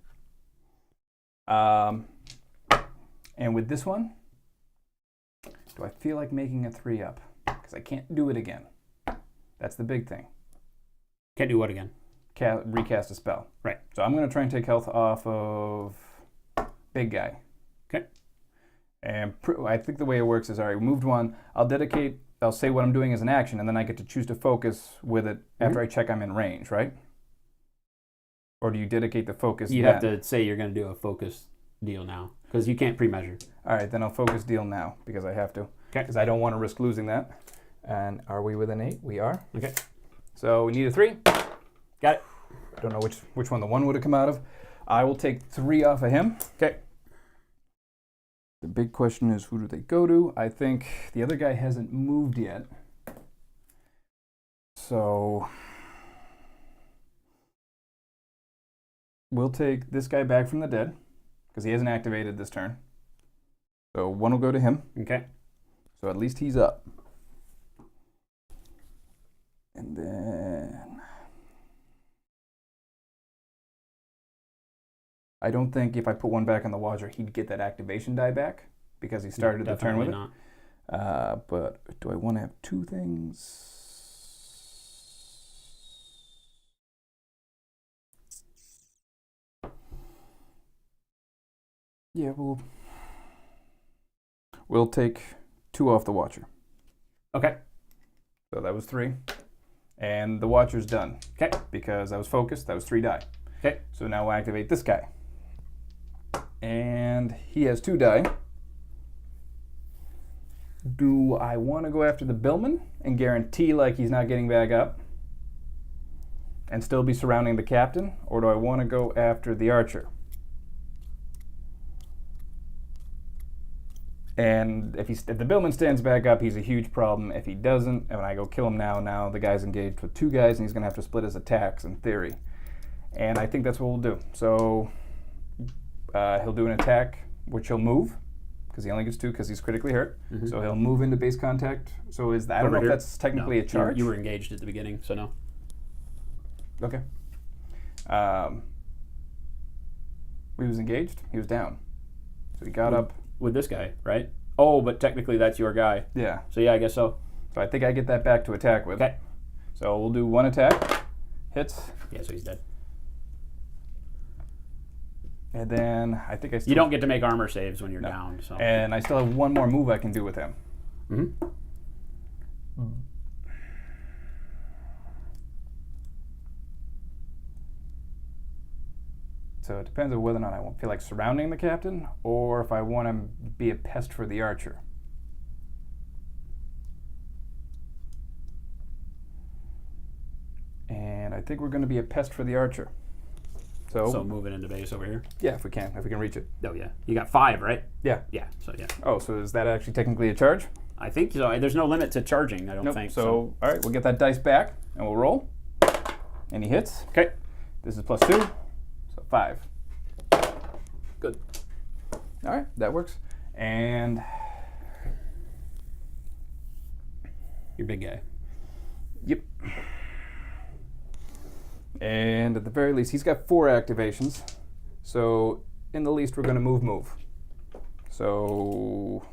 And with this one, do I feel like making a 3 up? Because I can't do it again. That's the big thing. Can't do what again? Recast a spell. Right. So I'm going to try and take health off of big guy. Okay. And I think the way it works is, all right, we moved 1. I'll say what I'm doing as an action, and then I get to choose to focus with it after I check I'm in range, right? Or do you dedicate the focus? You have to say you're going to do a focus deal now, because you can't pre-measure. All right, then I'll focus deal now, because I have to. Okay. Because I don't want to risk losing that. And are we within 8? We are. Okay. So we need a 3. Got it. I don't know which one the 1 would have come out of. I will take 3 off of him. Okay. The big question is, who do they go to? I think the other guy hasn't moved yet. So we'll take this guy back from the dead, because he hasn't activated this turn. So 1 will go to him. Okay. So at least he's up. And then I don't think if I put 1 back on the Watcher, he'd get that activation die back, because he started the turn with not. it. But do I want to have 2 things? Yeah, we'll take 2 off the Watcher. Okay. So that was 3. And the Watcher's done. Okay. Because I was focused, that was 3 die. Okay. So now we'll activate this guy. And he has 2 die. Do I want to go after the Billman and guarantee like he's not getting back up and still be surrounding the captain? Or do I want to go after the Archer? And if the Billman stands back up, he's a huge problem. If he doesn't, and when I go kill him now the guy's engaged with 2 guys, and he's going to have to split his attacks in theory. And I think that's what we'll do. So he'll do an attack, which he'll move, because he only gets 2 because he's critically hurt. So he'll move into base contact. So I don't know if that's technically a charge. You were engaged at the beginning, so no. Okay. He was engaged. He was down. So he got up. With this guy, right? Oh, but technically that's your guy. Yeah. So yeah, I guess so. So I think I get that back to attack with. Okay. So we'll do 1 attack. Hits. Yeah, so he's dead. And then I think I still... You don't get to make armor saves when you're down. So. And I still have 1 more move I can do with him. So it depends on whether or not I feel like surrounding the captain or if I want to be a pest for the archer. And I think we're going to be a pest for the archer. So moving into base over here. Yeah, if we can reach it. Oh yeah, you got 5, right? Yeah. Yeah. So yeah. Oh, so is that actually technically a charge? I think so. There's no limit to charging. I don't think So all right, we'll get that dice back and we'll roll. And he hits. Okay. This is +2, so 5. Good. All right, that works. And You're big guy. yep. And at the very least, he's got 4 activations. So in the least, we're going to move. So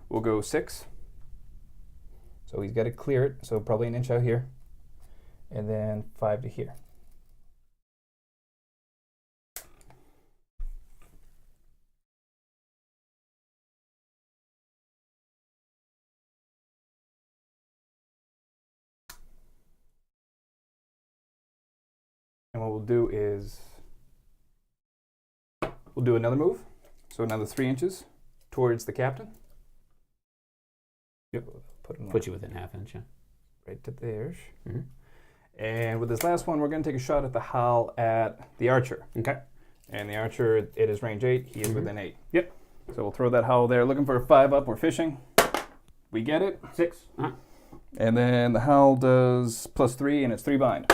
we'll go 6. So he's got to clear it. So probably an inch out here. And then 5 to here. And what we'll do is we'll do another move. So another 3 inches towards the captain. Yep. Put you within ½ inch. Yeah. Right to there. Mm-hmm. And with this last one, we're going to take a shot at the howl at the archer. Okay. And the archer, it is range 8. He is within 8. Yep. So we'll throw that howl there. Looking for a 5 up. We're fishing. We get it. 6. And then the howl does +3, and it's 3 bind.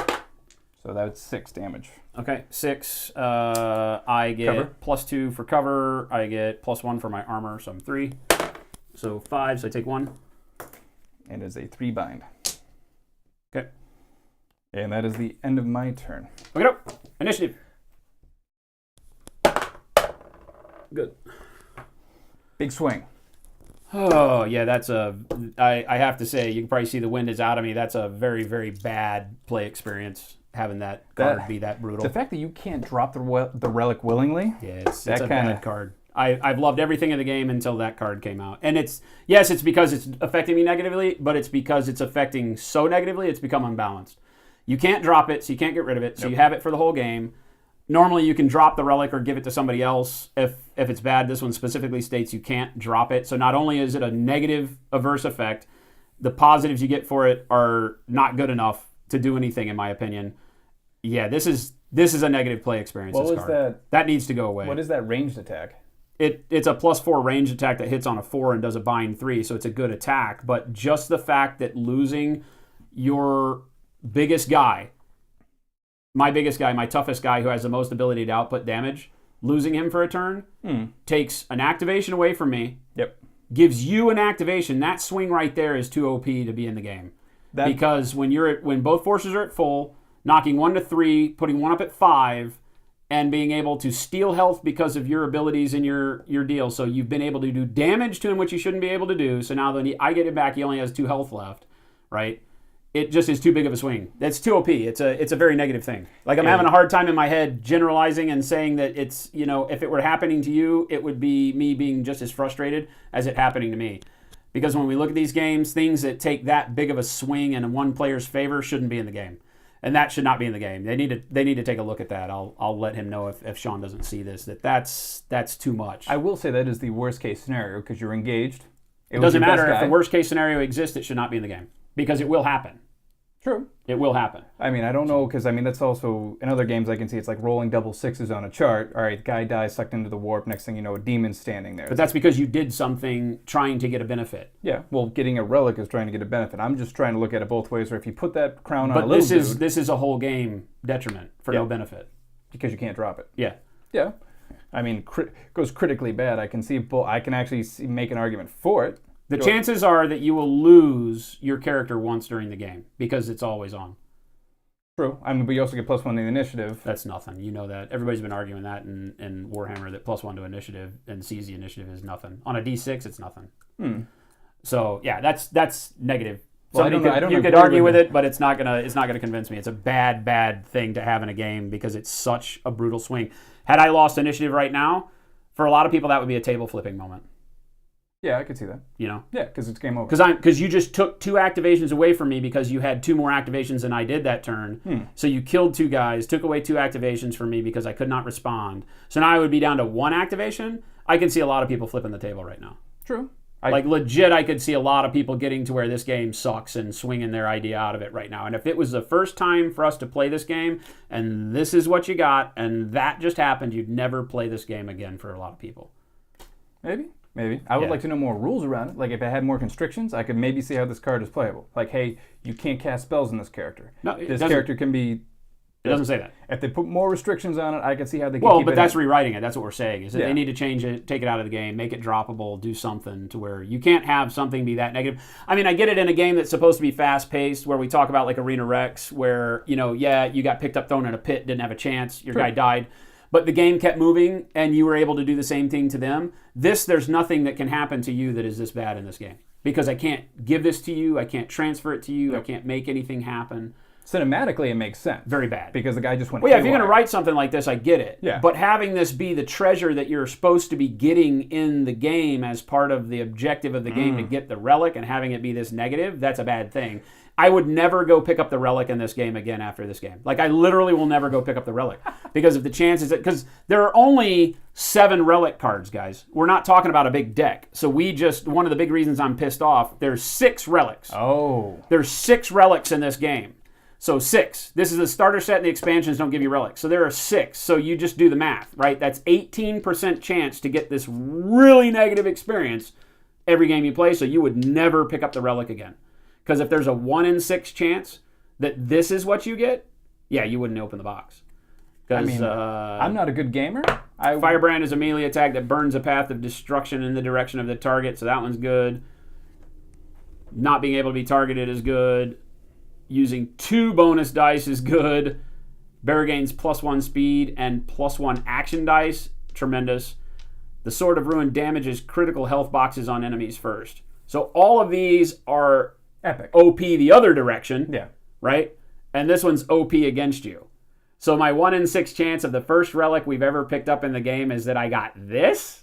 So that's 6 damage. Okay, 6. I get Cover. +2 for cover. I get +1 for my armor, so I'm 3. So 5, so I take 1. And it's a 3 bind. Okay. And that is the end of my turn. Look it up. Initiative. Good. Big swing. Oh, yeah, that's I have to say, you can probably see the wind is out of me. That's a very, very bad play experience, having that card be that brutal. The fact that you can't drop the relic willingly. Yeah, it's a bad card. I've loved everything in the game until that card came out. And it's because it's affecting me negatively, but it's because it's affecting so negatively, it's become unbalanced. You can't drop it, so you can't get rid of it, so you have it for the whole game. Normally, you can drop the relic or give it to somebody else if it's bad. This one specifically states you can't drop it. So not only is it a negative averse effect, the positives you get for it are not good enough to do anything, in my opinion. Yeah, this is a negative play experience. What this was card. That needs to go away. What is that ranged attack? It's a +4 range attack that hits on a 4 and does a bind 3, so it's a good attack. But just the fact that losing your biggest guy, my toughest guy who has the most ability to output damage, losing him for a turn takes an activation away from me. Yep. Gives you an activation. That swing right there is too OP to be in the game. Because when both forces are at full, knocking 1 to 3, putting 1 up at 5, and being able to steal health because of your abilities in your deal. So you've been able to do damage to him, which you shouldn't be able to do. So now that I get it back, he only has 2 health left, right? It just is too big of a swing. That's too OP. It's a very negative thing. Like, I'm having a hard time in my head generalizing and saying that it's, if it were happening to you, it would be me being just as frustrated as it happening to me. Because when we look at these games, things that take that big of a swing in one player's favor shouldn't be in the game. And that should not be in the game. They need to take a look at that. I'll let him know if Sean doesn't see this, that's too much. I will say that is the worst case scenario because you're engaged. It doesn't matter if the worst case scenario exists, it should not be in the game. Because it will happen. True. It will happen. I mean, I don't know, because, that's also, in other games I can see it's like rolling double 6s on a chart. All right, guy dies, sucked into the warp. Next thing you know, a demon's standing there. But that's because you did something trying to get a benefit. Yeah, well, getting a relic is trying to get a benefit. I'm just trying to look at it both ways, where if you put that crown on a little dude... But this is a whole game detriment for no benefit. Because you can't drop it. Yeah. Yeah. I mean, goes critically bad. I can actually make an argument for it. The chances are that you will lose your character once during the game because it's always on. True. I mean, but you also get +1 in the initiative. That's nothing. You know that. Everybody's been arguing that in Warhammer, that +1 to initiative and sees the initiative is nothing. On a D6, it's nothing. So yeah, that's negative. Well, You could argue with it, but it's not gonna convince me. It's a bad thing to have in a game because it's such a brutal swing. Had I lost initiative right now, for a lot of people that would be a table flipping moment. Yeah, I could see that. You know? Yeah, because it's game over. Because you just took 2 activations away from me because you had 2 more activations than I did that turn. So you killed 2 guys, took away 2 activations from me because I could not respond. So now I would be down to 1 activation. I can see a lot of people flipping the table right now. True. Like legit, I could see a lot of people getting to where this game sucks and swinging their idea out of it right now. And if it was the first time for us to play this game, and this is what you got, and that just happened, you'd never play this game again for a lot of people. Maybe. I would like to know more rules around it. Like if it had more constrictions, I could maybe see how this card is playable. Like, hey, you can't cast spells in this character. No, this character can be... It doesn't say that. If they put more restrictions on it, I can see how they can keep it. Well, but that's rewriting it. That's what we're saying. Is that Yeah. they need to change it, take it out of the game, make it droppable, do something to where you can't have something be that negative. I mean, I get it in a game that's supposed to be fast-paced, where we talk about like Arena Rex, where, you know, yeah, you got picked up, thrown in a pit, didn't have a chance, your guy died. But the game kept moving, and you were able to do the same thing to them. There's nothing that can happen to you that is this bad in this game. Because I can't give this to you, I can't transfer it to you, I can't make anything happen. Cinematically, it makes sense. Very bad. Because the guy just went Well, yeah, if you're going haywire. to write something like this, I get it. Yeah. But having this be the treasure that you're supposed to be getting in the game as part of the objective of the game to get the relic, and having it be this negative, that's a bad thing. I would never go pick up the relic in this game again after this game. Like, I literally will never go pick up the relic. Because of the chances that... Because there are only 7 relic cards, guys. We're not talking about a big deck. So one of the big reasons I'm pissed off, there's 6 relics. Oh. There's 6 relics in this game. So 6. This is the starter set, and the expansions don't give you relics. So there are 6. So you just do the math, right? That's 18% chance to get this really negative experience every game you play. So you would never pick up the relic again. Because if there's a 1 in 6 chance that this is what you get, yeah, you wouldn't open the box. I mean, I'm not a good gamer. Firebrand is a melee attack that burns a path of destruction in the direction of the target. So that one's good. Not being able to be targeted is good. Using 2 bonus dice is good. Bearer gains +1 speed and +1 action dice. Tremendous. The Sword of Ruin damages critical health boxes on enemies first. So all of these are epic. OP the other direction. Yeah. Right? And this one's OP against you. So my 1 in 6 chance of the first relic we've ever picked up in the game is that I got this?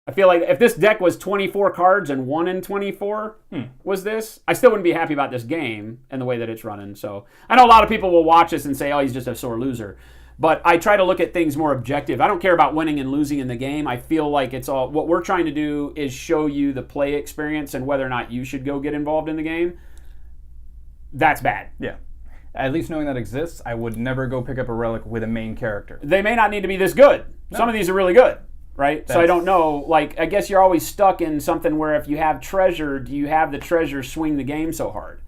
I feel like if this deck was 24 cards and 1 in 24 was this, I still wouldn't be happy about this game and the way that it's running. So I know a lot of people will watch this and say, oh, he's just a sore loser. But I try to look at things more objective. I don't care about winning and losing in the game. I feel like it's all, what we're trying to do is show you the play experience and whether or not you should go get involved in the game. That's bad. Yeah. At least knowing that exists, I would never go pick up a relic with a main character. They may not need to be this good. No. Some of these are really good. Right? So I don't know, like, I guess you're always stuck in something where if you have treasure, do you have the treasure swing the game so hard?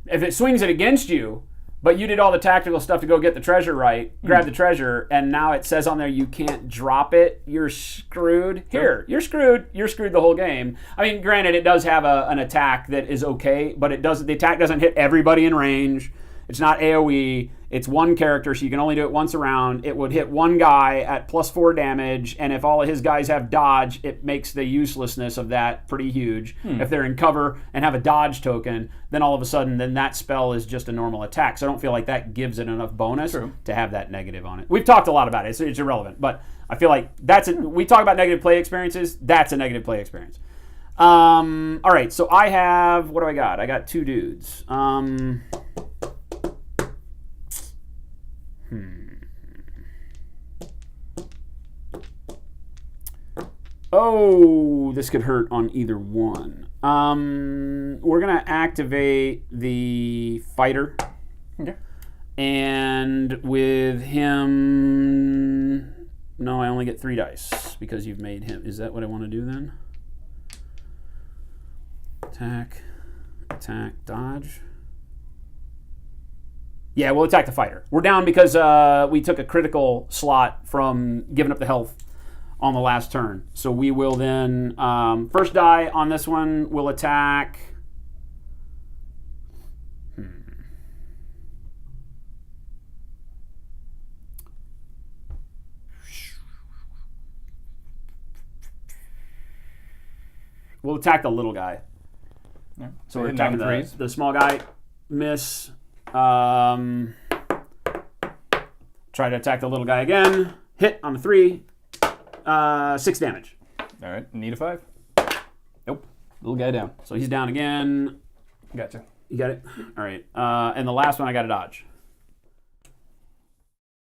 If it swings it against you, but you did all the tactical stuff to go get the treasure right, grab the treasure, and now it says on there you can't drop it, you're screwed. Here, you're screwed. You're screwed the whole game. I mean, granted, it does have an attack that is okay, but the attack doesn't hit everybody in range. It's not AoE. It's one character, so you can only do it once around. It would hit one guy at +4 damage, and if all of his guys have dodge, it makes the uselessness of that pretty huge. If they're in cover and have a dodge token, then all of a sudden, then that spell is just a normal attack. So I don't feel like that gives it enough bonus to have that negative on it. We've talked a lot about it, so it's irrelevant. But I feel like we talk about negative play experiences, that's a negative play experience. All right, so I have, what do I got? I got 2 dudes. Oh, this could hurt on either one. We're going to activate the fighter. Okay. And with him... No, I only get 3 dice because you've made him. Is that what I want to do then? Attack, dodge. Yeah, we'll attack the fighter. We're down because we took a critical slot from giving up the health on the last turn. So we will then, first die on this one, we'll attack. We'll attack the little guy. Yeah. So we're attacking the small guy. Miss. Try to attack the little guy again. Hit on the 3. 6 damage. All right. Need a 5? Little guy down. So he's down again. Gotcha. You got it? All right. And the last one I got to dodge.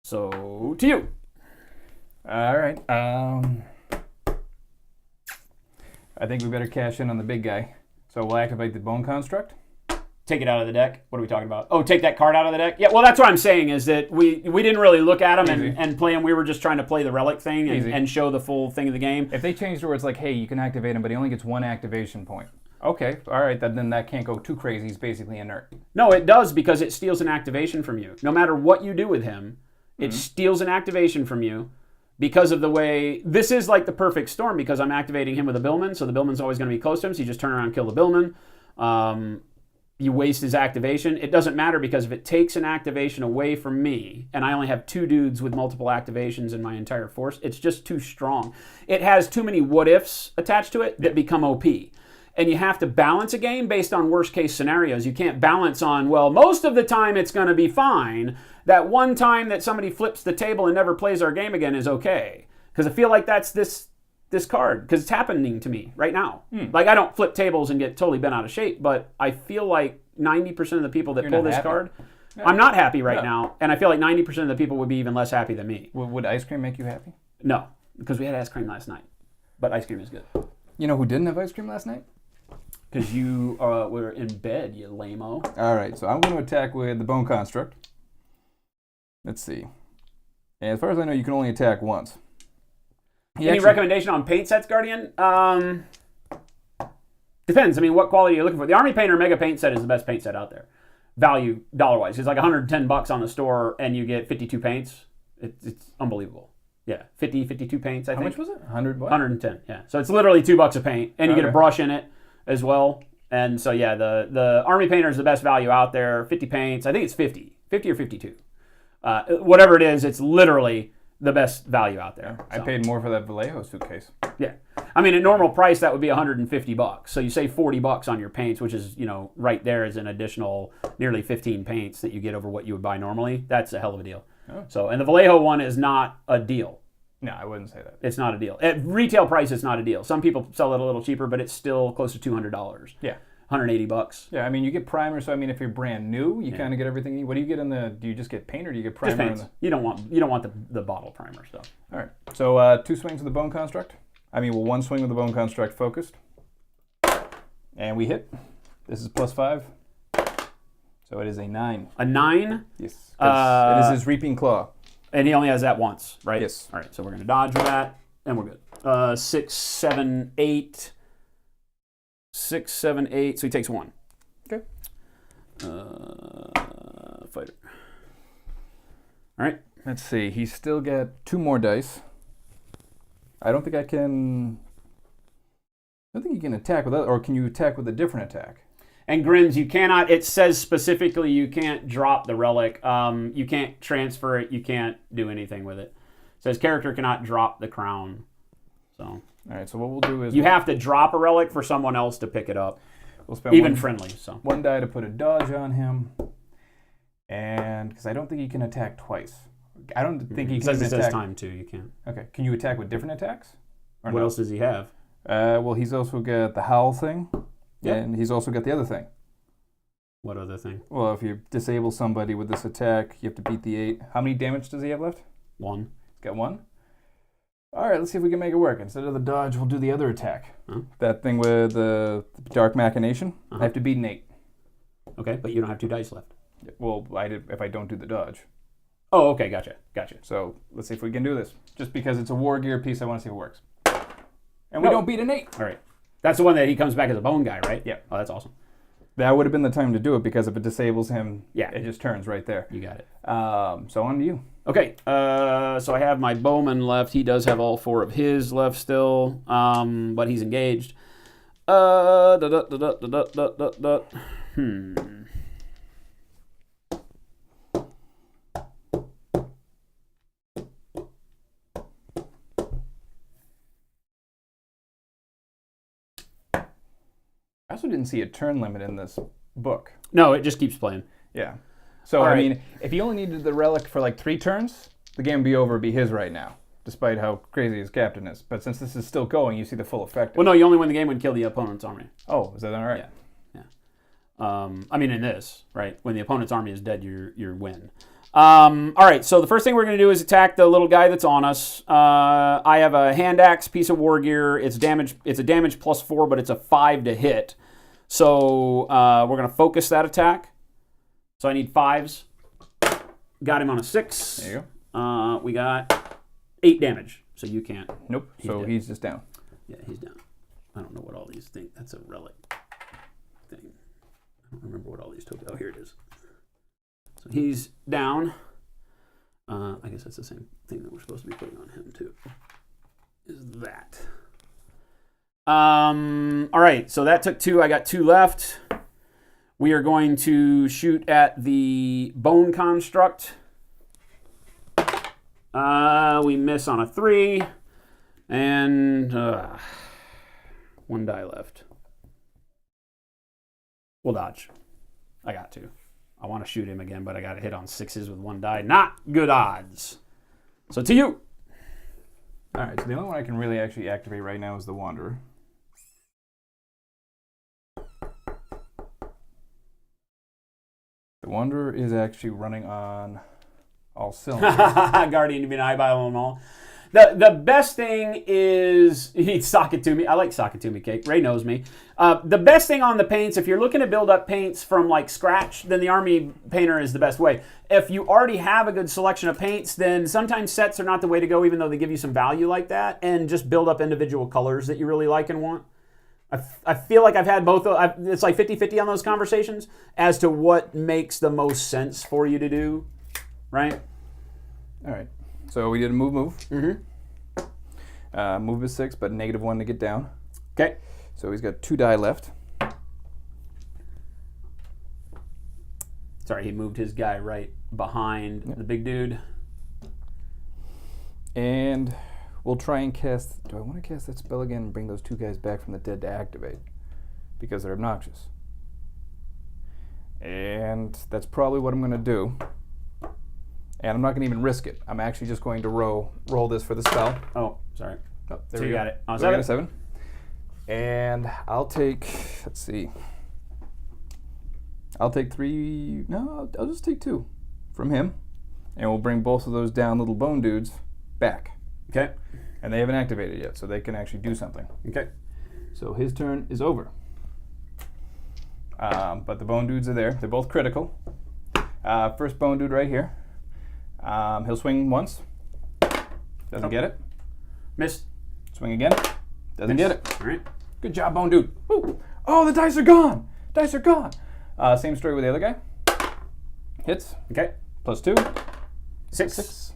So, to you. All right. I think we better cash in on the big guy. So we'll activate the bone construct. Take it out of the deck. What are we talking about? Oh, take that card out of the deck? Yeah, well, that's what I'm saying is that we didn't really look at them and play them. We were just trying to play the relic thing and show the full thing of the game. If they changed it where it's like, hey, you can activate him, but he only gets 1 activation point. Okay, all right, then that can't go too crazy. He's basically inert. No, it does because it steals an activation from you. No matter what you do with him, it steals an activation from you because of the way... This is like the perfect storm because I'm activating him with a Billman, so the Billman's always going to be close to him, so you just turn around and kill the Billman. You waste his activation. It doesn't matter because if it takes an activation away from me, and I only have 2 dudes with multiple activations in my entire force, it's just too strong. It has too many what-ifs attached to it that become OP. And you have to balance a game based on worst-case scenarios. You can't balance on, well, most of the time it's going to be fine. That one time that somebody flips the table and never plays our game again is okay. Because I feel like that's this card, because it's happening to me right now. Like, I don't flip tables and get totally bent out of shape, but I feel like 90% of the people that pull this card, I'm not happy right now, and I feel like 90% of the people would be even less happy than me. Would ice cream make you happy? No, because we had ice cream last night, but ice cream is good. You know who didn't have ice cream last night? Because you were in bed, you lame-o. All right, so I'm going to attack with the bone construct. Let's see. And as far as I know, you can only attack once. Any recommendation on paint sets, Guardian? Depends. I mean, what quality you're looking for. The Army Painter Mega Paint Set is the best paint set out there. Value, dollar-wise. It's like $110 on the store, and you get 52 paints. It's unbelievable. Yeah, 52 paints, I think. How much was it? 100 what? 110, yeah. So it's literally $2 a paint, and you get a brush in it as well. And so, yeah, the Army Painter is the best value out there. 50 paints. I think it's 50 or 52. Whatever it is, it's literally the best value out there. I paid more for that Vallejo suitcase. Yeah. I mean, at normal price, that would be $150. So you save $40 on your paints, which is, right there is an additional nearly 15 paints that you get over what you would buy normally. That's a hell of a deal. Oh. So, and the Vallejo one is not a deal. No, I wouldn't say that. It's not a deal. At retail price, it's not a deal. Some people sell it a little cheaper, but it's still close to $200. Yeah. $180. Yeah, I mean, you get primer, so I mean, if you're brand new, you kind of get everything. What do you get do you just get paint or do you get primer? Just paints. You don't want the bottle primer stuff. All right. So 2 swings with the bone construct. One swing with the bone construct focused. And we hit. This is +5. So it is a 9. A 9? Yes. It is his reaping claw. And he only has that once, right? Yes. All right, so we're going to dodge with that, and we're good. 6, 7, 8. 6, 7, 8. So he takes 1. Okay. Fighter. All right. Let's see. He's still got 2 more dice. I don't think you can attack with that, or can you attack with a different attack? And Grims, you cannot, it says specifically you can't drop the relic. You can't transfer it. You can't do anything with it. It says character cannot drop the crown. So. All right, so what we'll do is... You have to drop a relic for someone else to pick it up. We'll spend even friendly. So 1 die to put a dodge on him. And because I don't think he can attack twice. I don't think he can attack... It says time too, you can't. Okay, can you attack with different attacks? Or what else does he have? Well, he's also got the howl thing. Yep. And he's also got the other thing. What other thing? Well, if you disable somebody with this attack, you have to beat the 8. How many damage does he have left? 1. He's got 1? All right, let's see if we can make it work. Instead of the dodge, we'll do the other attack. Huh? That thing with the Dark Machination. I have to beat an 8. Okay, but you don't have 2 dice left. Well, if I don't do the dodge. Oh, okay, gotcha. So let's see if we can do this. Just because it's a War Gear piece, I want to see if it works. And we don't beat an 8. All right. That's the one that he comes back as a bone guy, right? Yeah. Oh, that's awesome. That would have been the time to do it because if it disables him, yeah, it just turns right there. You got it. So on to you. Okay. So I have my bowman left. He does have all 4 of his left still, but he's engaged. I also didn't see a turn limit in this book. No, it just keeps playing. Yeah. So, I mean, if he only needed the relic for like 3 turns, the game would be over, it'd be his right now. despite how crazy his captain is. But since this is still going, you see the full effect. Well, no, you only win the game when you kill the opponent's army. Oh, is that all right? Yeah. I mean, in this, right? When the opponent's army is dead, you win. All right, so the first thing we're going to do is attack the little guy that's on us. I have a hand axe, piece of war gear. It's damage. It's a damage +4, but it's a 5 to hit. So we're going to focus that attack. So I need 5s. Got him on a 6. There you go. We got 8 damage, so you can't. Nope. He's just down. Yeah, he's down. I don't know what all these things. That's a relic thing. I don't remember what all these tokens. Oh, here it is. So he's down. I guess that's the same thing that we're supposed to be putting on him too. Is that? All right. So that took 2. I got 2 left. We are going to shoot at the bone construct. We miss on a 3, and 1 die left. We'll dodge. I got to. I want to shoot him again, but I got to hit on 6s with 1 die. Not good odds. So to you. All right, so the only one I can really actually activate right now is the Wanderer. The Wanderer is actually running on all cylinders. Guardian, you mean eyeball them all. The best thing is, he'd sock it to me. I like sock it to me cake. Ray knows me. The best thing on the paints, if you're looking to build up paints from like scratch, then the army painter is the best way. If you already have a good selection of paints, then sometimes sets are not the way to go, even though they give you some value like that, and just build up individual colors that you really like and want. I feel like I've had both. It's like 50-50 on those conversations as to what makes the most sense for you to do, right? All right. So we did a move. Mm-hmm. Move is 6, but -1 to get down. Okay. So he's got 2 die left. Sorry, he moved his guy right behind the big dude. And we'll try and cast... Do I want to cast that spell again and bring those 2 guys back from the dead to activate? Because they're obnoxious. And that's probably what I'm going to do. And I'm not going to even risk it. I'm actually just going to roll this for the spell. Oh, sorry. Oh, there So we you go. got it. Oh, So I got a 7. And I'll take... Let's see. I'll take 3... No, I'll just take 2 from him. And we'll bring both of those down little bone dudes back. Okay. And they haven't activated yet, so they can actually do something. Okay. So his turn is over. But the bone dudes are there. They're both critical. First bone dude right here. He'll swing once. Doesn't get it. Missed. Swing again. Doesn't get it. All right. Good job, bone dude. Woo. Oh, the dice are gone. Dice are gone. Same story with the other guy. Hits. Okay. +2. 6. 6.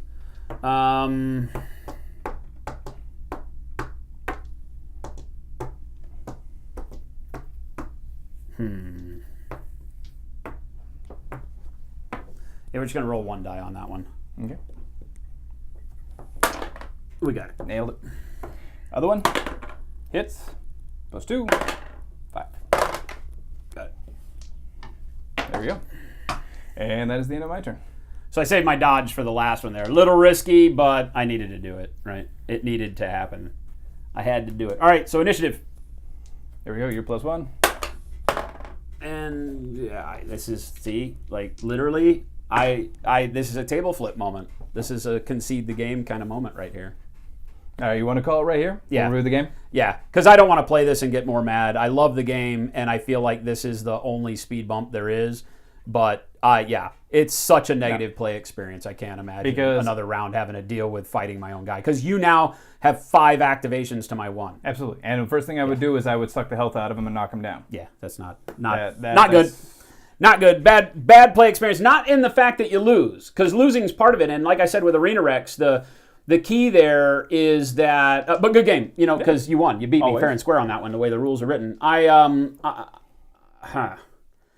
Yeah, we're just going to roll 1 die on that one. Okay. We got it. Nailed it. Other one. Hits. +2. 5. Got it. There we go. And that is the end of my turn. So I saved my dodge for the last one there. A little risky, but I needed to do it, right? It needed to happen. I had to do it. All right, so initiative. There we go. You're +1. And yeah, this is, see, like literally, this is a table flip moment. This is a concede the game kind of moment right here. All right, you want to call it right here? Yeah. We'll review the game? Yeah, because I don't want to play this and get more mad. I love the game, and I feel like this is the only speed bump there is. But yeah, it's such a negative play experience. I can't imagine another round having to deal with fighting my own guy. Because you now have 5 activations to my 1. Absolutely. And the first thing I would do is I would suck the health out of him and knock him down. Yeah, that's not That's good. Not good. Bad play experience. Not in the fact that you lose, because losing is part of it. And like I said with Arena Rex, the key there is that, but good game, because you won. You beat me fair and square on that one, the way the rules are written.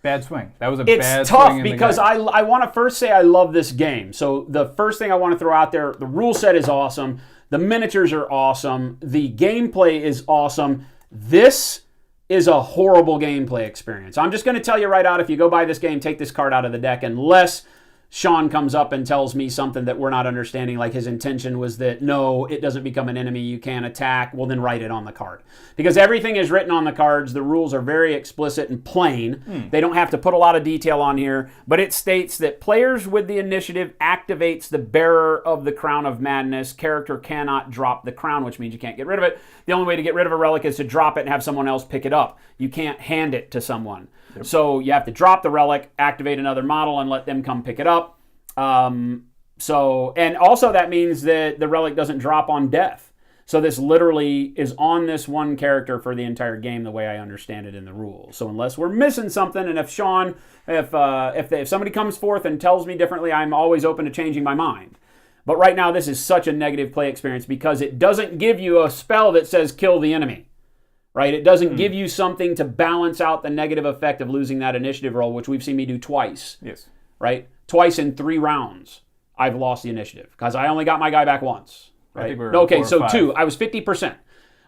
Bad swing. That was a It's bad tough swing in the because game. I want to first say I love this game. So the first thing I want to throw out there, the rule set is awesome. The miniatures are awesome. The gameplay is awesome. This is a horrible gameplay experience. I'm just going to tell you right out, if you go buy this game, take this card out of the deck unless Sean comes up and tells me something that we're not understanding, like his intention was that, no, it doesn't become an enemy, you can't attack, well, then write it on the card. Because everything is written on the cards, the rules are very explicit and plain. They don't have to put a lot of detail on here, but it states that players with the initiative activates the bearer of the Crown of Madness. Character cannot drop the crown, which means you can't get rid of it. The only way to get rid of a relic is to drop it and have someone else pick it up. You can't hand it to someone. Yep. So you have to drop the relic, activate another model, and let them come pick it up. And also that means that the relic doesn't drop on death. So this literally is on this one character for the entire game, the way I understand it in the rules. So unless we're missing something, and if somebody comes forth and tells me differently, I'm always open to changing my mind. But right now, this is such a negative play experience because it doesn't give you a spell that says kill the enemy. Right? It doesn't give you something to balance out the negative effect of losing that initiative roll, which we've seen me do twice. Yes. Right? Twice in 3 rounds, I've lost the initiative because I only got my guy back once. Right? I think we're okay, 4 or so 5. 2. I was 50%.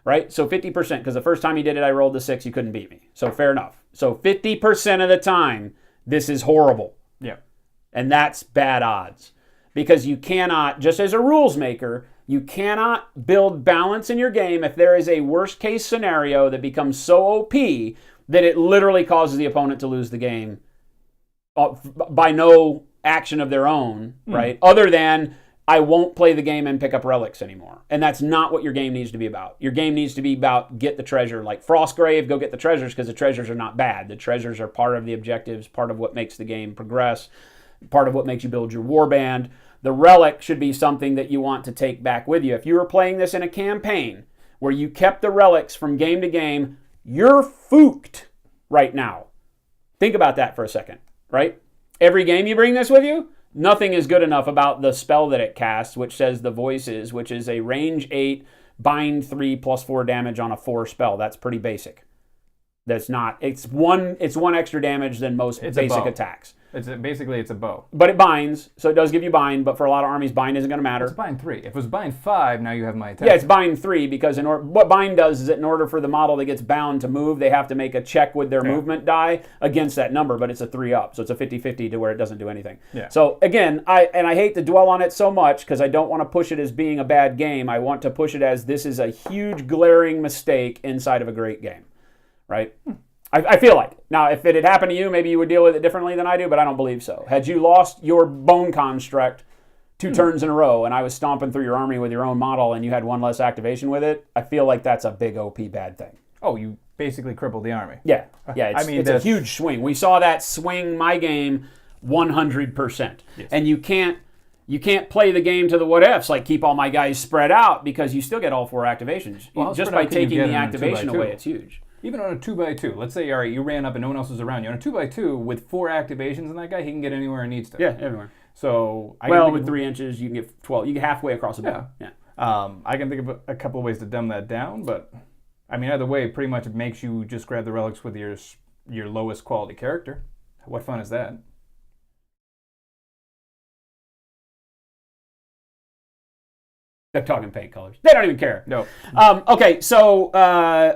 Right? So 50%, because the first time he did it, I rolled the 6. You couldn't beat me. So fair enough. So 50% of the time, this is horrible. Yeah. And that's bad odds. Because you cannot, just as a rules maker, you cannot build balance in your game if there is a worst case scenario that becomes so OP that it literally causes the opponent to lose the game by no action of their own, right? Other than, I won't play the game and pick up relics anymore. And that's not what your game needs to be about. Your game needs to be about get the treasure. Like Frostgrave, go get the treasures because the treasures are not bad. The treasures are part of the objectives, part of what makes the game progress, part of what makes you build your warband. The relic should be something that you want to take back with you. If you were playing this in a campaign where you kept the relics from game to game, you're fooked right now. Think about that for a second, right? Every game you bring this with you, nothing is good enough about the spell that it casts, which says the Voices, which is a range 8, bind 3 plus 4 damage on a 4 spell. That's pretty basic. That's not, it's one extra damage than most basic attacks. Basically, it's a bow. But it binds, so it does give you bind, but for a lot of armies, bind isn't going to matter. It's bind 3. If it was bind 5, now you have my attack. Yeah, it's bind 3, because what bind does is that in order for the model that gets bound to move, they have to make a check with their movement die against that number, but it's a 3 up, so it's a 50-50 to where it doesn't do anything. Yeah. So again, I hate to dwell on it so much, because I don't want to push it as being a bad game. I want to push it as this is a huge glaring mistake inside of a great game, right? I feel like. Now, if it had happened to you, maybe you would deal with it differently than I do, but I don't believe so. Had you lost your bone construct 2 turns in a row and I was stomping through your army with your own model and you had 1 less activation with it, I feel like that's a big OP bad thing. Oh, you basically crippled the army. Yeah. It's a huge swing. We saw that swing my game 100%. Yes. And you can't play the game to the what ifs, like keep all my guys spread out, because you still get all 4 activations. Well, just by taking the activation away, it's huge. Even on a 2x2, let's say, all right, you ran up and no one else was around you. On a 2x2 with 4 activations in that guy, he can get anywhere he needs to. Yeah, everywhere. So with 3 inches, you can get 12. You get halfway across the board. Yeah. I can think of a couple of ways to dumb that down, but I mean, either way, it pretty much makes you just grab the relics with your lowest quality character. What fun is that? They're talking paint colors. They don't even care. No. Okay, so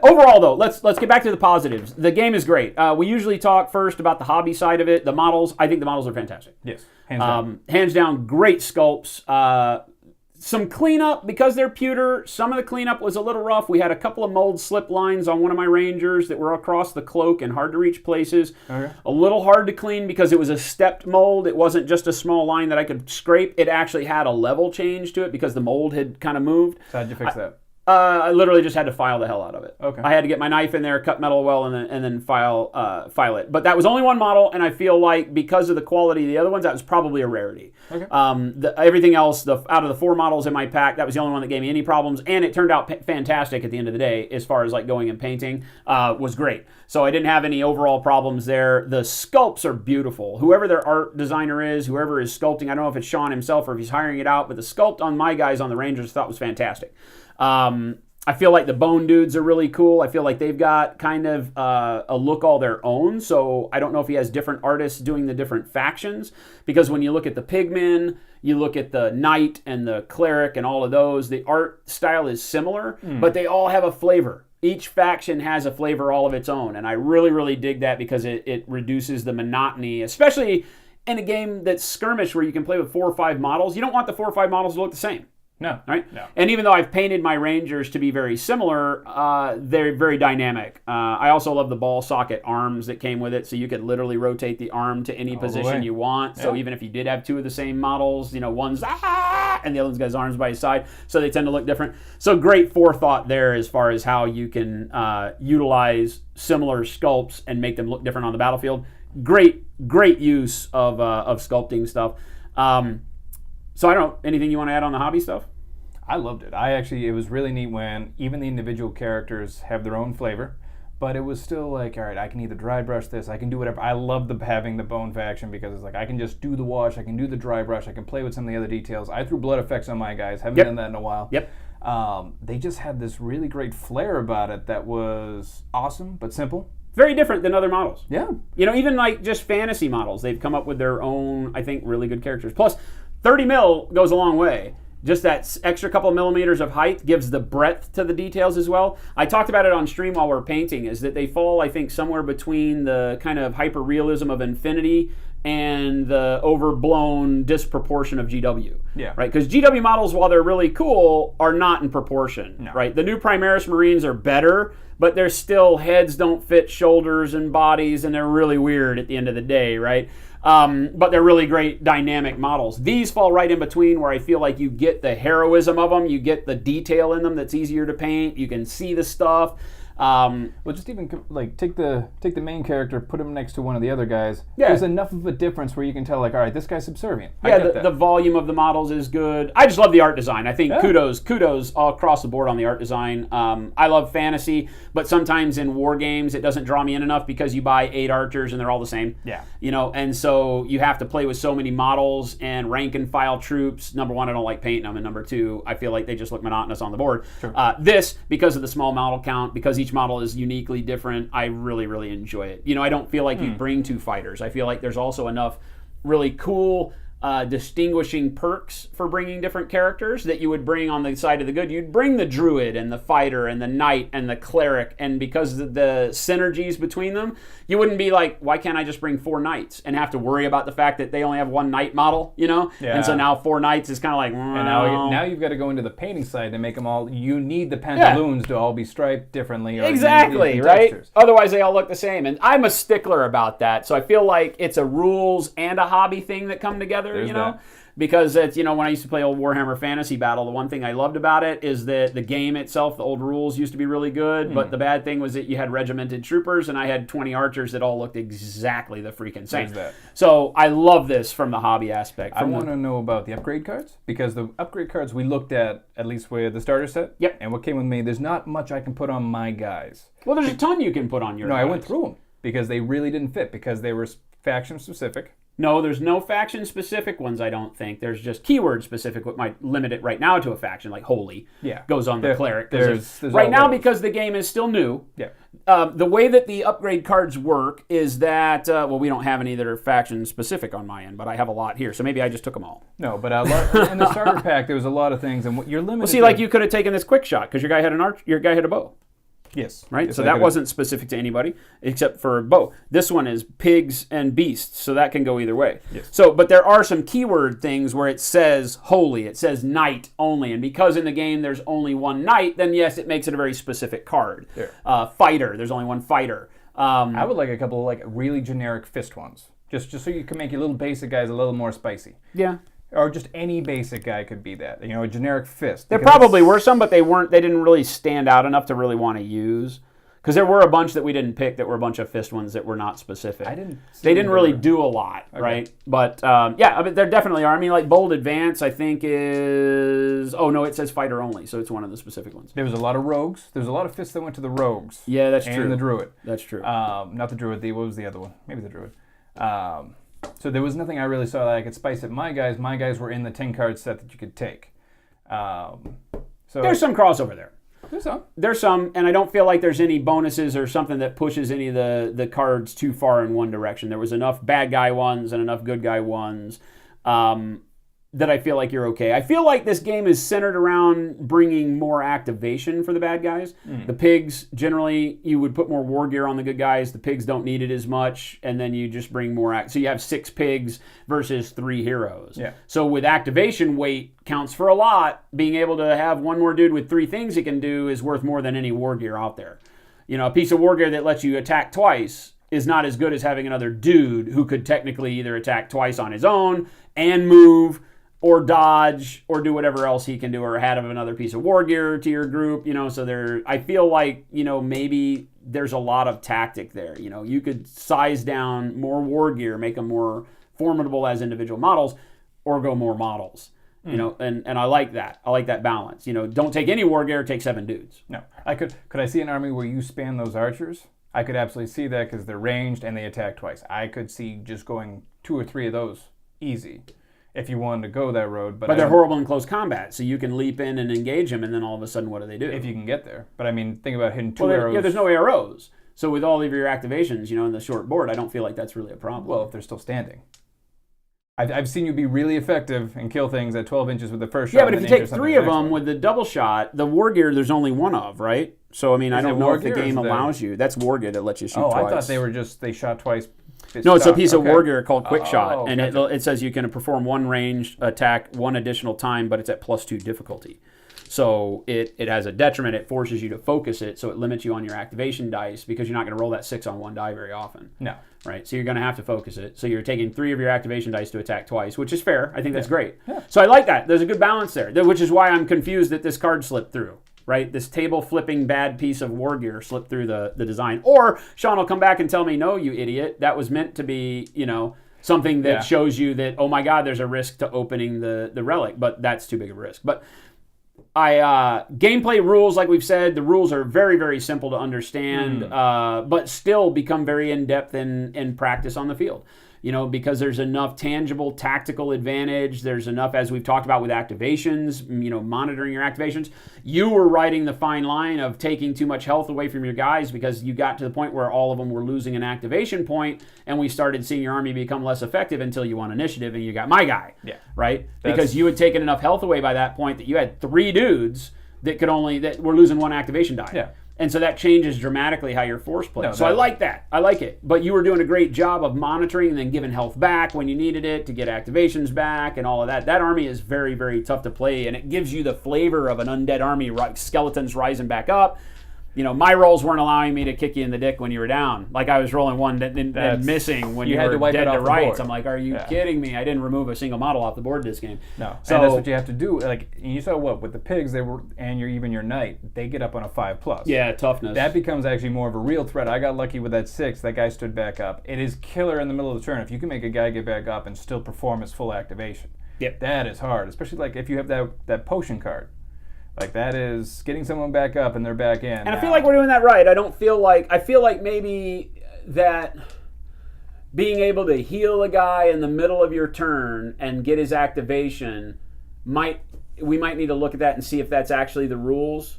overall, though, let's get back to the positives. The game is great. We usually talk first about the hobby side of it. The models, I think the models are fantastic. Yes, hands down. Hands down, great sculpts. Some cleanup, because they're pewter, some of the cleanup was a little rough. We had a couple of mold slip lines on one of my Rangers that were across the cloak in hard to reach places. Okay. A little hard to clean because it was a stepped mold. It wasn't just a small line that I could scrape. It actually had a level change to it because the mold had kind of moved. So how'd you fix that? I literally just had to file the hell out of it. Okay. I had to get my knife in there, cut metal well, and then file it. But that was only one model, and I feel like because of the quality of the other ones, that was probably a rarity. Okay. Everything else, out of the 4 models in my pack, that was the only one that gave me any problems, and it turned out fantastic at the end of the day as far as like going and painting. Was great. So I didn't have any overall problems there. The sculpts are beautiful. Whoever their art designer is, whoever is sculpting, I don't know if it's Sean himself or if he's hiring it out, but the sculpt on my guys on the Rangers I thought was fantastic. I feel like the Bone Dudes are really cool. I feel like they've got kind of a look all their own. So I don't know if he has different artists doing the different factions. Because when you look at the Pigmen, you look at the Knight and the Cleric and all of those, the art style is similar, but they all have a flavor. Each faction has a flavor all of its own. And I really, really dig that because it reduces the monotony, especially in a game that's skirmish where you can play with 4 or 5 models, you don't want the 4 or 5 models to look the same. No. Right? No. And even though I've painted my Rangers to be very similar, they're very dynamic. I also love the ball socket arms that came with it, so you could literally rotate the arm to any position you want. So even if you did have 2 of the same models, one's and the other one's got his arms by his side, so they tend to look different. So great forethought there as far as how you can utilize similar sculpts and make them look different on the battlefield. Great use of sculpting stuff. So I don't know, anything you want to add on the hobby stuff? I loved it. It was really neat when even the individual characters have their own flavor, but it was still like, all right, I can either dry brush this, I can do whatever. I love having the bone faction because it's like, I can just do the wash, I can do the dry brush, I can play with some of the other details. I threw blood effects on my guys, haven't done that in a while. Yep. They just had this really great flair about it that was awesome, but simple. Very different than other models. Yeah. Even like just fantasy models, they've come up with their own, I think, really good characters. Plus, 30 mil goes a long way. Just that extra couple of millimeters of height gives the breadth to the details as well. I talked about it on stream while we're painting, is that they fall, I think, somewhere between the kind of hyper-realism of Infinity and the overblown disproportion of GW. Yeah. Right? Because GW models, while they're really cool, are not in proportion. No. Right? The new Primaris Marines are better, but they're still heads don't fit shoulders and bodies, and they're really weird at the end of the day, right? But they're really great dynamic models. These fall right in between where I feel like you get the heroism of them, you get the detail in them that's easier to paint, you can see the stuff. Well, just even like take the main character, put him next to one of the other guys. Yeah. There's enough of a difference where you can tell, like, all right, this guy's subservient. Yeah, the volume of the models is good. I just love the art design. I think kudos all across the board on the art design. I love fantasy, but sometimes in war games it doesn't draw me in enough because you buy 8 archers and they're all the same. Yeah. And so you have to play with so many models and rank and file troops. Number 1, I don't like painting them, and number 2, I feel like they just look monotonous on the board. Sure. This, because of the small model count, because each model is uniquely different, I really, really enjoy it. I don't feel like you bring 2 fighters. I feel like there's also enough really cool distinguishing perks for bringing different characters that you would bring on the side of the good. You'd bring the druid and the fighter and the knight and the cleric, and because of the synergies between them, you wouldn't be like, why can't I just bring 4 knights and have to worry about the fact that they only have 1 knight model, Yeah. And so now 4 knights is kind of like, and now you've got to go into the painting side to make them all, you need the pantaloons to all be striped differently. Or exactly, right? Textures. Otherwise they all look the same, and I'm a stickler about that, so I feel like it's a rules and a hobby thing that come together. Because it's, when I used to play old Warhammer Fantasy Battle, the one thing I loved about it is that the game itself, the old rules used to be really good, but the bad thing was that you had regimented troopers, and I had 20 archers that all looked exactly the freaking same. So I love this from the hobby aspect. I want to know about the upgrade cards, because the upgrade cards we looked at least with the starter set, and what came with me, there's not much I can put on my guys. Well, there's a ton you can put on your guys. I went through them, because they really didn't fit, because they were faction specific. No, there's no faction-specific ones, I don't think. There's just keyword-specific, what might limit it right now to a faction, like Holy goes on the cleric. There's right now, because the game is still new, the way that the upgrade cards work is that, we don't have any that are faction-specific on my end, but I have a lot here, so maybe I just took them all. No, but in the starter pack, there was a lot of things, and you're limited. Well, see, like you could have taken this quick shot, because your guy had a bow. Yes. Right? So that wasn't specific to anybody except for bow. This one is pigs and beasts, so that can go either way. Yes. So, but there are some keyword things where it says holy, it says knight only, and because in the game there's only 1 knight, then yes, it makes it a very specific card. Fighter, there's only 1 fighter. I would like a couple of like really generic fist ones, just so you can make your little basic guys a little more spicy. Yeah. Or just any basic guy could be that. A generic fist. There probably were some, but they didn't really stand out enough to really want to use. Because there were a bunch that we didn't pick that were a bunch of fist ones that were not specific. They didn't really do a lot, right? But there definitely are. I mean, like Bold Advance, I think is... Oh, no, it says fighter only, so it's one of the specific ones. There was a lot of rogues. There was a lot of fists that went to the rogues. Yeah, that's true. And the druid. That's true. Not the druid. What was the other one? Maybe the druid. So there was nothing I really saw that I could spice it. My guys were in the 10-card set that you could take. So there's some crossover there. There's some, and I don't feel like there's any bonuses or something that pushes any of the cards too far in one direction. There was enough bad guy ones and enough good guy ones. that I feel like you're okay. I feel like this game is centered around bringing more activation for the bad guys. The pigs, generally, you would put more war gear on the good guys. The pigs don't need it as much, and then you just bring more... So you have 6 pigs versus 3 heroes. Yeah. So with activation, weight counts for a lot. Being able to have one more dude with 3 things he can do is worth more than any war gear out there. You know, a piece of war gear that lets you attack twice is not as good as having another dude who could technically either attack twice on his own and move, or dodge, or do whatever else he can do, or add another piece of war gear to your group, you know, so I feel like, you know, maybe there's a lot of tactic there. You know, you could size down more war gear, make them more formidable as individual models, or go more models, you know, and I like that. I like that balance. You know, don't take any war gear, take 7 dudes. No. Could I see an army where you span those archers? I could absolutely see that because they're ranged and they attack twice. I could see just going 2 or 3 of those easy. If you wanted to go that road. But they're horrible in close combat, so you can leap in and engage them, and then all of a sudden, what do? If you can get there. But I mean, think about hitting 2 arrows. Yeah, there's no arrows. So with all of your activations, you know, in the short board, I don't feel like that's really a problem. Well, if they're still standing. I've seen you be really effective and kill things at 12 inches with the first shot. Yeah, but if you take 3 of them with the double shot, the war gear, there's only 1 of, right? So, I mean, I don't know if the game allows you. That's war gear that lets you shoot twice. I thought they shot twice. No, it's a piece of war gear called Quick Shot, and it says you can perform 1 ranged attack 1 additional time, but it's at +2 difficulty. So it has a detriment. It forces you to focus it, so it limits you on your activation dice because you're not going to roll that 6 on 1 die very often. No. Right? So you're going to have to focus it. So you're taking 3 of your activation dice to attack twice, which is fair. I think that's great. Yeah. So I like that. There's a good balance there, which is why I'm confused that this card slipped through. Right, this table-flipping bad piece of war gear slipped through the design. Or Sean will come back and tell me, no, you idiot, that was meant to be, you know, something that shows you that, oh my God, there's a risk to opening the relic, but that's too big of a risk. But gameplay rules, like we've said, the rules are very, very simple to understand, but still become very in-depth in practice on the field. You know, because there's enough tangible tactical advantage. There's enough, as we've talked about with activations, you know, monitoring your activations. You were riding the fine line of taking too much health away from your guys because you got to the point where all of them were losing an activation point, and we started seeing your army become less effective until you won initiative and you got my guy. Yeah. Right? Because you had taken enough health away by that point that you had 3 dudes that were losing 1 activation die. Yeah. And so that changes dramatically how your force plays. So I like that. I like it. But you were doing a great job of monitoring and then giving health back when you needed it to get activations back and all of that. That army is very, very tough to play, and it gives you the flavor of an undead army, skeletons rising back up. You know, my rolls weren't allowing me to kick you in the dick when you were down. Like I was rolling 1 and missing when you were dead to rights. I'm like, are you kidding me? I didn't remove a single model off the board this game. No, so, and that's what you have to do. Like you saw with the pigs, even your knight, they get up on a 5+. Yeah, toughness. That becomes actually more of a real threat. I got lucky with that 6. That guy stood back up. It is killer in the middle of the turn if you can make a guy get back up and still perform his full activation. Yep, that is hard, especially like if you have that potion card. Like that is getting someone back up and they're back in. And I feel like we're doing that right. I feel like maybe that being able to heal a guy in the middle of your turn and get his activation we might need to look at that and see if that's actually the rules,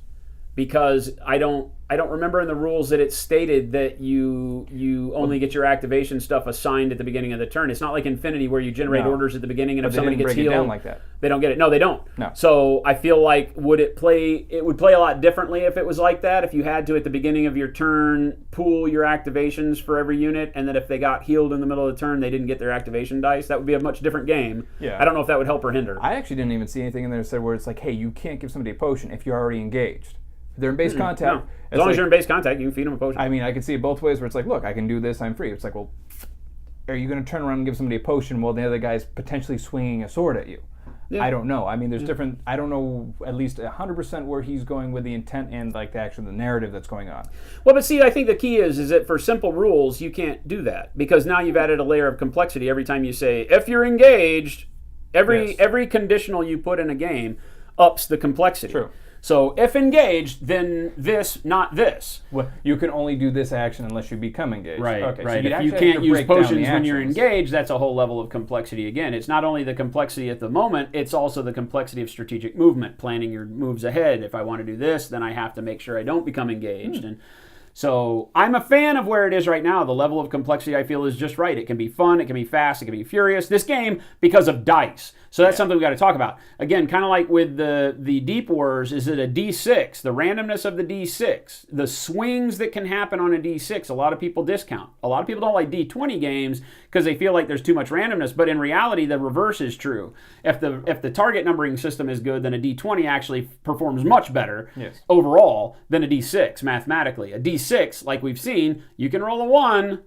because I don't remember in the rules that it stated that you only get your activation stuff assigned at the beginning of the turn. It's not like Infinity where you generate orders at the beginning, and if somebody gets healed, down like that. They don't get it. No, they don't. No. So I feel like it would play a lot differently if it was like that. If you had to at the beginning of your turn pool your activations for every unit, and that if they got healed in the middle of the turn, they didn't get their activation dice. That would be a much different game. Yeah. I don't know if that would help or hinder. I actually didn't even see anything in there that said where it's like, hey, you can't give somebody a potion if you're already engaged. They're in base contact. No. As long as you're in base contact, you can feed them a potion. I mean, I can see it both ways where it's like, look, I can do this, I'm free. It's like, well, are you going to turn around and give somebody a potion while the other guy's potentially swinging a sword at you? Yeah. I don't know. I mean, there's different, I don't know at least 100% where he's going with the intent and like the narrative that's going on. Well, but see, I think the key is that for simple rules, you can't do that, because now you've added a layer of complexity every time you say, if you're engaged, every conditional you put in a game ups the complexity. True. So if engaged, then this, not this. Well, you can only do this action unless you become engaged. Right, okay, right. So if you can't use potions when you're engaged, that's a whole level of complexity again. It's not only the complexity at the moment, it's also the complexity of strategic movement, planning your moves ahead. If I want to do this, then I have to make sure I don't become engaged. And So I'm a fan of where it is right now. The level of complexity I feel is just right. It can be fun, it can be fast, it can be furious. This game, because of dice. So that's something we got to talk about. Again, kind of like with the Deep Wars, is it a D6? The randomness of the D6, the swings that can happen on a D6, a lot of people discount. A lot of people don't like D20 games because they feel like there's too much randomness, but in reality, the reverse is true. If the target numbering system is good, then a D20 actually performs much better overall than a D6 mathematically. A D6, like we've seen, you can roll a 1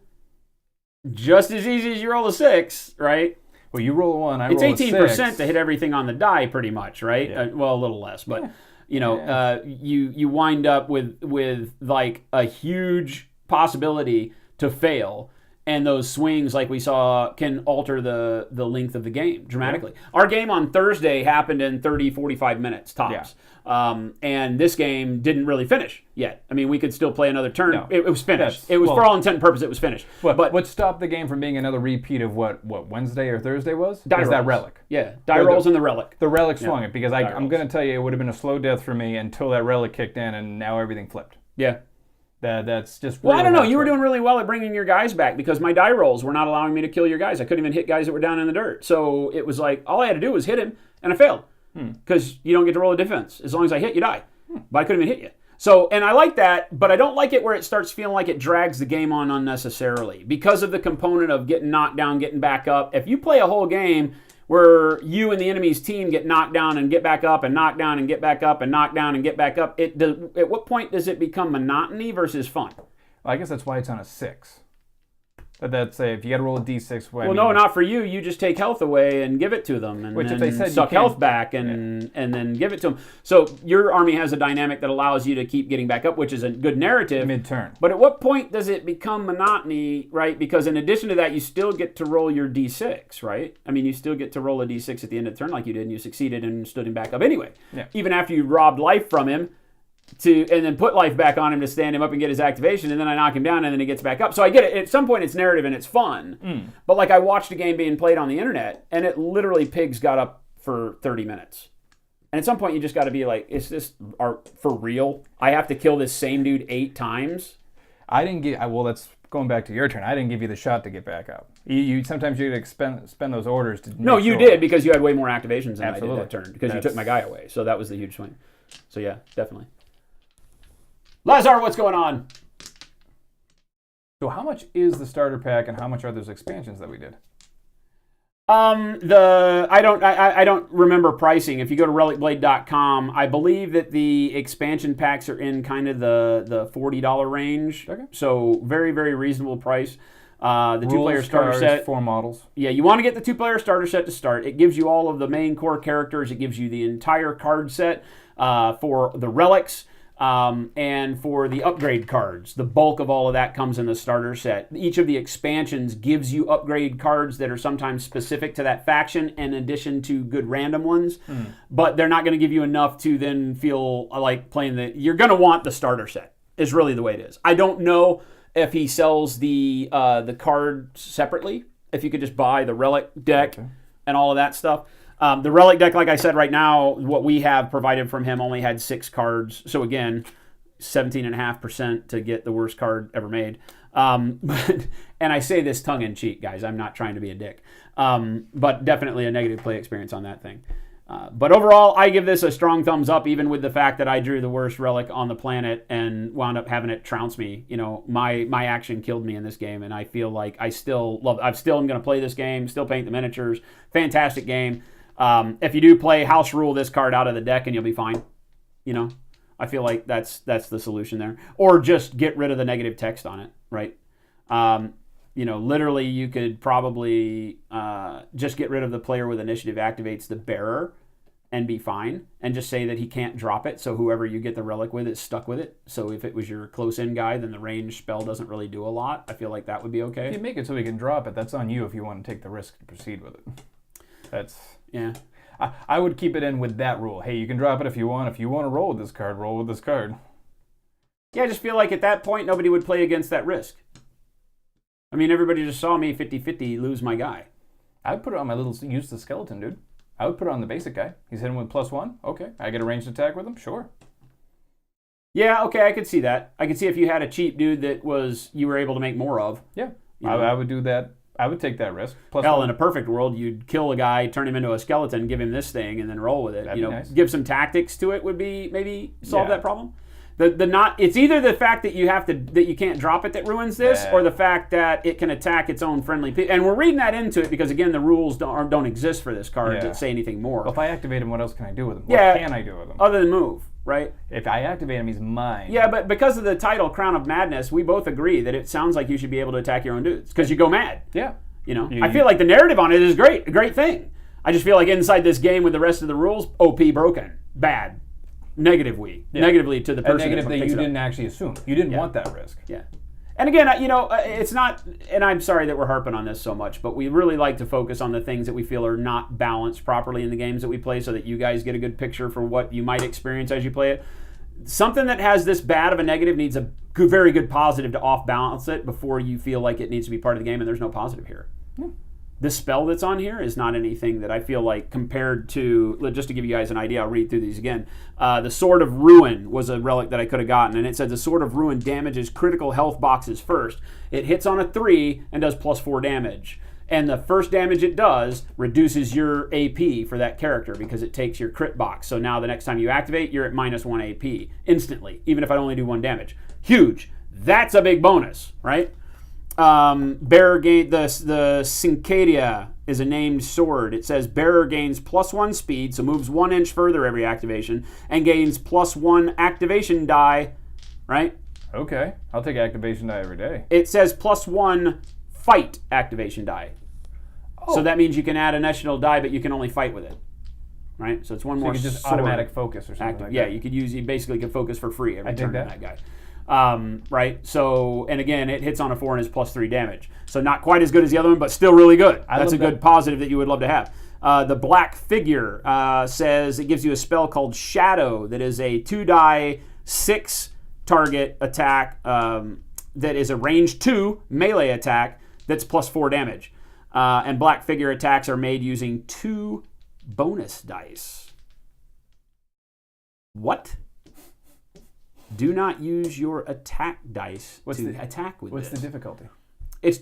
just as easy as you roll a 6, right? Well, you roll a 1, I roll a 6. It's 18% to hit everything on the die, pretty much, right? Yeah. Well, a little less, but you wind up with like a huge possibility to fail, and those swings, like we saw, can alter the length of the game dramatically. Our game on Thursday happened in 30, 45 minutes tops. And this game didn't really finish yet. I mean, we could still play another turn. No. It was finished. For all intent and purpose, it was finished. But what stopped the game from being another repeat of what Wednesday or Thursday was? Die rolls. That relic. Yeah, die rolls and the relic. The relic swung it, because I'm going to tell you, it would have been a slow death for me until that relic kicked in, and now everything flipped. Yeah. That's just well, I don't know. You were doing really well at bringing your guys back, because my die rolls were not allowing me to kill your guys. I couldn't even hit guys that were down in the dirt. So it was like, all I had to do was hit him, and I failed. Because you don't get to roll a defense. As long as I hit, you die. But I couldn't even hit you. So, and I like that, but I don't like it where it starts feeling like it drags the game on unnecessarily because of the component of getting knocked down, getting back up. If you play a whole game where you and the enemy's team get knocked down and get back up and knocked down and get back up and knocked down and get back up, at what point does it become monotony versus fun? Well, I guess that's why it's on a 6. That's if you got to roll a D6. Well, no, not for you. You just take health away and give it to them, and then if they said suck health back and then give it to them. So your army has a dynamic that allows you to keep getting back up, which is a good narrative. Mid-turn. But at what point does it become monotony, right? Because in addition to that, you still get to roll your D6, right? I mean, you still get to roll a D6 at the end of the turn like you did, and you succeeded and stood him back up anyway. Yeah. Even after you robbed life from him, and then put life back on him to stand him up and get his activation, and then I knock him down, and then he gets back up. So I get it. At some point, it's narrative and it's fun. But like I watched a game being played on the internet, and it literally pigs got up for 30 minutes. And at some point, you just got to be like, is this art for real? I have to kill this same dude 8 times? I didn't get... Well, that's going back to your turn. I didn't give you the shot to get back up. Sometimes you spend those orders to... No, you did, because you had way more activations than I did that turn, because you took my guy away. So that was the huge swing. So yeah, definitely. Lazar, what's going on? So how much is the starter pack, and how much are those expansions that we did? I don't remember pricing. If you go to RelicBlade.com, I believe that the expansion packs are in kind of the $40 range. Okay. So very, very reasonable price. The two-player starter set. 4 models. Yeah, you want to get the two-player starter set to start. It gives you all of the main core characters. It gives you the entire card set for the relics. And for the upgrade cards, the bulk of all of that comes in the starter set. Each of the expansions gives you upgrade cards that are sometimes specific to that faction in addition to good random ones, but they're not going to give you enough to then feel like playing you're going to want the starter set, is really the way it is. I don't know if he sells the cards separately, if you could just buy the relic deck and all of that stuff. The relic deck, like I said, right now, what we have provided from him only had 6 cards. So again, 17.5% to get the worst card ever made. And I say this tongue-in-cheek, guys. I'm not trying to be a dick. But definitely a negative play experience on that thing. But overall, I give this a strong thumbs up, even with the fact that I drew the worst relic on the planet and wound up having it trounce me. You know, my action killed me in this game, and I feel like I still am going to play this game, still paint the miniatures. Fantastic game. If you do play house rule this card out of the deck, and you'll be fine. You know, I feel like that's the solution there. Or just get rid of the negative text on it, right? You know, literally you could probably just get rid of the player with initiative activates the bearer and be fine, and just say that he can't drop it, so whoever you get the relic with is stuck with it. So if it was your close-in guy, then the range spell doesn't really do a lot. I feel like that would be okay. If you make it so he can drop it, that's on you if you want to take the risk to proceed with it. That's... Yeah. I would keep it in with that rule. Hey, you can drop it if you want. If you want to roll with this card, roll with this card. Yeah, I just feel like at that point, nobody would play against that risk. I mean, everybody just saw me 50-50 lose my guy. I would put it on my little useless skeleton, dude. I would put it on the basic guy. He's hitting with +1. Okay. I get a ranged attack with him? Sure. Yeah, okay, I could see that. I could see if you had a cheap dude that you were able to make more of. Yeah, You know? I would do that. I would take that risk. Plus Hell, in a perfect world, you'd kill a guy, turn him into a skeleton, give him this thing, and then roll with it. That'd be nice. Give some tactics to it would be maybe solve Yeah. that problem. It's either the fact that you can't drop it that ruins this, Yeah. or the fact that it can attack its own friendly people. And we're reading that into it because again, the rules don't exist for this card Yeah. that say anything more. Well, if I activate him, what else can I do with him? Yeah. What can I do with him? Other than move, right? If I activate him, he's mine. Yeah, but because of the title Crown of Madness, we both agree that it sounds like you should be able to attack your own dudes because you go mad. Yeah. I feel like the narrative on it is great, a great thing. I just feel like inside this game with the rest of the rules, OP broken, bad, negatively to the A person negative that picks you it up. didn't actually assume. You didn't want that risk. Yeah. And again, it's not, and I'm sorry that we're harping on this so much, but we really like to focus on the things that we feel are not balanced properly in the games that we play so that you guys get a good picture for what you might experience as you play it. Something that has this bad of a negative needs a very good positive to off-balance it before you feel like it needs to be part of the game, and there's no positive here. This spell that's on here is not anything that I feel like compared to, just to give you guys an idea, I'll read through these again. The Sword of Ruin was a relic that I could have gotten, and it said the Sword of Ruin damages critical health boxes first. It hits on a 3 and does +4 damage. And the first damage it does reduces your AP for that character because it takes your crit box. So now the next time you activate, you're at -1 AP instantly, even if I only do 1 damage. Huge. That's a big bonus, right? Bearer gain the Cincadia is a named sword. It says bearer gains +1 speed, so moves 1 inch further every activation, and gains +1 activation die. Right? Okay, I'll take activation die every day. It says +1 fight activation die. Oh. So that means you can add an additional die, but you can only fight with it. Right? So it's one So more. you could just sword automatic focus or something active. like Yeah, that. you basically could focus for free every I dig turn on that. that guy. Right? So, and again, it hits on a 4 and is +3 damage. So not quite as good as the other one, but still really good. That's a love good that. positive that you would love to have. The Black Figure says it gives you a spell called Shadow that is a 2-die, 6 target attack that is a range 2 melee attack that's +4 damage. And Black Figure attacks are made using 2 bonus dice. What? Do not use your attack dice to attack with What's this. the difficulty? It's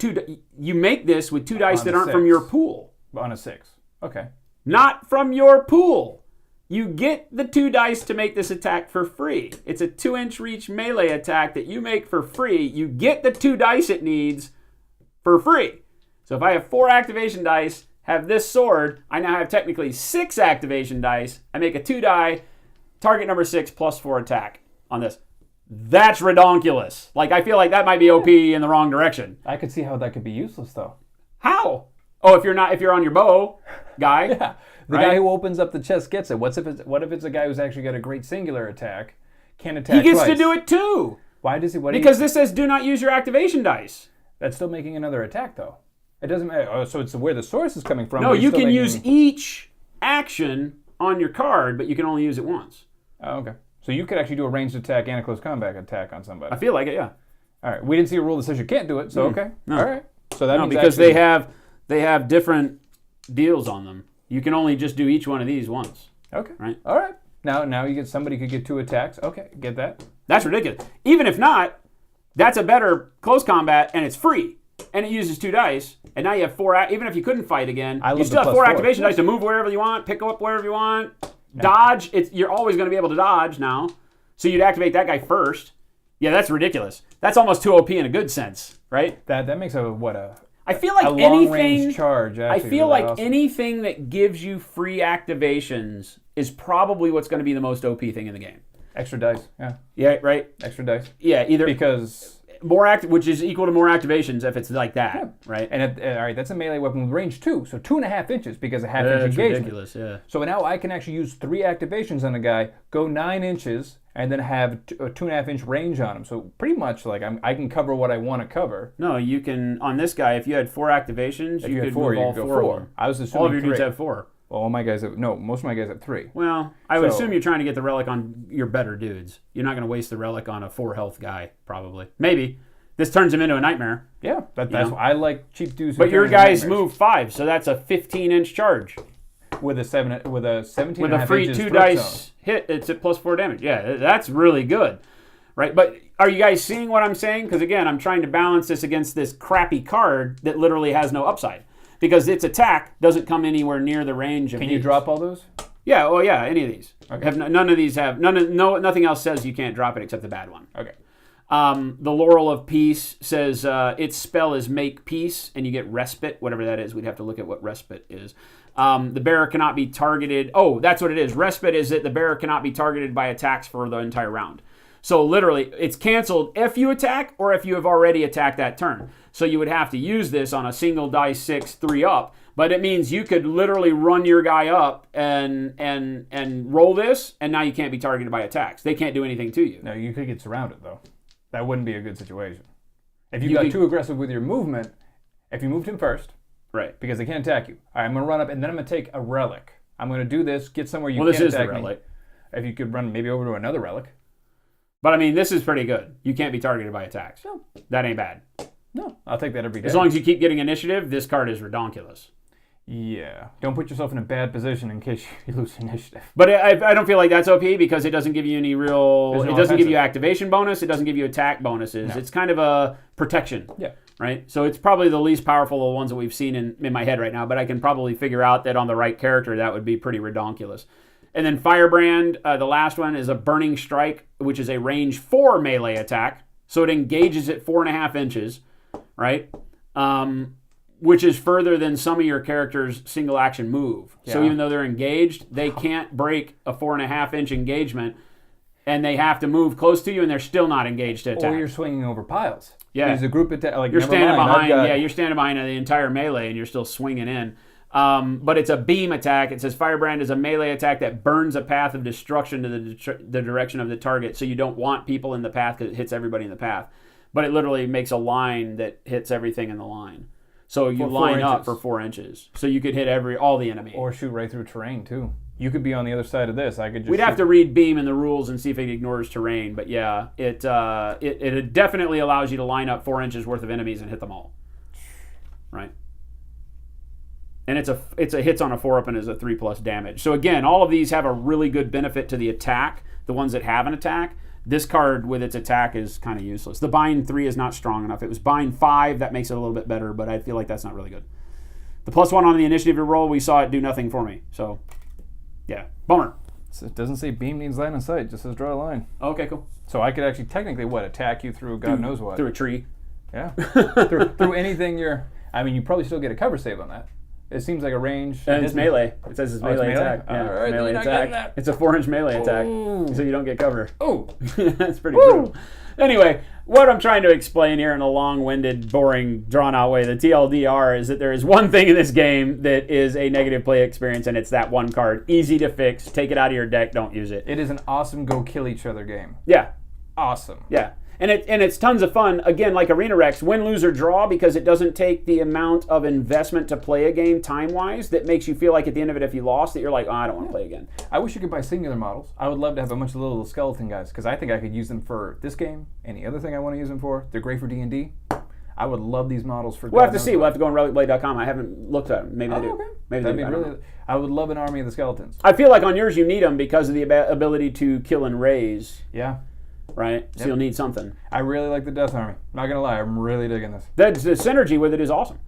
you make this with 2 dice On that a aren't from 6. your pool. On a 6. Okay. Not from your pool. You get the 2 dice to make this attack for free. It's a 2-inch reach melee attack that you make for free. You get the 2 dice it needs for free. So if I have 4 activation dice, have this sword, I now have technically 6 activation dice. I make a 2-die, target number 6 +4 attack on this. That's redonkulous. Like, I feel like that might be OP in the wrong direction. I could see how that could be useless though. How? Oh, if you're on your bow guy. Yeah. The Right? guy who opens up the chest gets it. What if it's a guy who's actually got a great singular attack, can attack He gets twice? to do it too. Why does he? Because this says do not use your activation dice. That's still making another attack though. It doesn't matter. Oh, so it's where the source is coming from. No, but he's you still can making- use each action on your card, but you can only use it once. Oh, okay. So you could actually do a ranged attack and a close combat attack on somebody. I feel like it, yeah. All right. We didn't see a rule that says you can't do it. So okay. No. All right. So that No, means because actually, they have different deals on them. You can only just do each one of these once. Okay. Right. All right. Now you get somebody could get 2 attacks. Okay. Get that. That's ridiculous. Even if not, that's a better close combat, and it's free, and it uses 2 dice. And now you have 4. Even if you couldn't fight again, I you love still the have 4 +4. activation dice to move wherever you want, pick up wherever you want, dodge. You're always going to be able to dodge now. So you'd activate that guy first. Yeah, that's ridiculous. That's almost 2 OP in a good sense, right? That makes a I feel like a long anything. range charge. I Actually, feel really like awesome. anything that gives you free activations is probably what's going to be the most OP thing in the game. Extra dice. Yeah. Yeah, right. Extra dice. Yeah, either Because which is equal to more activations if it's like that, right? and all right, that's a melee weapon with range 2, so 2.5 inches because of half-inch That's engagement. ridiculous. Yeah. So now I can actually use 3 activations on a guy, go 9 inches, and then have a 2.5-inch range on him. So pretty much like I can cover what I want to cover. No, you can on this guy. If you had 4 activations, If you you could had 4, move you all could go 4 of 4. them. I was All assuming of your dudes 3. have 4. All my guys have, no, most of my guys have 3. Well, I would So- assume you're trying to get the relic on your better dudes. You're not going to waste the relic on a 4 health guy, probably. Maybe. This turns him into a nightmare. Yeah, that's know? why I like cheap dudes. who But your turn into guys nightmares. move 5, so that's a 15-inch charge. with a 17 With and a free inches 2 threat dice zone. hit, it's at +4 damage. Yeah, that's really good. right? But are you guys seeing what I'm saying? Because again, I'm trying to balance this against this crappy card that literally has no upside. Because its attack doesn't come anywhere near the range of Can these. you drop all those? Yeah, well, yeah, any of these. Okay. None of these have, nothing else says you can't drop it except the bad one. Okay. The Laurel of Peace says its spell is Make Peace, and you get Respite, whatever that is. We'd have to look at what Respite is. The bearer cannot be targeted. Oh, that's what it is. Respite is that the bearer cannot be targeted by attacks for the entire round. So literally, it's canceled if you attack or if you have already attacked that turn. So you would have to use this on a single dice 6, 3 up. But it means you could literally run your guy up and roll this, and now you can't be targeted by attacks. They can't do anything to you. No, you could get surrounded, though. That wouldn't be a good situation. If you got too aggressive with your movement, if you moved him first, right? Because they can't attack you. All right, I'm going to run up, and then I'm going to take a relic. I'm going to do this, get somewhere you can't attack me. Well, this is the relic. If you could run maybe over to another relic. But, I mean, this is pretty good. You can't be targeted by attacks. No. That ain't bad. No, I'll take that every day. As long as you keep getting initiative, this card is redonkulous. Yeah. Don't put yourself in a bad position in case you lose initiative. But I don't feel like that's OP because it doesn't give you any real... No it doesn't give offensive. you activation bonus. It doesn't give you attack bonuses. No. It's kind of a protection. Yeah. Right? So it's probably the least powerful of the ones that we've seen in my head right now, but I can probably figure out that on the right character, that would be pretty redonkulous. And then Firebrand, the last one, is a Burning Strike, which is a range 4 melee attack. So it engages at 4.5 inches, right? Which is further than some of your characters' single action move. Yeah. So even though they're engaged, they can't break a 4.5 inch engagement, and they have to move close to you, and they're still not engaged to attack. Or you're swinging over piles. Yeah. There's a group attack. Like, you're standing behind. Yeah, you're standing behind the entire melee, and you're still swinging in. But it's a beam attack. It says Firebrand is a melee attack that burns a path of destruction to the direction of the target. So you don't want people in the path because it hits everybody in the path. But it literally makes a line that hits everything in the line. So you line up for 4 inches. So you could hit all the enemy. Or shoot right through terrain too. You could be on the other side of this. I could just. We'd have to read beam in the rules and see if it ignores terrain. But yeah, it definitely allows you to line up 4 inches worth of enemies and hit them all. Right. And it's a hits on a 4 up and is a 3+ damage. So again, all of these have a really good benefit to the attack. The ones that have an attack. This card with its attack is kind of useless. The bind 3 is not strong enough. It was bind 5 that makes it a little bit better, but I feel like that's not really good. The +1 on the initiative roll, we saw it do nothing for me. So yeah, bummer. So it doesn't say beam needs line of sight. It just says draw a line. Okay, cool. So I could actually technically attack you through God knows what. Through a tree. Yeah. through anything I mean, you probably still get a cover save on that. It seems like a range. And it's melee. It says it's melee attack. Yeah, all right, melee attack. It's a 4-inch melee attack, so you don't get cover. Oh, that's pretty brutal. Anyway, what I'm trying to explain here in a long-winded, boring, drawn-out way, the TLDR is that there is one thing in this game that is a negative play experience, and it's that one card. Easy to fix. Take it out of your deck. Don't use it. It is an awesome go kill each other game. Yeah. Awesome. Yeah. And it's tons of fun. Again, like Arena Rex, win, lose, or draw, because it doesn't take the amount of investment to play a game time-wise that makes you feel like at the end of it, if you lost, that you're like, oh, I don't want to play again. I wish you could buy singular models. I would love to have a bunch of little skeleton guys, because I think I could use them for this game, any other thing I want to use them for. They're great for D&D. I would love these models for. We'll have to see. We'll have to go on RelicBlade.com. I haven't looked at them. Maybe they do. Okay. Maybe That'd they do. be really. I would love an army of the skeletons. I feel like on yours you need them because of the ability to kill and raise. Yeah. Right? So you'll need something. I really like the Death Army. Not going to lie, I'm really digging this. The synergy with it is awesome.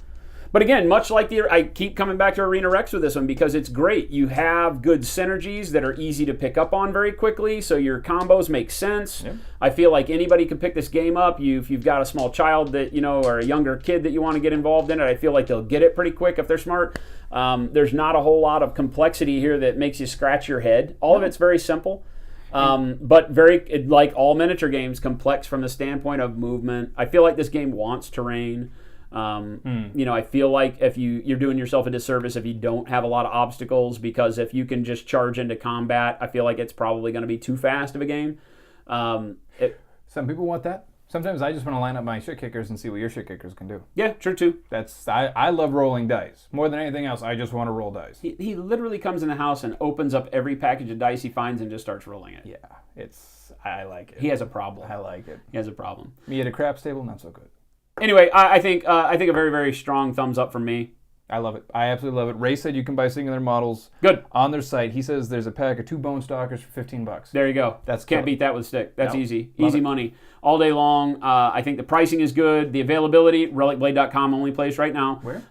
But again, much like I keep coming back to Arena Rex with this one because it's great. You have good synergies that are easy to pick up on very quickly, so your combos make sense. Yep. I feel like anybody can pick this game up. If you've got a small child that or a younger kid that you want to get involved in it, I feel like they'll get it pretty quick if they're smart. There's not a whole lot of complexity here that makes you scratch your head. All of it's very simple. But very, like all miniature games, complex from the standpoint of movement. I feel like this game wants terrain. I feel like if you're doing yourself a disservice if you don't have a lot of obstacles, because if you can just charge into combat, I feel like it's probably going to be too fast of a game. Some people want that. Sometimes I just want to line up my shit kickers and see what your shit kickers can do. Yeah, true too. I love rolling dice. More than anything else, I just want to roll dice. He literally comes in the house and opens up every package of dice he finds and just starts rolling it. Yeah, I like it. He has a problem. I like it. He has a problem. Me at a craps table, not so good. Anyway, I think a very, very strong thumbs up from me. I love it. I absolutely love it. Ray said you can buy singular models Good. on their site. He says there's a pack of 2 bone stalkers for $15. There you go. That's Can't killer. beat that with a stick. That's No. easy. Love Easy it. money. All day long. I think the pricing is good. The availability, RelicBlade.com, only place right now. Where?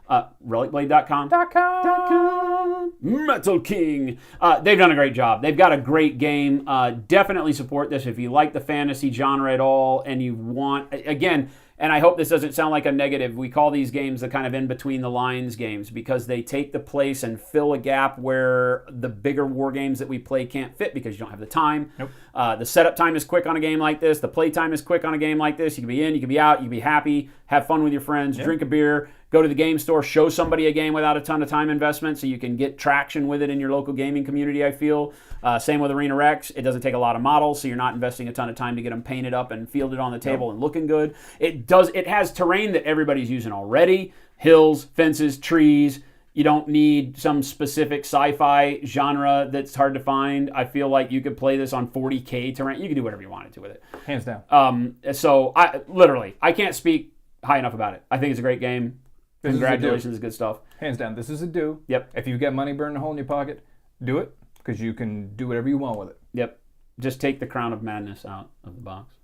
RelicBlade.com. .com. Metal King. They've done a great job. They've got a great game. Definitely support this if you like the fantasy genre at all and you want, again, and I hope this doesn't sound like a negative. We call these games the kind of in-between-the-lines games because they take the place and fill a gap where the bigger war games that we play can't fit because you don't have the time. Nope. The setup time is quick on a game like this. The play time is quick on a game like this. You can be in, you can be out, you can be happy, have fun with your friends, drink a beer, go to the game store, show somebody a game without a ton of time investment so you can get traction with it in your local gaming community, I feel. Same with Arena Rex. It doesn't take a lot of models, so you're not investing a ton of time to get them painted up and fielded on the table and looking good. It has terrain that everybody's using already. Hills, fences, trees. You don't need some specific sci-fi genre that's hard to find. I feel like you could play this on 40K terrain. You can do whatever you wanted to with it. Hands down. So I can't speak high enough about it. I think it's a great game. This is a do. Congratulations, good stuff. Hands down. This is a do. Yep. If you've got money burning a hole in your pocket, do it because you can do whatever you want with it. Yep. Just take the Crown of Madness out of the box.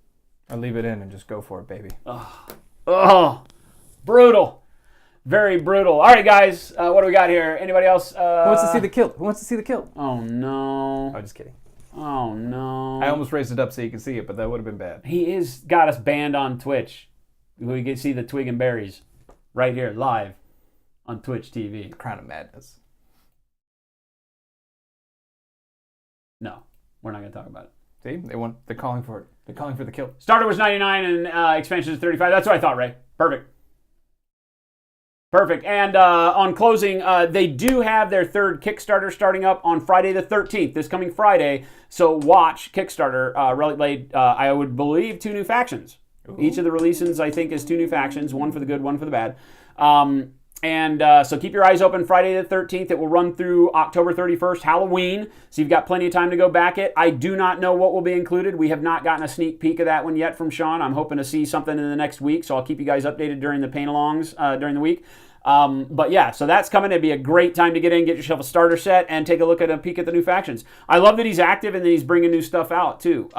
Or leave it in and just go for it, baby. Oh, brutal. Very brutal. All right, guys. What do we got here? Anybody else? Who wants to see the kilt? Who wants to see the kilt? Oh, no. Oh, just kidding. Oh, no. I almost raised it up so you could see it, but that would have been bad. He is got us banned on Twitch. We can see the Twig and Berries right here, live on Twitch TV. Crown of Madness. No, we're not going to talk about it. See? They're calling for it. They're calling for the kilt. Starter was 99 and expansion is 35. That's what I thought, Ray. Perfect. And on closing, they do have their third Kickstarter starting up on Friday the 13th, this coming Friday. So watch Kickstarter, RelicBlade. I would believe 2 new factions. Ooh. Each of the releases, I think, is 2 new factions, one for the good, one for the bad. So keep your eyes open Friday the 13th. It will run through October 31st, Halloween. So you've got plenty of time to go back it. I do not know what will be included. We have not gotten a sneak peek of that one yet from Sean. I'm hoping to see something in the next week, so I'll keep you guys updated during the paint-alongs during the week. But yeah, so that's coming. It'd be a great time to get in, get yourself a starter set, and take a peek at the new factions. I love that he's active and that he's bringing new stuff out too.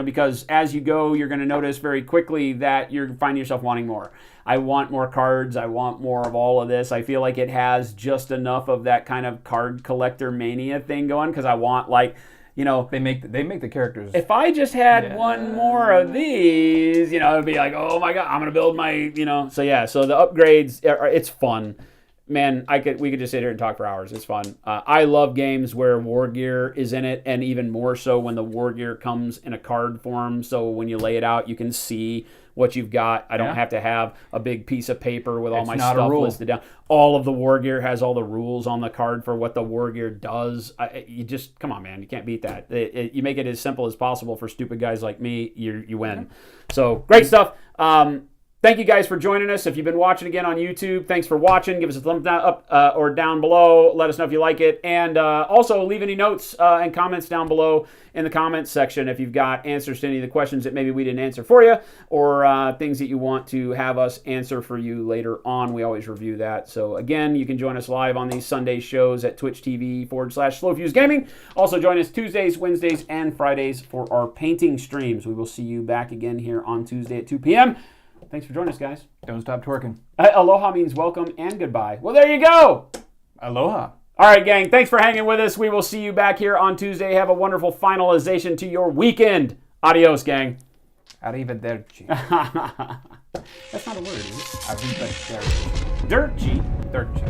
Because as you go, you're going to notice very quickly that you're finding yourself wanting more. I want more cards. I want more of all of this. I feel like it has just enough of that kind of card collector mania thing going because I want they make the characters. If I just had one more of these, it'd be like, oh my god, I'm gonna build my, So yeah, so the upgrades, it's fun, man. We could just sit here and talk for hours. It's fun. I love games where war gear is in it, and even more so when the war gear comes in a card form. So when you lay it out, you can see what you've got. I don't have to have a big piece of paper with all my stuff listed down. All of the war gear has all the rules on the card for what the war gear does. Come on, man. You can't beat that. You make it as simple as possible for stupid guys like me, you win. So, great stuff. Thank you guys for joining us. If you've been watching again on YouTube, thanks for watching. Give us a thumbs up or down below. Let us know if you like it. And also leave any notes and comments down below in the comments section if you've got answers to any of the questions that maybe we didn't answer for you or things that you want to have us answer for you later on. We always review that. So again, you can join us live on these Sunday shows at Twitch TV/SlowFuse Gaming. Also join us Tuesdays, Wednesdays, and Fridays for our painting streams. We will see you back again here on Tuesday at 2 p.m. Thanks for joining us, guys. Don't stop twerking. Aloha means welcome and goodbye. Well, there you go. Aloha. All right, gang. Thanks for hanging with us. We will see you back here on Tuesday. Have a wonderful finalization to your weekend. Adios, gang. Arrivederci. That's not a word, is it? Arrivederci. Dirty. Dirty.